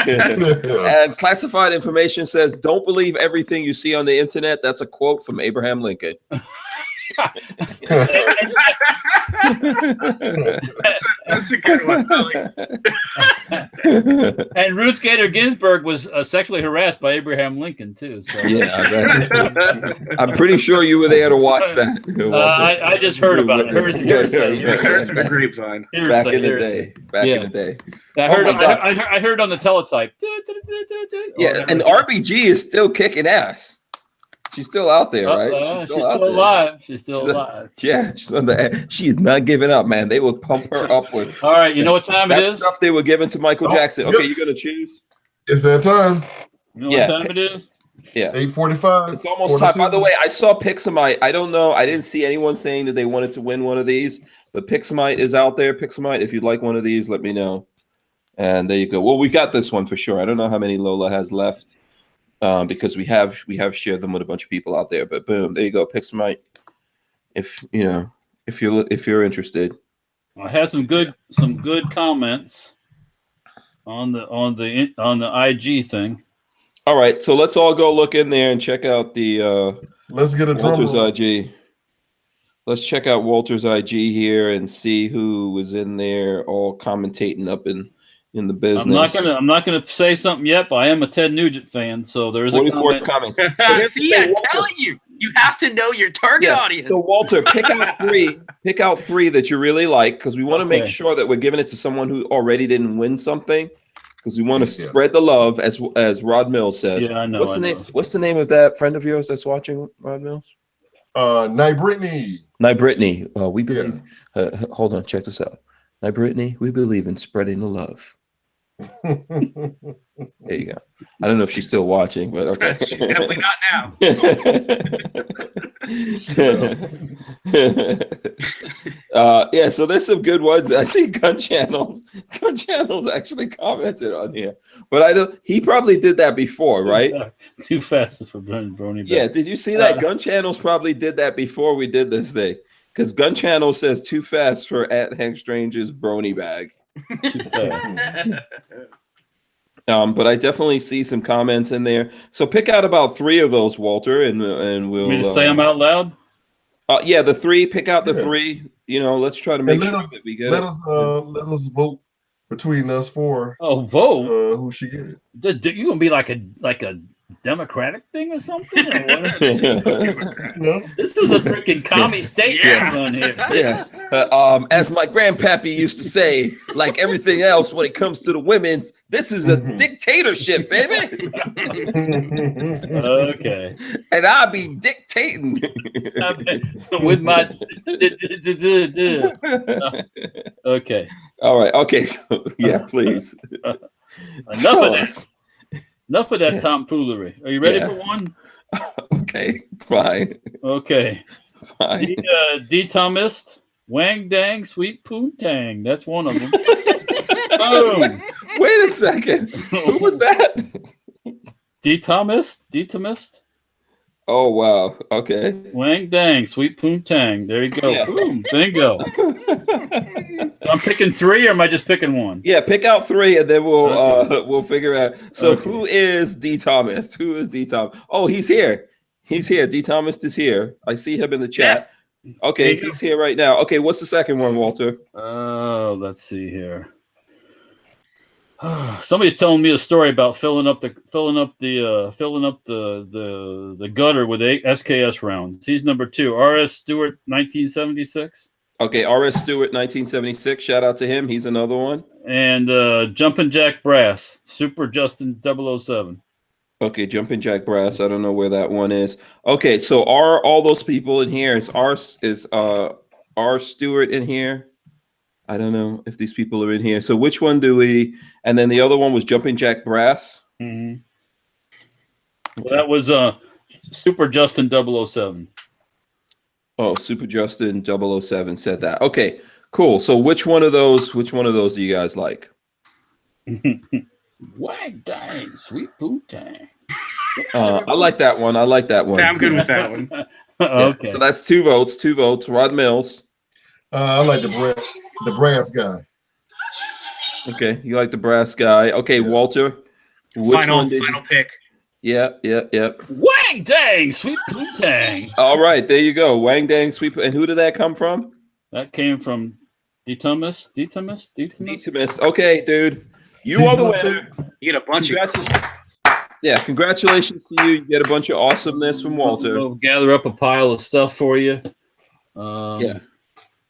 S1: and classified information says, "Don't believe everything you see on the internet." That's a quote from Abraham Lincoln.
S4: That's a good one.
S2: And Ruth Gator Ginsburg was sexually harassed by Abraham Lincoln too. So
S1: I'm pretty sure you were there to watch that.
S2: I just heard about it. Heard
S4: the grapevine.
S1: Back in the day.
S2: I heard on the teletype.
S1: Yeah, and RBG is still kicking ass. She's still out there, right?
S2: She's still alive. She's still alive.
S1: Yeah, she's not giving up, man. They will pump her up with.
S2: All right, you know what time it is?
S1: That stuff they were giving to Michael Jackson. Okay, you're gonna choose.
S3: It's that time.
S2: You know what time it is?
S1: Yeah,
S3: 8:45.
S1: It's almost time. By the way, I saw Pixamite. I don't know. I didn't see anyone saying that they wanted to win one of these, but Pixamite is out there. Pixamite, if you'd like one of these, let me know. And there you go. Well, we got this one for sure. I don't know how many Lola has left. Because we have shared them with a bunch of people out there, but boom, there you go, Pixamite. If you're interested,
S2: I had some good comments on the IG thing.
S1: All right, so let's all go look in there and check out the
S3: let's get a
S1: Walther's IG. Let's check out Walther's IG here and see who was in there all commentating up in the business.
S2: I'm not gonna say something yet, but I am a Ted Nugent fan, so there's
S1: 44 comments.
S4: See, I'm telling you, you have to know your target audience.
S1: So Walther, pick out three that you really like, because we want to make sure that we're giving it to someone who already didn't win something, because we want to spread the love, as Rod Mills says.
S2: Yeah, I know.
S1: What's the name of that friend of yours that's watching, Rod Mills?
S3: Night Brittany.
S1: We believe. Hold on, check this out. Night Brittany, we believe in spreading the love. There you go. I don't know if she's still watching, but okay.
S4: She's definitely not
S1: now. So there's some good ones. I see Gun Channels. Gun Channels actually commented on here, but he probably did that before, right?
S2: Too fast for Brony.
S1: Yeah, did you see that? Gun Channels probably did that before we did this thing, because Gun Channel says too fast for @HankStrange's brony bag. But I definitely see some comments in there. So pick out about 3 of those, Walter, and we'll
S2: say them out loud.
S1: Yeah, the 3. Pick out the 3. let's try to make
S3: And
S1: sure that we get
S3: let
S1: it.
S3: us vote between us four.
S2: Oh, vote.
S3: Who should get it?
S2: You gonna be like a Democratic thing or something? Or what?
S3: No.
S2: This is a freaking commie state on here.
S1: Yeah. As my grandpappy used to say, like everything else when it comes to the women's, this is a dictatorship, baby.
S2: Okay.
S1: And I'll be dictating.
S2: With my okay.
S1: All right. Okay. So, yeah, please.
S2: Enough of this. Enough of that tomfoolery. Are you ready for one?
S1: Okay. Fine.
S2: Okay.
S1: Fine.
S2: D. Thomist, Wang Dang, Sweet Poontang. That's one of them. Boom.
S1: Wait a second. Who was that?
S2: D. Thomist.
S1: Oh, wow. Okay.
S2: Wang Dang, Sweet Poontang. There you go.
S1: Yeah.
S2: Boom. Bingo. So I'm picking 3, or am I just picking 1?
S1: Yeah, pick out 3 and then
S2: Okay.
S1: we'll figure out. So
S2: Okay.
S1: who is D. Thomas? Who is D. Thomas? Oh, he's here. He's here. D. Thomas is here. I see him in the chat. Okay, he's here right now. Okay, what's the second one, Walter?
S2: Let's see here. Somebody's telling me a story about filling up the gutter with SKS rounds. He's number 2. R.S. Stewart, 1976.
S1: Okay, R.S. Stewart, 1976. Shout out to him. He's another one.
S2: And Jumpin' Jack Brass, Super Justin 007.
S1: Okay, Jumpin' Jack Brass. I don't know where that one is. Okay, so are all those people in here? Is R. Stewart in here? I don't know if these people are in here. So which one do we? And then the other one was Jumpin' Jack Brass.
S2: Mm-hmm. Well, that was Super Justin 007.
S1: Oh, Super Justin 007 said that. Okay, cool. So which one of those do you guys like?
S2: Wang dang, sweet poontang.
S1: I like that one.
S4: Yeah, I'm good with that one.
S2: Okay.
S1: So that's 2 votes. 2 votes. Rod Mills.
S3: I like the brass guy.
S1: Okay, you like the brass guy. Okay, Walter. Which
S4: Final
S1: one did you?
S4: pick.
S1: Yeah.
S2: Wang dang, sweet poontang.
S1: All right, there you go. Wang Dang Sweet. And who did that come from?
S2: That came from D. Thomas.
S1: Okay, dude. You are the winner.
S4: You get a bunch of.
S1: Yeah, congratulations to you. You get a bunch of awesomeness from Walter.
S2: We'll gather up a pile of stuff for you.
S1: Yeah.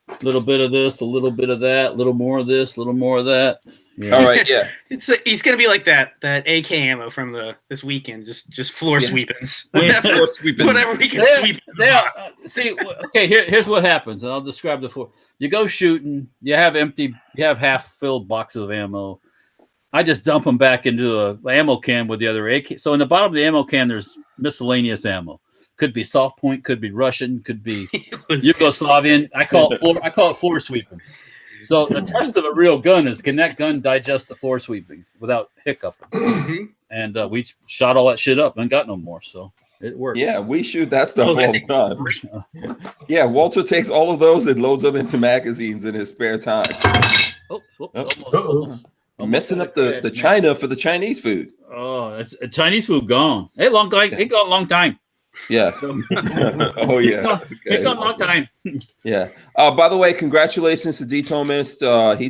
S2: A little bit of this, a little bit of that, a little more of this, a little more of that. Yeah.
S1: All right, yeah.
S4: He's gonna be like that AK ammo from this weekend, just floor sweepings.
S1: Floor sweeping.
S4: Whatever we can sweep.
S2: See, okay, here's what happens, and I'll describe the floor. You go shooting, you have half-filled boxes of ammo. I just dump them back into a ammo can with the other AK. So in the bottom of the ammo can, there's miscellaneous ammo. Could be soft point, could be Russian, could be Yugoslavian. I call it floor sweepings. So the test of a real gun is, can that gun digest the floor sweepings without hiccuping?
S4: Mm-hmm.
S2: And we shot all that shit up and got no more. So it worked.
S1: Yeah, we shoot that stuff all the time. Yeah, Walter takes all of those and loads them into magazines in his spare time.
S2: Almost
S1: Messing up the China for the Chinese food.
S2: Oh, it's Chinese food gone. It gone a long time.
S1: Yeah. Oh yeah.
S2: It gone a long time.
S1: Yeah. By the way, congratulations to D. Thomist. He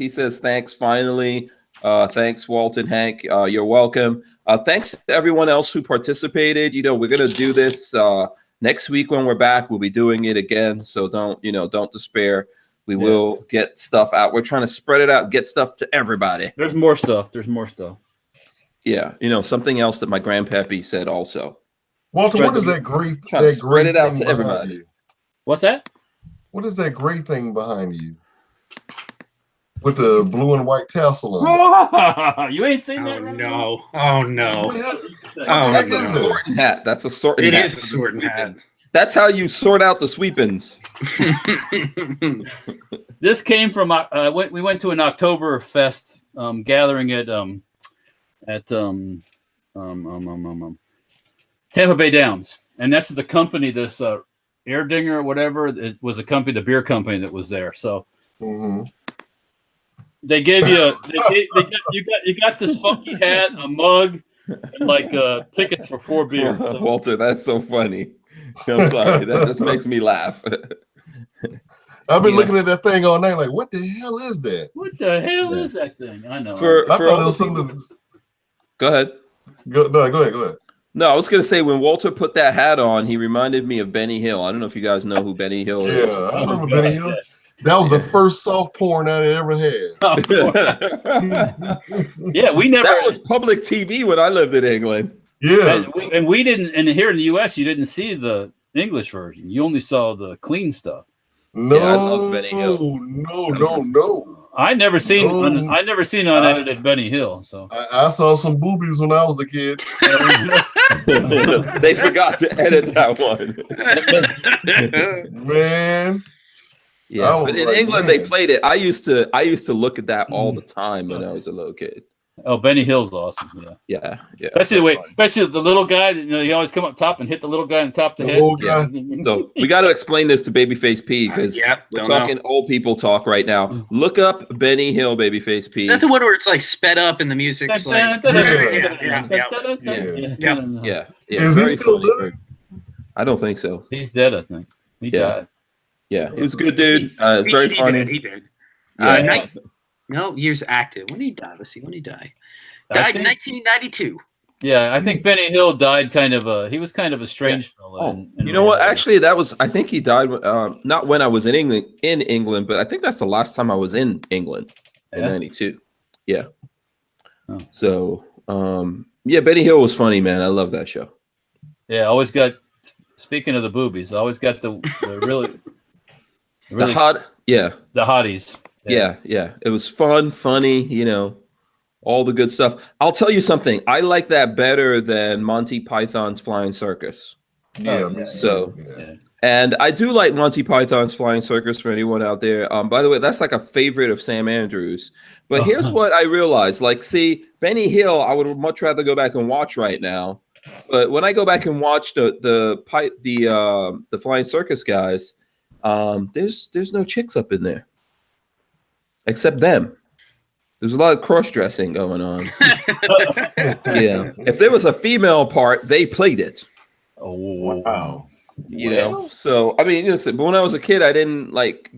S1: says thanks finally. Thanks, Walt and Hank. You're welcome. Thanks to everyone else who participated. We're gonna do this next week when we're back. We'll be doing it again. So don't despair. We will get stuff out. We're trying to spread it out, get stuff to everybody.
S2: There's more stuff.
S1: Yeah. Something else that my grandpappy said also.
S3: Walter, what is that gray?
S1: Spread it out to everybody.
S3: You?
S2: What's that?
S3: What is that gray thing behind you? With the blue and white tassel on it.
S2: You ain't seen that?
S4: No. Oh no.
S3: That's a
S1: sorting hat. That's a sorting
S4: It
S1: hat.
S4: is a sorting hat.
S1: That's how you sort out the sweepings.
S2: This came from we went to an Oktoberfest gathering at Tampa Bay Downs, and that's the company. This Erdinger or whatever, it was a company, the beer company that was there. So they gave you you got this funky hat, a mug, and like tickets for 4 beers. So.
S1: Walter, that's so funny. I'm sorry, that just makes me laugh.
S3: I've been looking at that thing all night, like, what the hell is that?
S2: What the hell is that thing? I know.
S3: I thought it was something.
S1: Go ahead.
S3: Go ahead.
S1: No, I was gonna say when Walter put that hat on, he reminded me of Benny Hill. I don't know if you guys know who Benny Hill is.
S3: Yeah, I remember Benny Hill. That was the first soft porn I ever had.
S2: Yeah, we never.
S1: That was public TV when I lived in England.
S3: Yeah,
S2: and we didn't. And here in the U.S., you didn't see the English version. You only saw the clean stuff.
S3: No,
S1: I love Benny Hill.
S3: No.
S2: I never seen unedited Benny Hill. So
S3: I saw some boobies when I was a kid.
S1: They forgot to edit that one.
S3: Man.
S1: Yeah, but in England they played it. I used to look at that all the time when I was a little kid.
S2: Oh, Benny Hill's awesome. Yeah. Especially the little guy. He always come up top and hit the little guy on top of the head.
S1: So we got to explain this to Babyface P because we're talking old people talk right now. Look up Benny Hill, Babyface P.
S4: Is that the one where it's like sped up and the music's like?
S1: Yeah.
S3: Is he still living?
S1: I don't think so.
S2: He's dead. I think he died.
S1: Yeah, he was a good dude. Very funny.
S4: He did.
S1: Yeah.
S4: He was active. When did he die? Let's see. When did he die? Died in 1992.
S2: Yeah, I think Benny Hill died he was kind of a strange fellow.
S1: You know what? Actually, I think he died not when I was in England, but I think that's the last time I was in England in 92. Yeah.
S2: Oh.
S1: So, Benny Hill was funny, man. I love that show.
S2: Yeah, always got, speaking of the boobies, I always got the really
S1: the
S2: hotties.
S1: Yeah. It was fun, funny, all the good stuff. I'll tell you something. I like that better than Monty Python's Flying Circus. And I do like Monty Python's Flying Circus for anyone out there. By the way, that's like a favorite of Sam Andrews. But here's what I realized. Like, see, Benny Hill, I would much rather go back and watch right now. But when I go back and watch the Flying Circus guys, there's no chicks up in there except them. There's a lot of cross-dressing going on. Yeah, if there was a female part, they played it.
S2: Oh wow!
S1: So I mean, listen. But when I was a kid, I didn't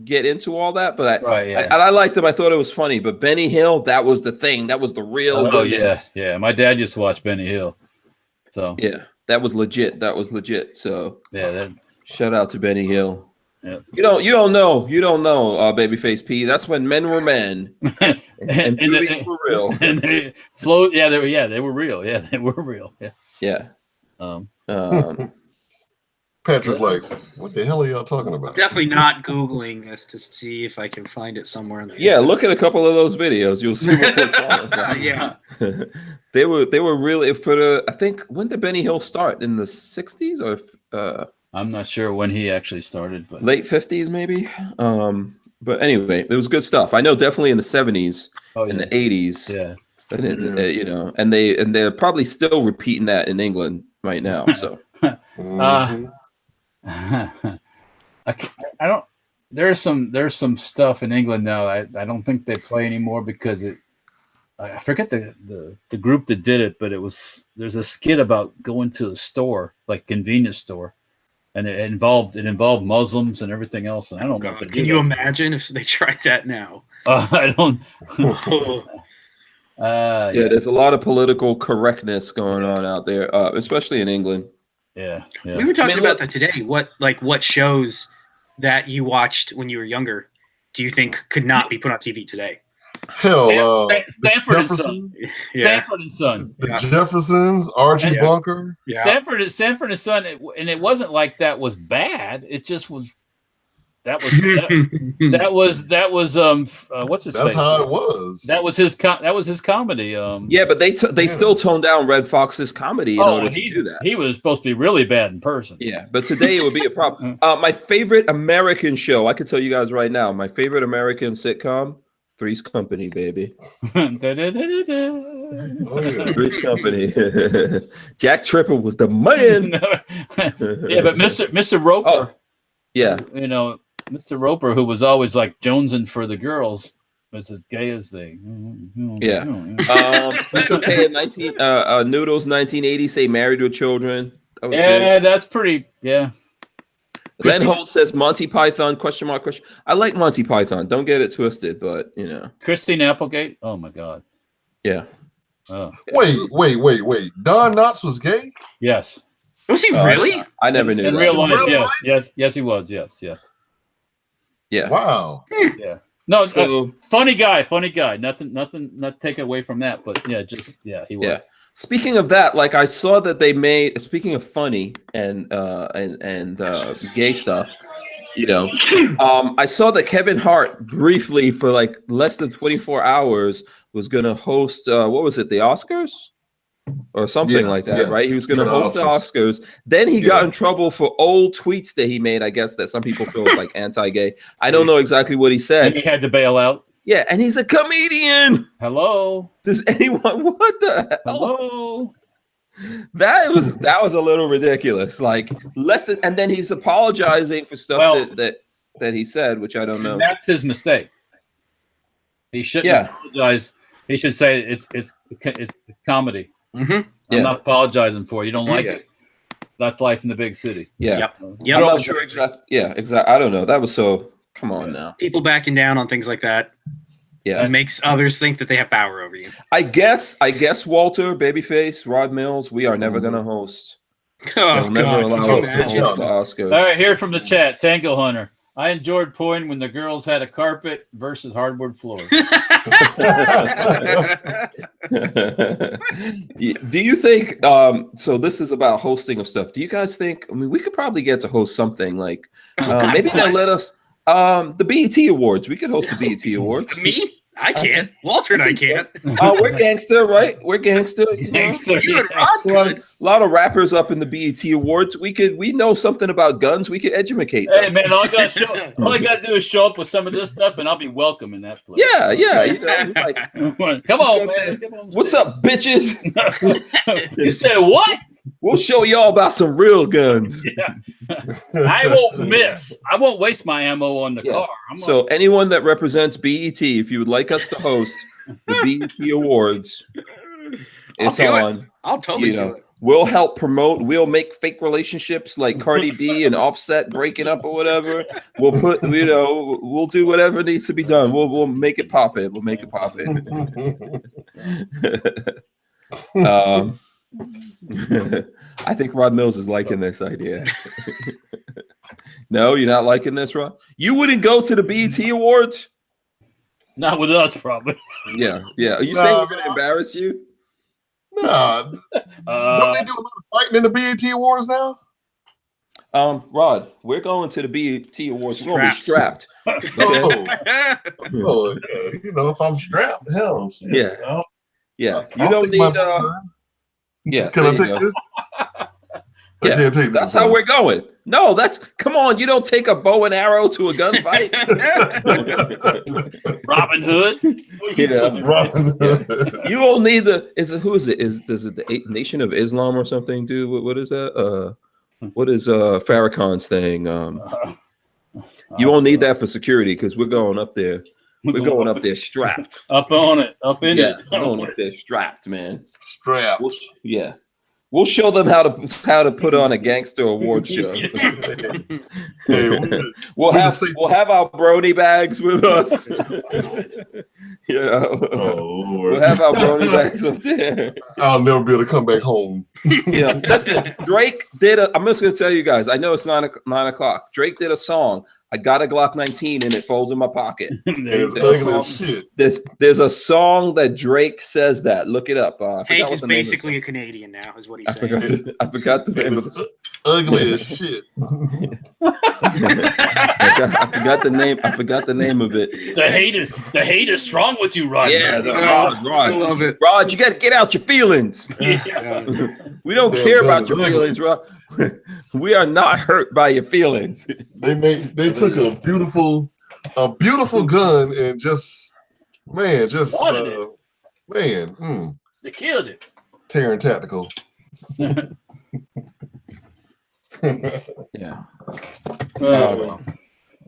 S1: get into all that. But I liked them. I thought it was funny. But Benny Hill, that was the thing. That was the real.
S2: Oh yeah. My dad used to watch Benny Hill. So
S1: yeah, that was legit. So
S2: yeah,
S1: shout out to Benny Hill.
S2: Yeah.
S1: You don't know, Babyface P. That's when men were men and movies were real.
S2: And they float. Yeah, they were real. Yeah, they were real. Yeah.
S3: Patrick's like, what the hell are y'all talking about?
S4: Definitely not Googling this to see if I can find it somewhere.
S1: Look at a couple of those videos. You'll see what we're talking about.
S4: Yeah.
S1: They were really I think, when did Benny Hill start? In the 60s or
S2: I'm not sure when he actually started, but
S1: late 50s maybe. But anyway, it was good stuff. I know definitely in the 70s and the 80s.
S2: Yeah.
S1: And they're probably still repeating that in England right now. So
S2: I don't. There's some stuff in England now. I don't think they play anymore because I forget the group that did it, but there's a skit about going to a store, like convenience store, and it involved Muslims and everything else. And I don't know.
S4: Can you imagine if they tried that now?
S2: I don't.
S1: There's a lot of political correctness going on out there, especially in England.
S2: Yeah.
S4: We were talking about that today. What shows that you watched when you were younger do you think could not be put on TV today?
S3: Hell,
S2: Stanford and Son. Stanford and Son.
S3: The Jeffersons, Archie Bunker.
S2: Yeah. Stanford and Son, and it wasn't like that was bad. It just was. That was what's his?
S3: That's how it was.
S2: That was his comedy.
S1: But they still toned down Red Fox's comedy in order to do that.
S2: He was supposed to be really bad in person.
S1: Yeah, but today it would be a problem. My favorite American show, I could tell you guys right now, my favorite American sitcom, Three's Company, baby. Three's Company. Jack Tripper was the man.
S2: Yeah, but Mr. Roper.
S1: Oh, yeah.
S2: Mr. Roper, who was always like jonesing for the girls, was as gay as they.
S1: Yeah. Special K in Noodles 1980 say Married with Children.
S2: That was good. That's pretty. Yeah.
S1: Len Holt says Monty Python, question mark, question. I like Monty Python. Don't get it twisted, but, you know.
S2: Christine Applegate. Oh, my God.
S1: Yeah.
S2: Oh.
S3: Wait. Don Knotts was gay?
S2: Yes.
S4: Was he really?
S1: I never knew
S2: In
S1: that.
S2: real life,
S3: real
S2: yes, he was. Yes.
S1: Yeah.
S3: Wow.
S2: Yeah. No,
S1: So,
S2: funny guy. Nothing, not taken away from that, but yeah, he was.
S1: yeah. Speaking of that, like I saw that they made. Speaking of funny and gay stuff, you know, I saw that Kevin Hart briefly for like less than 24 hours was going to host. What was it? The Oscars or something like that, right? He was going to host the Oscars. Then he got in trouble for old tweets that he made. I guess that some people feel is like anti-gay. I don't know exactly what he said.
S2: And he had to bail out.
S1: Yeah, and he's a comedian.
S2: Hello.
S1: Does anyone? What the hell?
S2: Hello.
S1: That was a little ridiculous. Like less, and then he's apologizing for stuff that he said, which I don't know.
S2: That's his mistake. He shouldn't apologize. He should say it's comedy.
S4: Mm-hmm.
S2: I'm not apologizing for it. You don't like it. That's life in the big city.
S4: Yep.
S1: I'm not sure exactly. Yeah, exactly. I don't know. That was so. Come on now.
S4: People backing down on things like that.
S1: Yeah,
S4: it makes others think that they have power over you.
S1: I guess Walter, Babyface, Rod Mills, we are never gonna host.
S4: Oh,
S1: never
S4: God,
S1: allow us to host the Oscars.
S2: All right, here from the chat, Tango Hunter. I enjoyed pointing when the girls had a carpet versus hardwood floors.
S1: Do you think? So this is about hosting of stuff. Do you guys think? I mean, we could probably get to host something like maybe they'll let us. The BET Awards. We could host the BET Awards.
S4: Me? I can't. Walter and I can't.
S1: We're gangster, right? We're gangster. You know? A lot of rappers up in the BET Awards. We know something about guns. We could educate them.
S2: Hey man, all I gotta do is show up with some of this stuff, and I'll be welcome in that place.
S1: Yeah. You know, like,
S2: come on, man.
S1: What's up, bitches?
S2: You said what?
S1: We'll show y'all about some real guns.
S2: Yeah. I won't miss. I won't waste my ammo on the car.
S1: So anyone that represents BET, if you would like us to host the BET Awards, it's on.
S4: I'll totally do it.
S1: We'll help promote. We'll make fake relationships like Cardi B and Offset breaking up or whatever. We'll put, we'll do whatever needs to be done. We'll make it pop it. We'll make it pop it. I think Rod Mills is liking this idea. No, you're not liking this, Rod? You wouldn't go to the BET Awards?
S2: Not with us, probably.
S1: Yeah. Are you saying we're going to embarrass you?
S3: Nah. Don't they do a lot of fighting in the BET Awards now?
S1: Rod, we're going to the BET Awards. We're going to be strapped.
S3: If I'm strapped, hell. Shit,
S1: Yeah. You don't need.
S3: Can I take this? I can't take
S1: that's
S3: this.
S1: How we're going. No, come on. You don't take a bow and arrow to a gunfight.
S2: Robin Hood.
S3: Robin Hood.
S1: You don't need who is it? Does it the Nation of Islam or something, dude? What is that? What is Farrakhan's thing? You won't need that for security because we're going up there. We're going up there strapped.
S2: Up on it. Up in it.
S1: We're going up there strapped, man.
S3: Strapped.
S1: We'll show them how to put on a gangster award show. We'll have our brownie bags with us. We'll have our brownie bags up there.
S3: I'll never be able to come back home.
S1: Listen, Drake did I'm just gonna tell you guys. I know it's 9 o'clock. Drake did a song. I got a Glock 19 and it falls in my pocket. There's a song that Drake says that. Look it up.
S4: Hank is basically a Canadian now, is what he's saying.
S1: I forgot the name of the song.
S3: Ugly as shit.
S1: I forgot the name of it.
S2: The hate is strong with you, Rod.
S1: Yeah,
S4: Rod. I love it.
S1: Rod, you got to get out your feelings. We don't care about your feelings, Rod. We are not hurt by your feelings.
S3: They took a beautiful gun and they
S2: killed it.
S3: Tearing tactical.
S1: Yeah.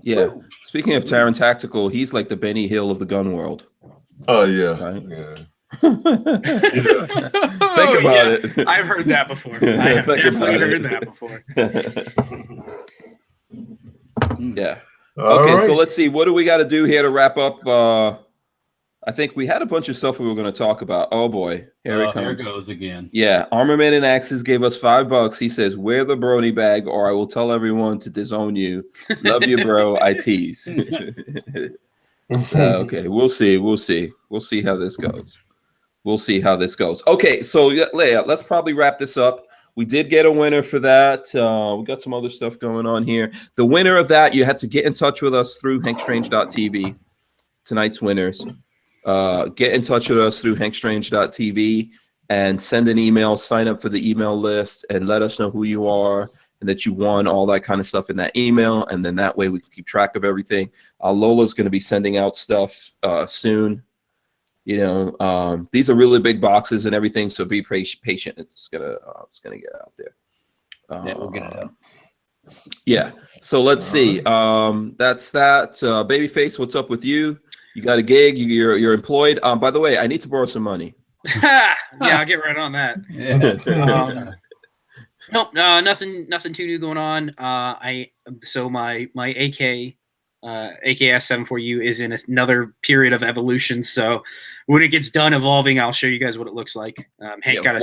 S1: Yeah. Speaking of Taron Tactical, he's like the Benny Hill of the gun world.
S3: Oh yeah.
S1: Right?
S3: Yeah.
S1: Think about it.
S4: I've heard that before. I have definitely heard that before.
S1: Yeah.
S3: All
S1: Okay,
S3: right.
S1: so let's see. What do we got to do here to wrap up? I think we had a bunch of stuff we were going to talk about. Oh boy, here it comes.
S2: Here it goes again.
S1: Yeah, Armament and Axes gave us $5. He says, "Wear the brony bag, or I will tell everyone to disown you." Love you, bro. I tease. Okay, we'll see. We'll see how this goes. Okay, so Leia, let's probably wrap this up. We did get a winner for that. We got some other stuff going on here. The winner of that, you had to get in touch with us through hankstrange.tv. Tonight's winners. Get in touch with us through hankstrange.tv and send an email, sign up for the email list, and let us know who you are and that you won, all that kind of stuff in that email. And then that way we can keep track of everything. Lola's going to be sending out stuff soon. You know, these are really big boxes and everything, so be patient. It's gonna get out there.
S2: Yeah, we'll get it out.
S1: Yeah. So let's see. That's that. Babyface, what's up with you? You got a gig? You're employed. By the way, I need to borrow some money.
S4: Yeah, I'll get right on that.
S2: Yeah.
S4: Nope, nothing too new going on. My AK AKS 74U is in another period of evolution. So when it gets done evolving, I'll show you guys what it looks like. Hank got a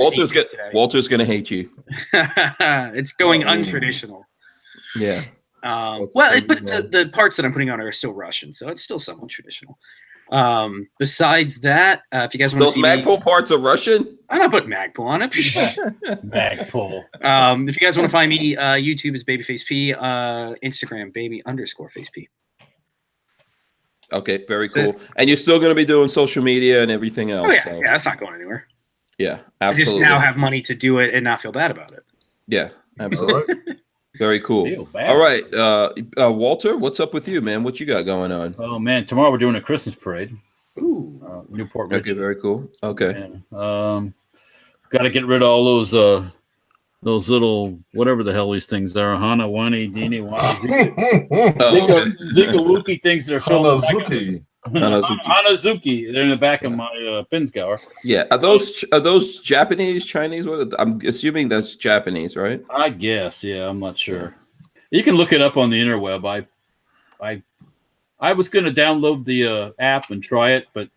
S1: Walter's gonna hate you.
S4: It's going untraditional.
S1: Yeah.
S4: But the parts that I'm putting on are still Russian, so it's still somewhat traditional. Besides that, if you guys want to see
S1: Magpul parts are Russian,
S4: I'm not putting Magpul on it.
S2: Magpul.
S4: If you guys want to find me, YouTube is Babyface P, Instagram baby_face P.
S1: Okay, very cool. And you're still going to be doing social media and everything else.
S4: Oh yeah,
S1: so.
S4: yeah, that's not going anywhere.
S1: Yeah, absolutely.
S4: I just now have money to do it and not feel bad about it.
S1: Yeah, absolutely. Very cool. All right, Walter, what's up with you, man? What you got going on?
S2: Oh man, tomorrow we're doing a Christmas parade.
S4: Ooh,
S2: Newport.
S1: Okay, very cool. Okay.
S2: And, got to get rid of all those little whatever the hell these things are. Hana, Wani, Dini, Zika Wookie things that are filled Hanazuki. They're in the back of my Pinsgauer.
S1: Yeah. Are those Japanese, Chinese? I'm assuming that's Japanese, right?
S2: I guess. Yeah, I'm not sure. You can look it up on the interweb. I was going to download the app and try it, but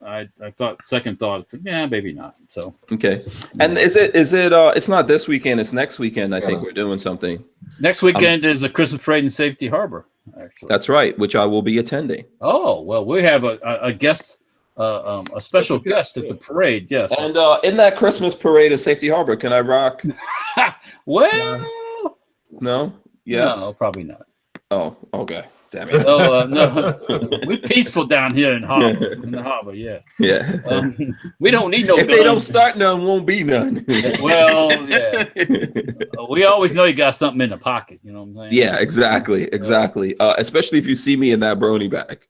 S2: I thought second thought, it's yeah, maybe not. So
S1: okay. And is it it's not this weekend, it's next weekend. I think we're doing something.
S2: Next weekend is the Christmas parade in Safety Harbor, actually.
S1: That's right, which I will be attending.
S2: Oh, well, we have a guest, a special guest at the parade, yes.
S1: And in that Christmas parade in Safety Harbor, can I rock?
S2: Well,
S1: no? Yes.
S2: No, probably not.
S1: Oh, okay. Damn it.
S2: No, we're peaceful down here in the harbor, yeah.
S1: Yeah.
S2: We don't need no
S1: If they don't start none, won't be none.
S2: Well, yeah. We always know you got something in the pocket, you know what I'm saying?
S1: Yeah, exactly. Especially if you see me in that brony bag.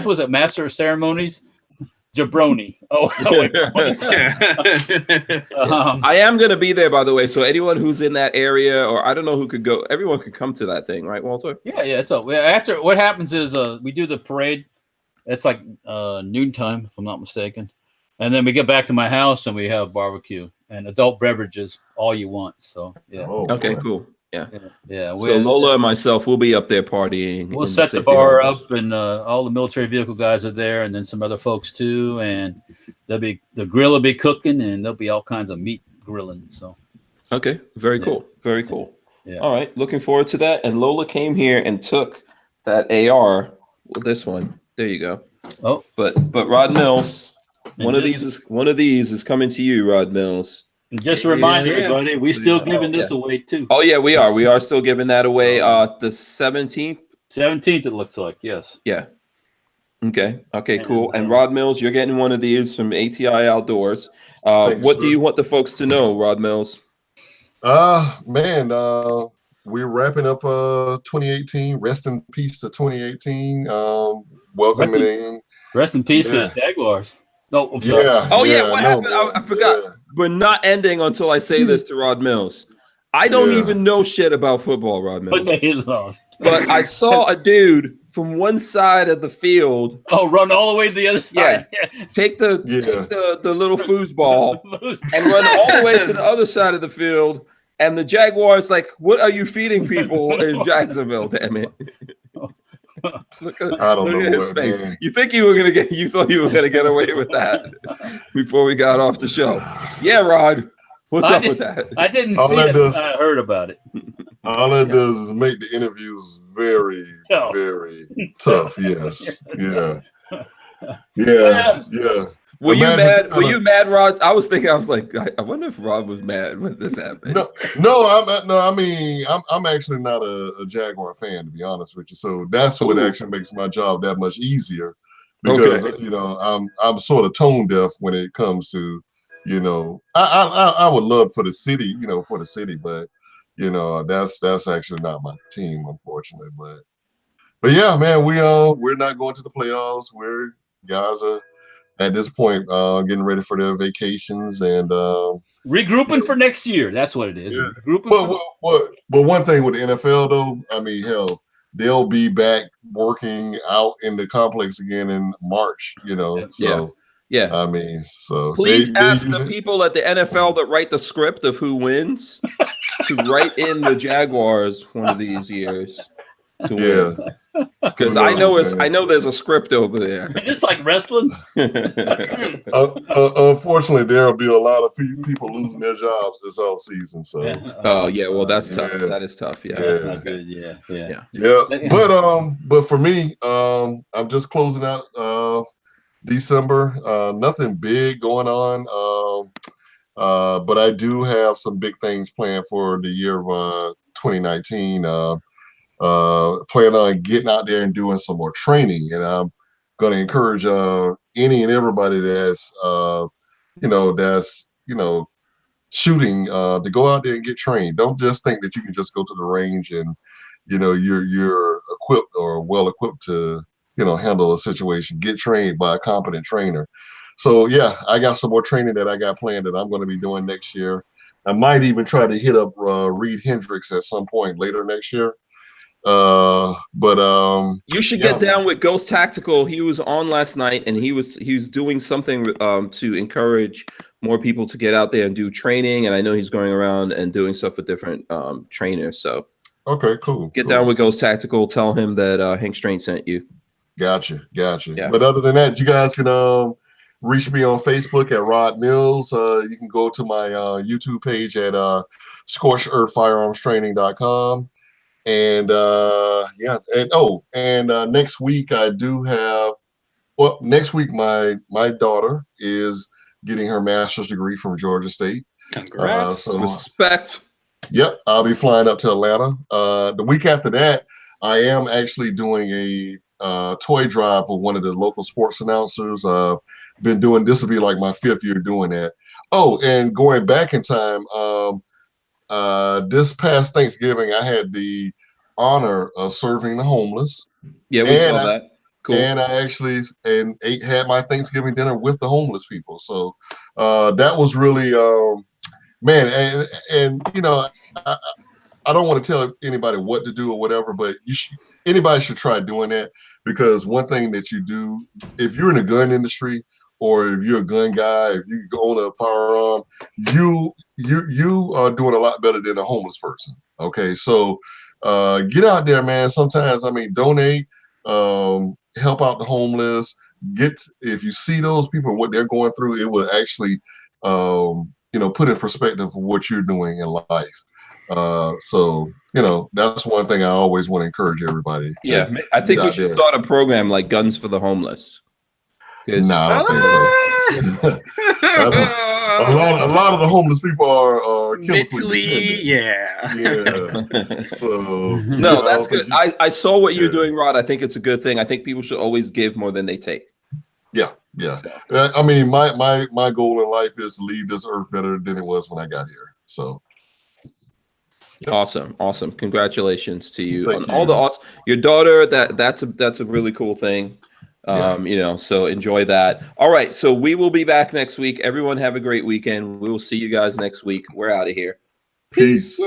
S2: Was it Master of Ceremonies? Jabroni. Oh,
S1: I am going to be there, by the way. So anyone who's in that area, or I don't know who could go, everyone could come to that thing, right, Walter?
S2: Yeah. So after what happens is we do the parade. It's like noontime, if I'm not mistaken, and then we get back to my house and we have barbecue and adult beverages, all you want. So yeah.
S3: Oh,
S1: okay,
S3: boy.
S1: cool. Yeah.
S2: So
S1: Lola and myself will be up there partying.
S2: We'll set the bar up, and all the military vehicle guys are there, and then some other folks too. And the grill will be cooking, and there'll be all kinds of meat grilling. So,
S1: okay, very cool, very cool.
S2: Yeah.
S1: All right, looking forward to that. And Lola came here and took that AR. Well, this one. There you go.
S2: Oh,
S1: but Rod Mills, one of these is coming to you, Rod Mills.
S2: Just a reminder, everybody, we still giving this away too.
S1: Oh yeah, we are. We are still giving that away. The 17th.
S2: 17th, it looks like. Yes.
S1: Yeah. Okay. Okay. Cool. And Rod Mills, you're getting one of these from ATI Outdoors. What do you want the folks to know, Rod Mills?
S3: Man, we're wrapping up 2018. Rest in peace to 2018. Welcoming in.
S2: Rest in peace to the Jaguars. No, I'm
S3: sorry.
S1: What happened? I forgot. Yeah. We're not ending until I say this to Rod Mills. I don't even know shit about football, Rod Mills.
S2: Okay, he lost.
S1: But I saw a dude from one side of the field.
S2: Oh, run all the way to the other side.
S1: Yeah. Take the little foosball and run all the way to the other side of the field And the Jaguars, like, what are you feeding people in Jacksonville? Damn it! Look at his face.
S3: Man.
S1: You think you thought you were gonna get away with that before we got off the show? Yeah, Rod. What's up with that?
S2: I didn't see it, but I heard about it.
S3: All that does is make the interviews very
S2: tough.
S3: Very tough. Yes. Yeah.
S1: Were you mad? Were you mad, Rod? I was like, I wonder if Rod was mad when this happened.
S3: I'm actually not a Jaguar fan, to be honest with you. So that's what actually makes my job that much easier, because I'm sort of tone deaf when it comes to, I would love for the city, but that's actually not my team, unfortunately. But yeah, man, we're not going to the playoffs. Guys are at this point getting ready for their vacations and
S2: regrouping for next year. That's what it is.
S3: Yeah. But one thing with the NFL though, I mean, hell, they'll be back working out in the complex again in March. So.
S1: Yeah.
S3: I mean, so
S1: please ask the people at the NFL that write the script of who wins to write in the Jaguars one of these years to win. Because I know there's a script over there.
S2: Is this like wrestling?
S3: Unfortunately, there'll be a lot of people losing their jobs this off season. So
S1: well, that's tough. That is tough. Yeah,
S2: that's not good. Yeah.
S3: But for me, I'm just closing out December. Nothing big going on. But I do have some big things planned for the year of 2019. Plan on getting out there and doing some more training, and I'm going to encourage any and everybody that's shooting to go out there and get trained. Don't just think that you can just go to the range and you're equipped or well equipped to handle a situation. Get trained by a competent trainer. So yeah, I got some more training that I got planned that I'm going to be doing next year. I might even try to hit up Reed Hendricks at some point later next year.
S1: You should get down with Ghost Tactical. He was on last night, and he was doing something to encourage more people to get out there and do training. And I know he's going around and doing stuff with different trainers. So
S3: okay, cool.
S1: Get down with Ghost Tactical. Tell him that Hank Strain sent you.
S3: Gotcha.
S1: Yeah.
S3: But other than that, you guys can reach me on Facebook at Rod Mills. You can go to my YouTube page at scorchearthfirearmstraining.com. And next week I do have. Well, next week my daughter is getting her master's degree from Georgia State.
S4: Congrats!
S3: So
S1: respect.
S3: Yep, I'll be flying up to Atlanta. The week after that, I am actually doing a toy drive for one of the local sports announcers. Been doing this will be like my 5th year doing that. Oh, and going back in time, this past Thanksgiving, I had the honor of serving the homeless.
S1: Yeah, we saw that. Cool.
S3: And I actually had my Thanksgiving dinner with the homeless people. So that was really, man. And I don't want to tell anybody what to do or whatever, but anybody should try doing that, because one thing that you do, if you're in the gun industry or if you're a gun guy, if you own a firearm, you are doing a lot better than a homeless person. Okay, so get out there, man. Sometimes, donate, help out the homeless. If you see those people and what they're going through, it will actually, put in perspective what you're doing in life. So that's one thing I always want to encourage everybody.
S1: Yeah, I think we should start a program like Guns for the Homeless.
S3: No, I don't think so. A lot of the homeless people are
S4: mentally, yeah.
S3: So
S1: no, that's good. I saw what you're doing, Rod. I think it's a good thing. I think people should always give more than they take.
S3: Yeah. So. My goal in life is to leave this earth better than it was when I got here. So.
S1: Awesome. Congratulations to you on all the awesome. Your daughter. That's a really cool thing. So enjoy that. All right. So we will be back next week. Everyone have a great weekend. We will see you guys next week. We're out of here.
S3: Peace.